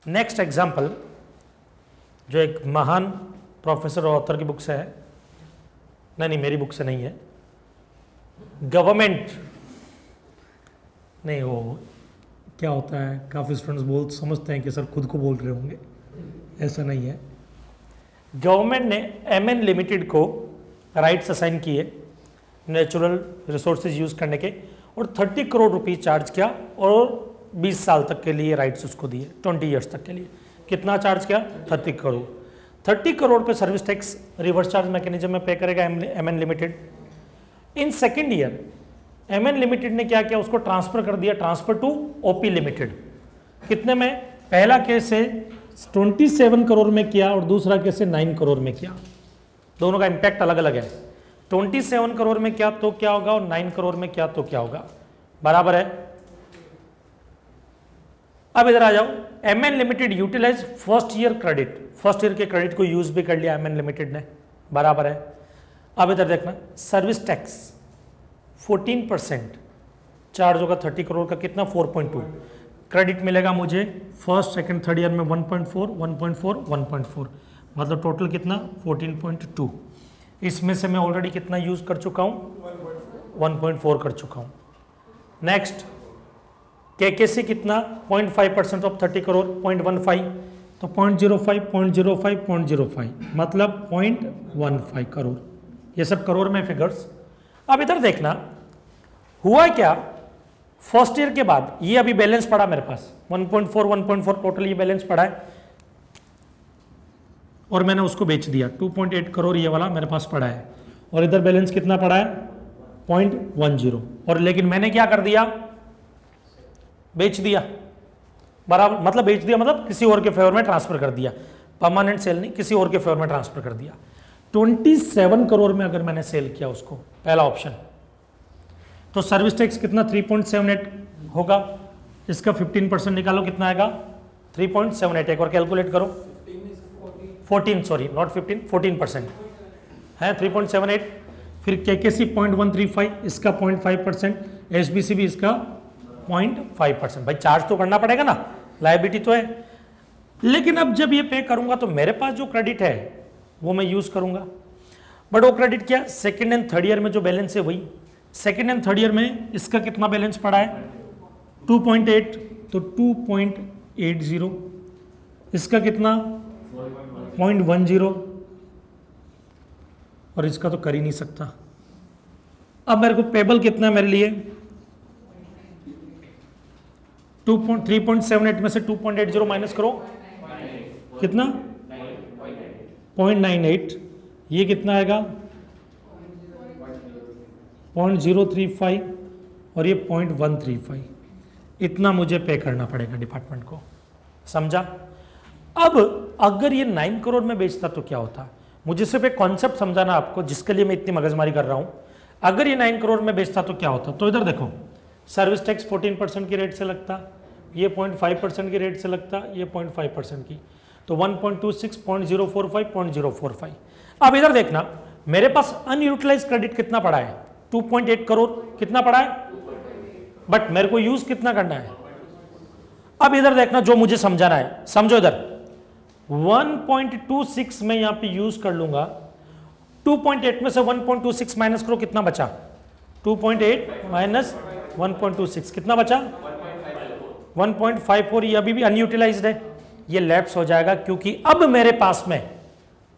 Speaker 1: नेक्स्ट एग्जाम्पल जो एक महान प्रोफेसर और ऑथर की बुक से है, नहीं मेरी बुक से नहीं है, गवर्नमेंट नहीं, वो क्या होता है, काफ़ी स्टूडेंट्स समझते हैं कि सर खुद को बोल रहे होंगे, ऐसा नहीं है। गवर्नमेंट ने एमएन लिमिटेड को राइट्स असाइन किए नेचुरल रिसोर्सेज यूज़ करने के, और 30 करोड़ रुपीस चार्ज किया और 20 साल तक के लिए राइट्स उसको दिए, 20 ईयर्स तक के लिए। कितना चार्ज किया 30 करोड़। 30 करोड़ पे service tax reverse charge mechanism में पे करेगा MN limited. In second year MN limited ने क्या किया, उसको ट्रांसफर कर दिया, ट्रांसफर टू ओपी लिमिटेड। कितने में, पहला केस है 27 करोड़ में किया और दूसरा केस है 9 करोड़ में किया। दोनों का इंपैक्ट अलग अलग है। 27 करोड़ में क्या तो क्या होगा और 9 करोड़ में क्या तो क्या होगा, बराबर है। अब इधर आ जाओ, MN limited utilise first year credit, first year के क्रेडिट को यूज भी कर लिया एमएन लिमिटेड ने, बराबर है। अब इधर देखना, सर्विस टैक्स 14% चार्ज होगा 30 करोड़ का, कितना 4.2। क्रेडिट मिलेगा मुझे फर्स्ट सेकंड थर्ड ईयर में 1.4 1.4 1.4, मतलब टोटल कितना 14.2। इसमें से मैं ऑलरेडी कितना यूज कर चुका हूं 1.4 कर चुका हूं। नेक्स्ट केकेसी कितना 0.5% ऑफ 30 करोड़ 0.15, तो 0.05 0.05 0.05 मतलब 0.15 करोड़। ये सब करोड़ में फिगर्स। अब इधर देखना हुआ क्या, फर्स्ट ईयर के बाद ये अभी बैलेंस पड़ा मेरे पास 1.4 1.4 टोटल ये बैलेंस पड़ा है और मैंने उसको बेच दिया 2.8 करोड़ ये वाला मेरे पास पड़ा है, और इधर बैलेंस कितना पड़ा है 0.10, और लेकिन मैंने क्या कर दिया बेच दिया, बराबर मतलब बेच दिया मतलब किसी और के फेवर में ट्रांसफर कर दिया, परमानेंट सेल नहीं, किसी और के फेवर में ट्रांसफर कर दिया। 27 करोड़ में अगर मैंने सेल किया उसको, पहला ऑप्शन, तो सर्विस टैक्स कितना 3.78 होगा, इसका 15% निकालो कितना आएगा 3.78, एक और कैलकुलेट करो 14 सॉरी नॉट 15 14% है 3.78। फिर केकेसी 0.135 इसका 0.5%, एसबीसी भी इसका 0.5%। भाई चार्ज तो करना पड़ेगा ना, लायबिलिटी तो है। लेकिन अब जब ये पे करूंगा तो मेरे पास जो क्रेडिट है वो मैं यूज करूंगा, बट वो क्रेडिट क्या सेकेंड एंड थर्ड ईयर में जो बैलेंस है वही। सेकेंड एंड थर्ड ईयर में इसका कितना बैलेंस पड़ा है 2.8, तो 2.80, इसका कितना 0.10, और इसका तो कर ही नहीं सकता। अब मेरे को पेबल कितना है मेरे लिए 3.78 में से 2.80 माइनस करो कितना 0.98, ये कितना आएगा 0.035 और ये 0.135, इतना मुझे पे करना पड़ेगा डिपार्टमेंट को, समझा। अब अगर ये 9 करोड़ में बेचता तो क्या होता, मुझे सिर्फ एक कॉन्सेप्ट समझाना आपको जिसके लिए मैं इतनी मगजमारी कर रहा हूं। अगर ये 9 करोड़ में बेचता तो क्या होता, तो इधर देखो सर्विस टैक्स 14% की रेट से लगता, ये 0.5% की रेट से लगता, ये 0.5% की, तो 1.26 0.045 0.045। अब इधर देखना मेरे पास अनयूटिलाइज क्रेडिट कितना पड़ा है 2.8 करोड़, कितना पड़ा है, बट मेरे को यूज कितना करना है। अब इधर देखना जो मुझे समझाना है, समझो इधर 1.26 में यहां पे यूज कर लूंगा, 2.8 में से 1.26 माइनस करो कितना बचा 2.8 माइनस 1.26 कितना बचा 1.54, ये अभी भी अनयूटिलाइज्ड है, ये लैप्स हो जाएगा क्योंकि अब मेरे पास में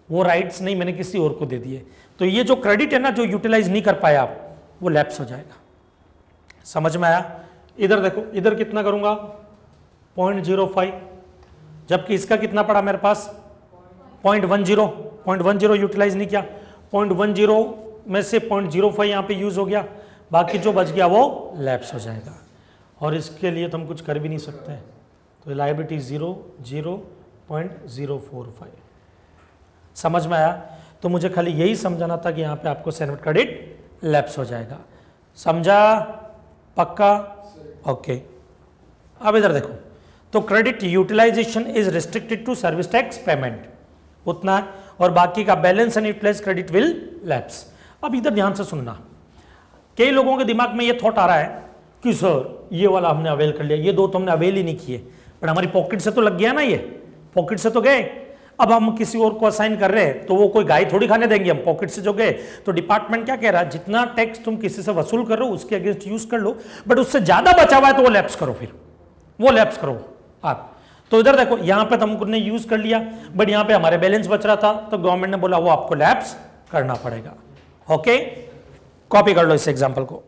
Speaker 1: वो राइट्स नहीं, मैंने किसी और को दे दिए, तो ये जो क्रेडिट है ना जो यूटिलाइज नहीं कर पाया आप, वो लैप्स हो जाएगा। समझ में आया। इधर देखो इधर कितना करूंगा 0.05, जबकि इसका कितना पड़ा मेरे पास 0.10 यूटिलाइज नहीं किया, 0.10 में से 0.05 यहाँ पे यूज हो गया, बाकी जो बच गया वो लैप्स हो जाएगा, और इसके लिए तो हम कुछ कर भी नहीं सकते, तो लायबिलिटी 0.045। समझ में आया। तो मुझे खाली यही समझाना था कि यहाँ पे आपको सेनवेट क्रेडिट लैप्स हो जाएगा, समझा, पक्का, ओके। अब इधर देखो, तो credit utilisation is restricted to service tax payment उतना, और बाकी का balance and utilise credit will lapse. अब इधर ध्यान से सुनना, कई लोगों के दिमाग में ये थॉट आ रहा है कि सर ये वाला हमने अवेल कर लिया, ये दो तो हमने अवेल ही नहीं किए, पर हमारी पॉकेट से तो लग गया ना, ये पॉकेट से तो गए, अब हम किसी और को असाइन कर रहे हैं तो वो कोई गाय थोड़ी खाने देंगे, हम पॉकेट से जो गए। तो डिपार्टमेंट क्या कह रहा है, जितना टैक्स तुम किसी से वसूल कर रहे हो उसके अगेंस्ट यूज कर लो, बट उससे ज्यादा बचा हुआ है तो वो लैप्स करो, फिर वो लैप्स करो आप। तो इधर देखो यहां पे तो हमने यूज कर लिया, बट यहां पे हमारे बैलेंस बच रहा था, तो गवर्नमेंट ने बोला वो आपको लैप्स करना पड़ेगा। ओके, कॉपी कर लो इस एग्जांपल को।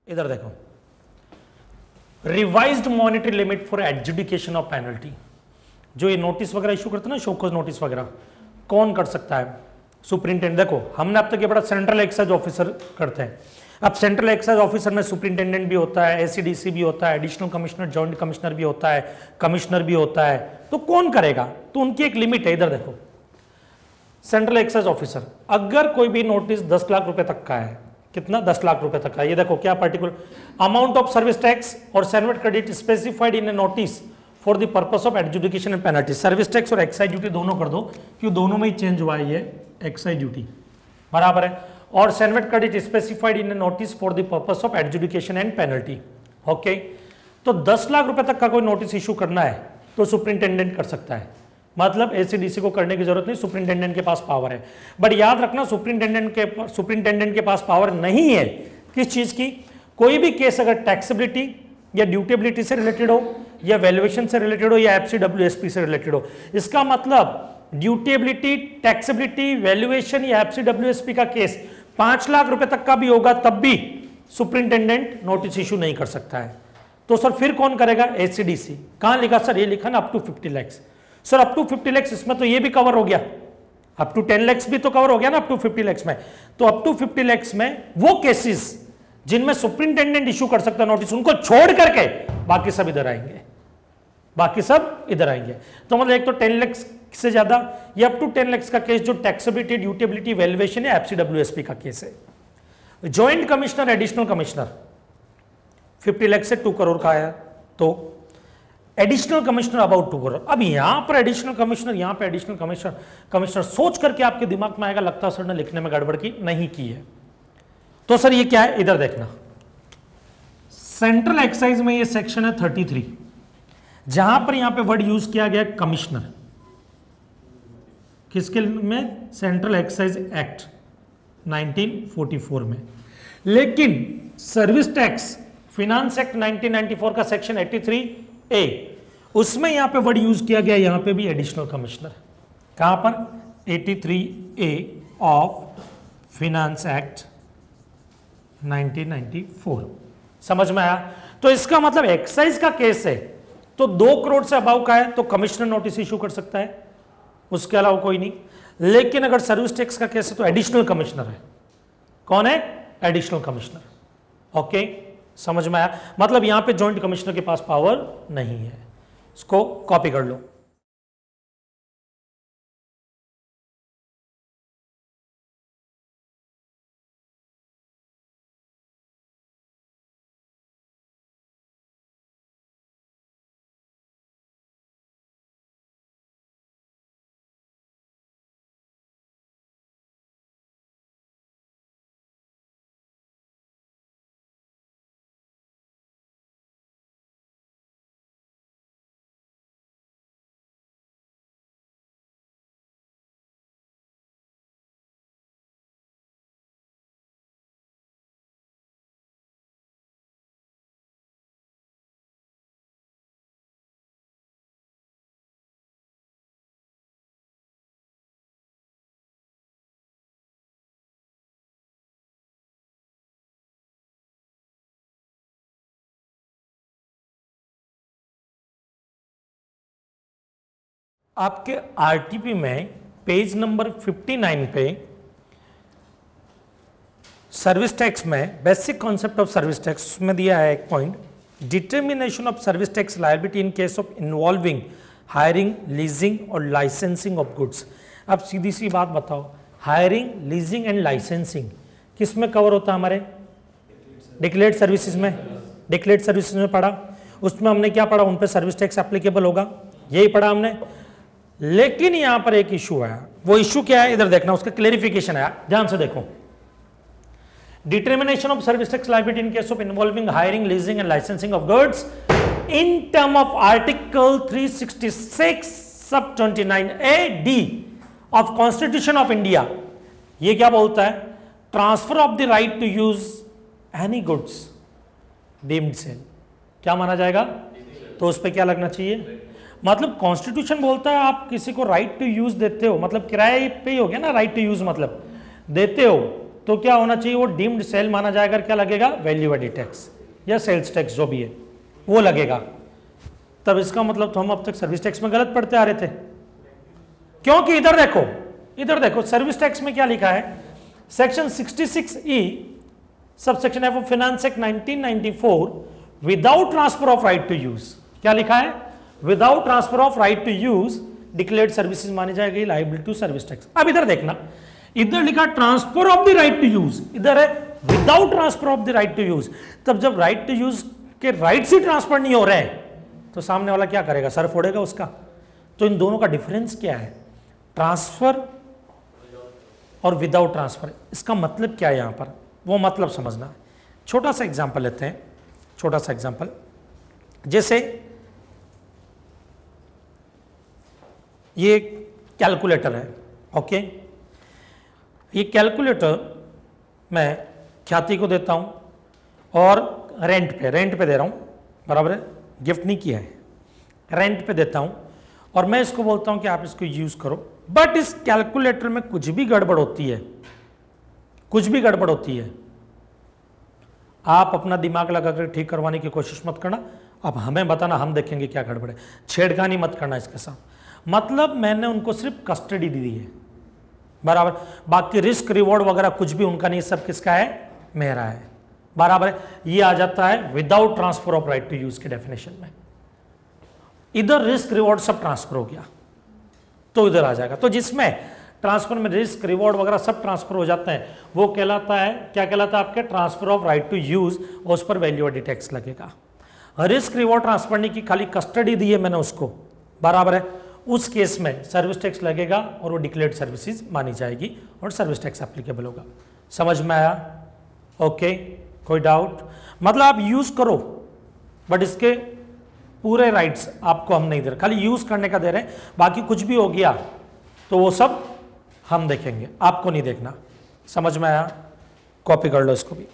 Speaker 1: इधर देखो, revised monetary limit for adjudication of penalty. जो ये नोटिस वगैरह इशू करते हैं ना, शोकॉज नोटिस वगैरह, कौन कर सकता है? सुप्रिंटेंडेंट। देखो हमने अब तक ये बड़ा सेंट्रल एक्साइज ऑफिसर करते हैं। अब सेंट्रल एक्साइज ऑफिसर में सुप्रिंटेंडेंट भी होता है, एसीडीसी भी होता है, एडिशनल कमिश्नर, जॉइंट कमिश्नर भी होता है, कमिश्नर भी होता है। तो कौन करेगा? तो उनकी एक लिमिट है। इधर देखो, सेंट्रल एक्साइज ऑफिसर, अगर कोई भी नोटिस 10 लाख रुपए तक का है, कितना? 10 लाख रुपए तक का। ये देखो क्या particular amount of service tax और service credit specified in a notice for the purpose of adjudication and penalty. Service tax और एक्साइज ड्यूटी दोनों कर दो, क्यों दोनों में ही चेंज हुआ है, ये एक्साइज ड्यूटी बराबर है। और service credit specified in a notice for the purpose of adjudication and penalty. Okay, तो 10 लाख रुपए तक का कोई नोटिस इशू करना है तो सुप्रिंटेंडेंट कर सकता है। मतलब एसीडीसी को करने की जरूरत नहीं, सुप्रिंटेंडेंट के पास पावर है। बट याद रखना, सुप्रिंटेंडेंट के पास पावर नहीं है किस चीज की? कोई भी केस अगर टैक्सेबिलिटी या ड्यूटेबिलिटी से रिलेटेड हो, या वैल्यूएशन से रिलेटेड हो, या एफसीडब्ल्यूएसपी से रिलेटेड हो। इसका मतलब ड्यूटेबिलिटी, टैक्सेबिलिटी, वैल्यूएशन या एफसीडब्ल्यूएसपी का केस 5 लाख रुपए तक का भी होगा तब भी सुप्रिंटेंडेंट नोटिस इशू नहीं कर सकता है। तो सर फिर कौन करेगा? एसीडीसी। कहां लिखा सर? ये लिखा ना, up to 50 lakhs. Sir up to 50 lakhs, इसमें तो ये भी कवर हो गया, अप टू 10 लैक्स भी तो कवर हो गया ना अप टू 50 लैक्स में। तो अप टू 50 लैक्स में वो केसेस जिनमें सुप्रिंटेंडेंट इशू कर सकता है नोटिस, उनको छोड़ करके बाकी सब इधर आएंगे, बाकी सब इधर आएंगे। तो मतलब एक तो 10 लैक्स से ज्यादा या अप टू 10 लैक्स का केस जो टैक्सेबिलिटी, ड्यूटेबिलिटी, वैल्यूएशन या एफसीडब्ल्यूएसपी का केस है। Joint commissioner, additional commissioner 50 lakhs से 2 करोड़ का आया, तो एडिशनल कमिश्नर अबाउट 2 करोड़। अब यहां पर एडिशनल कमिश्नर, यहां पर एडिशनल कमिश्नर सोच करके आपके दिमाग में आएगा, लगता है सर ने लिखने में गड़बड़ की नहीं की है। तो सर ये क्या है? इधर देखना, सेंट्रल एक्साइज में ये सेक्शन है 33, जहां पर यहां पे वर्ड यूज किया गया कमिश्नर। किसके में? सेंट्रल एक्साइज एक्ट 1944 में। लेकिन सर्विस टैक्स फिनांस एक्ट 1994 का सेक्शन 83A, उसमें यहां पे वर्ड यूज किया गया, यहां पे भी एडिशनल कमिश्नर। कहां पर? 83A of finance act 1994। समझ में आया? तो इसका मतलब एक्साइज का केस है तो 2 करोड़ से अबाव का है तो कमिश्नर नोटिस इशू कर सकता है, उसके अलावा कोई नहीं। लेकिन अगर सर्विस टैक्स का केस है तो एडिशनल कमिश्नर है। कौन है? Additional commissioner. ओके, समझ में आया? मतलब यहां पे जॉइंट कमिश्नर के पास पावर नहीं है। इसको कॉपी कर लो। आपके आरटीपी में पेज नंबर 59 पे सर्विस टैक्स में basic concept of service tax में दिया है एक point, determination of service tax liability in case of involving hiring, leasing और लाइसेंसिंग ऑफ गुड्स। अब सीधी सी बात बताओ, हायरिंग, लीजिंग एंड लाइसेंसिंग किस में कवर होता है? हमारे डिक्लेयर्ड सर्विसेज में। डिक्लेयर्ड सर्विसेज में पढ़ा, उसमें हमने क्या पढ़ा? उन पे सर्विस टैक्स एप्लीकेबल होगा, यही पढ़ा हमने। लेकिन यहां पर एक इशू आया, वो इशू क्या है? इधर देखना, उसका क्लेरिफिकेशन आया, ध्यान से देखो। Determination of service tax liability in case of involving hiring, leasing and licensing of goods in term of article 366 sub 29A(d) of constitution of India. ये क्या बोलता है? Transfer of the right to use any goods deemed sale क्या माना जाएगा? तो उस पर क्या लगना चाहिए? मतलब कॉन्स्टिट्यूशन बोलता है आप किसी को राइट टू यूज देते हो, मतलब किराए पे ही हो गया ना, राइट टू यूज मतलब देते हो, तो क्या होना चाहिए, वो डीम्ड सेल माना जाएगा, क्या लगेगा, वैल्यू एडिड टैक्स या सेल्स टैक्स जो भी है वो लगेगा। तब इसका मतलब तो हम अब तक सर्विस टैक्स में गलत पढ़ते आ रहे थे, क्योंकि इधर देखो सर्विस टैक्स में क्या लिखा है, section 66E subsection F of finance act 1994 without transfer of right to use, क्या लिखा है, without transfer of right to use declared services मानी जाएगी लायबल टू सर्विस टैक्स। अब इधर देखना, इधर लिखा transfer of the right to use, इधर है without transfer of the right to use. तब जब राइट टू यूज के राइट से ट्रांसफर नहीं हो रहे हैं तो सामने वाला क्या करेगा, सर फोड़ेगा उसका। तो इन दोनों का डिफरेंस क्या है, ट्रांसफर और विदाउट ट्रांसफर, इसका मतलब क्या है यहां पर, वो मतलब समझना है। छोटा सा एग्जांपल लेते हैं, छोटा सा एग्जांपल, जैसे ये कैलकुलेटर है, ओके, ये कैलकुलेटर मैं ख्याति को देता हूं और रेंट पे दे रहा हूं, बराबर है, गिफ्ट नहीं किया है, रेंट पे देता हूं और मैं इसको बोलता हूं कि आप इसको यूज करो। बट इस कैलकुलेटर में कुछ भी गड़बड़ होती है, कुछ भी गड़बड़ होती है, आप अपना दिमाग लगाकर ठीक करवाने की कोशिश मत करना, अब हमें बताना, हम देखेंगे क्या गड़बड़ है, छेड़खानी मत करना इसके साथ। मतलब मैंने उनको सिर्फ कस्टडी दी है, बराबर, बाकी रिस्क रिवॉर्ड वगैरह कुछ भी उनका नहीं, सब किसका है, मेरा है, बराबर है। ये आ जाता है without transfer of right to use के डेफिनेशन में। इधर रिस्क रिवॉर्ड सब ट्रांसफर हो गया तो इधर आ जाएगा, तो जिसमें ट्रांसफर में रिस्क रिवॉर्ड वगैरह सब ट्रांसफर हो जाते हैं वो कहलाता है, क्या कहलाता है आपके, transfer of right to use, और उस पर वैल्यू एडिड टैक्स लगेगा। रिस्क रिवॉर्ड ट्रांसफर नहीं की, खाली कस्टडी दी है मैंने उसको, बराबर है, उस केस में सर्विस टैक्स लगेगा और वो डिक्लेयर्ड सर्विसेज मानी जाएगी और सर्विस टैक्स एप्लीकेबल होगा। समझ में आया, ओके, कोई डाउट? मतलब आप यूज करो बट इसके पूरे राइट्स आपको हम नहीं दे रहे, खाली यूज करने का दे रहे हैं, बाकी कुछ भी हो गया तो वो सब हम देखेंगे, आपको नहीं देखना। समझ में आया? कॉपी कर लो इसको भी।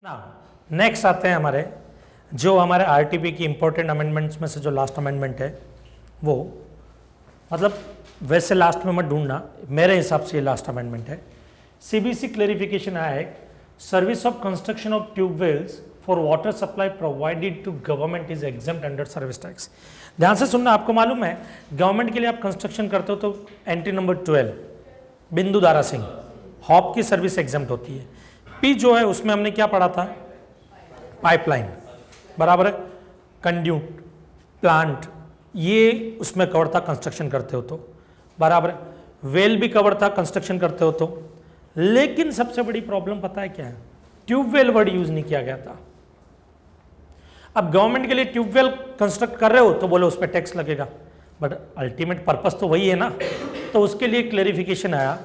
Speaker 1: ना नेक्स्ट आते हैं हमारे जो हमारे आरटीपी की इंपॉर्टेंट अमेंडमेंट्स में से जो लास्ट अमेंडमेंट है वो, मतलब वैसे लास्ट में मत ढूंढना, मेरे हिसाब से ये लास्ट अमेंडमेंट है। सीबीसी क्लेरिफिकेशन आया है, service of construction of tubewells for water supply provided to government is exempt under service tax. ध्यान से सुनना, आपको मालूम है गवर्नमेंट के लिए आप कंस्ट्रक्शन करते हो तो एंट्री नंबर 12 बिंदु दारा सिंह हॉप की सर्विस एग्जम्प्ट होती है। पी जो है उसमें हमने क्या पढ़ा था, पाइपलाइन, बराबर है, कंड्यूट, प्लांट, ये उसमें कवर था कंस्ट्रक्शन करते हो तो, बराबर है, वेल भी कवर था कंस्ट्रक्शन करते हो तो। लेकिन सबसे बड़ी प्रॉब्लम पता है क्या है, ट्यूबवेल वर्ड यूज नहीं किया गया था। अब गवर्नमेंट के लिए ट्यूबवेल कंस्ट्रक्ट कर रहे हो तो बोले उस पर टैक्स लगेगा, बट अल्टीमेट पर्पस तो वही है ना। तो उसके लिए क्लेरिफिकेशन आया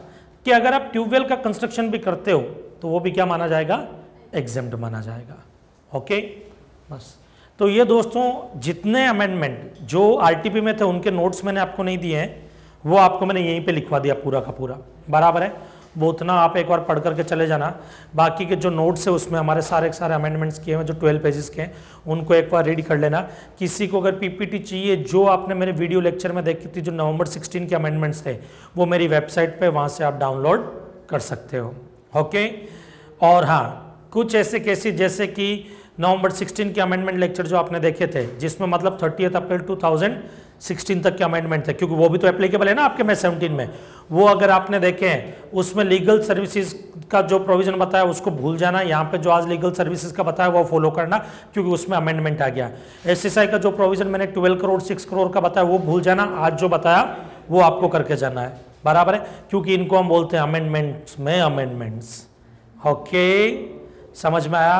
Speaker 1: कि अगर आप ट्यूबवेल का कंस्ट्रक्शन भी करते हो तो वो भी क्या माना जाएगा, एग्जेम्प्ट माना जाएगा। ओके, बस। तो ये दोस्तों जितने अमेंडमेंट जो आरटीपी में थे उनके नोट्स मैंने आपको नहीं दिए हैं, वो आपको मैंने यहीं पे लिखवा दिया पूरा का पूरा, बराबर है। वो उतना आप एक बार पढ़ करके चले जाना। बाकी के जो नोट्स है उसमें हमारे सारे अमेंडमेंट्स किए हैं जो 12 पेजेस के हैं, उनको एक बार रीड कर लेना। किसी को अगर पीपीटी चाहिए, जो आपने मेरे वीडियो लेक्चर में देखी थी जो नवंबर 16 के अमेंडमेंट्स थे, वो मेरी वेबसाइट पे वहाँ से आप डाउनलोड कर सकते हो। ओके, और हाँ, कुछ ऐसे केसेस जैसे कि नवंबर 16 के अमेंडमेंट लेक्चर जो आपने देखे थे, जिसमें मतलब 30 अप्रैल 2016 तक के अमेंडमेंट थे, क्योंकि वो भी तो एप्लीकेबल है ना आपके में 17 में, वो अगर आपने देखे हैं उसमें लीगल सर्विसेज का जो प्रोविजन बताया उसको भूल जाना, यहाँ पे जो आज लीगल सर्विसेज का बताया वो फॉलो करना, क्योंकि उसमें अमेंडमेंट आ गया। एसएसआई का जो प्रोविजन मैंने 12 करोड़ 6 करोड़ का बताया वो भूल जाना, आज जो बताया वो आपको करके जाना है, बराबर है, क्योंकि इनको हम बोलते हैं अमेंडमेंट्स में अमेंडमेंट्स। ओके, समझ में आया?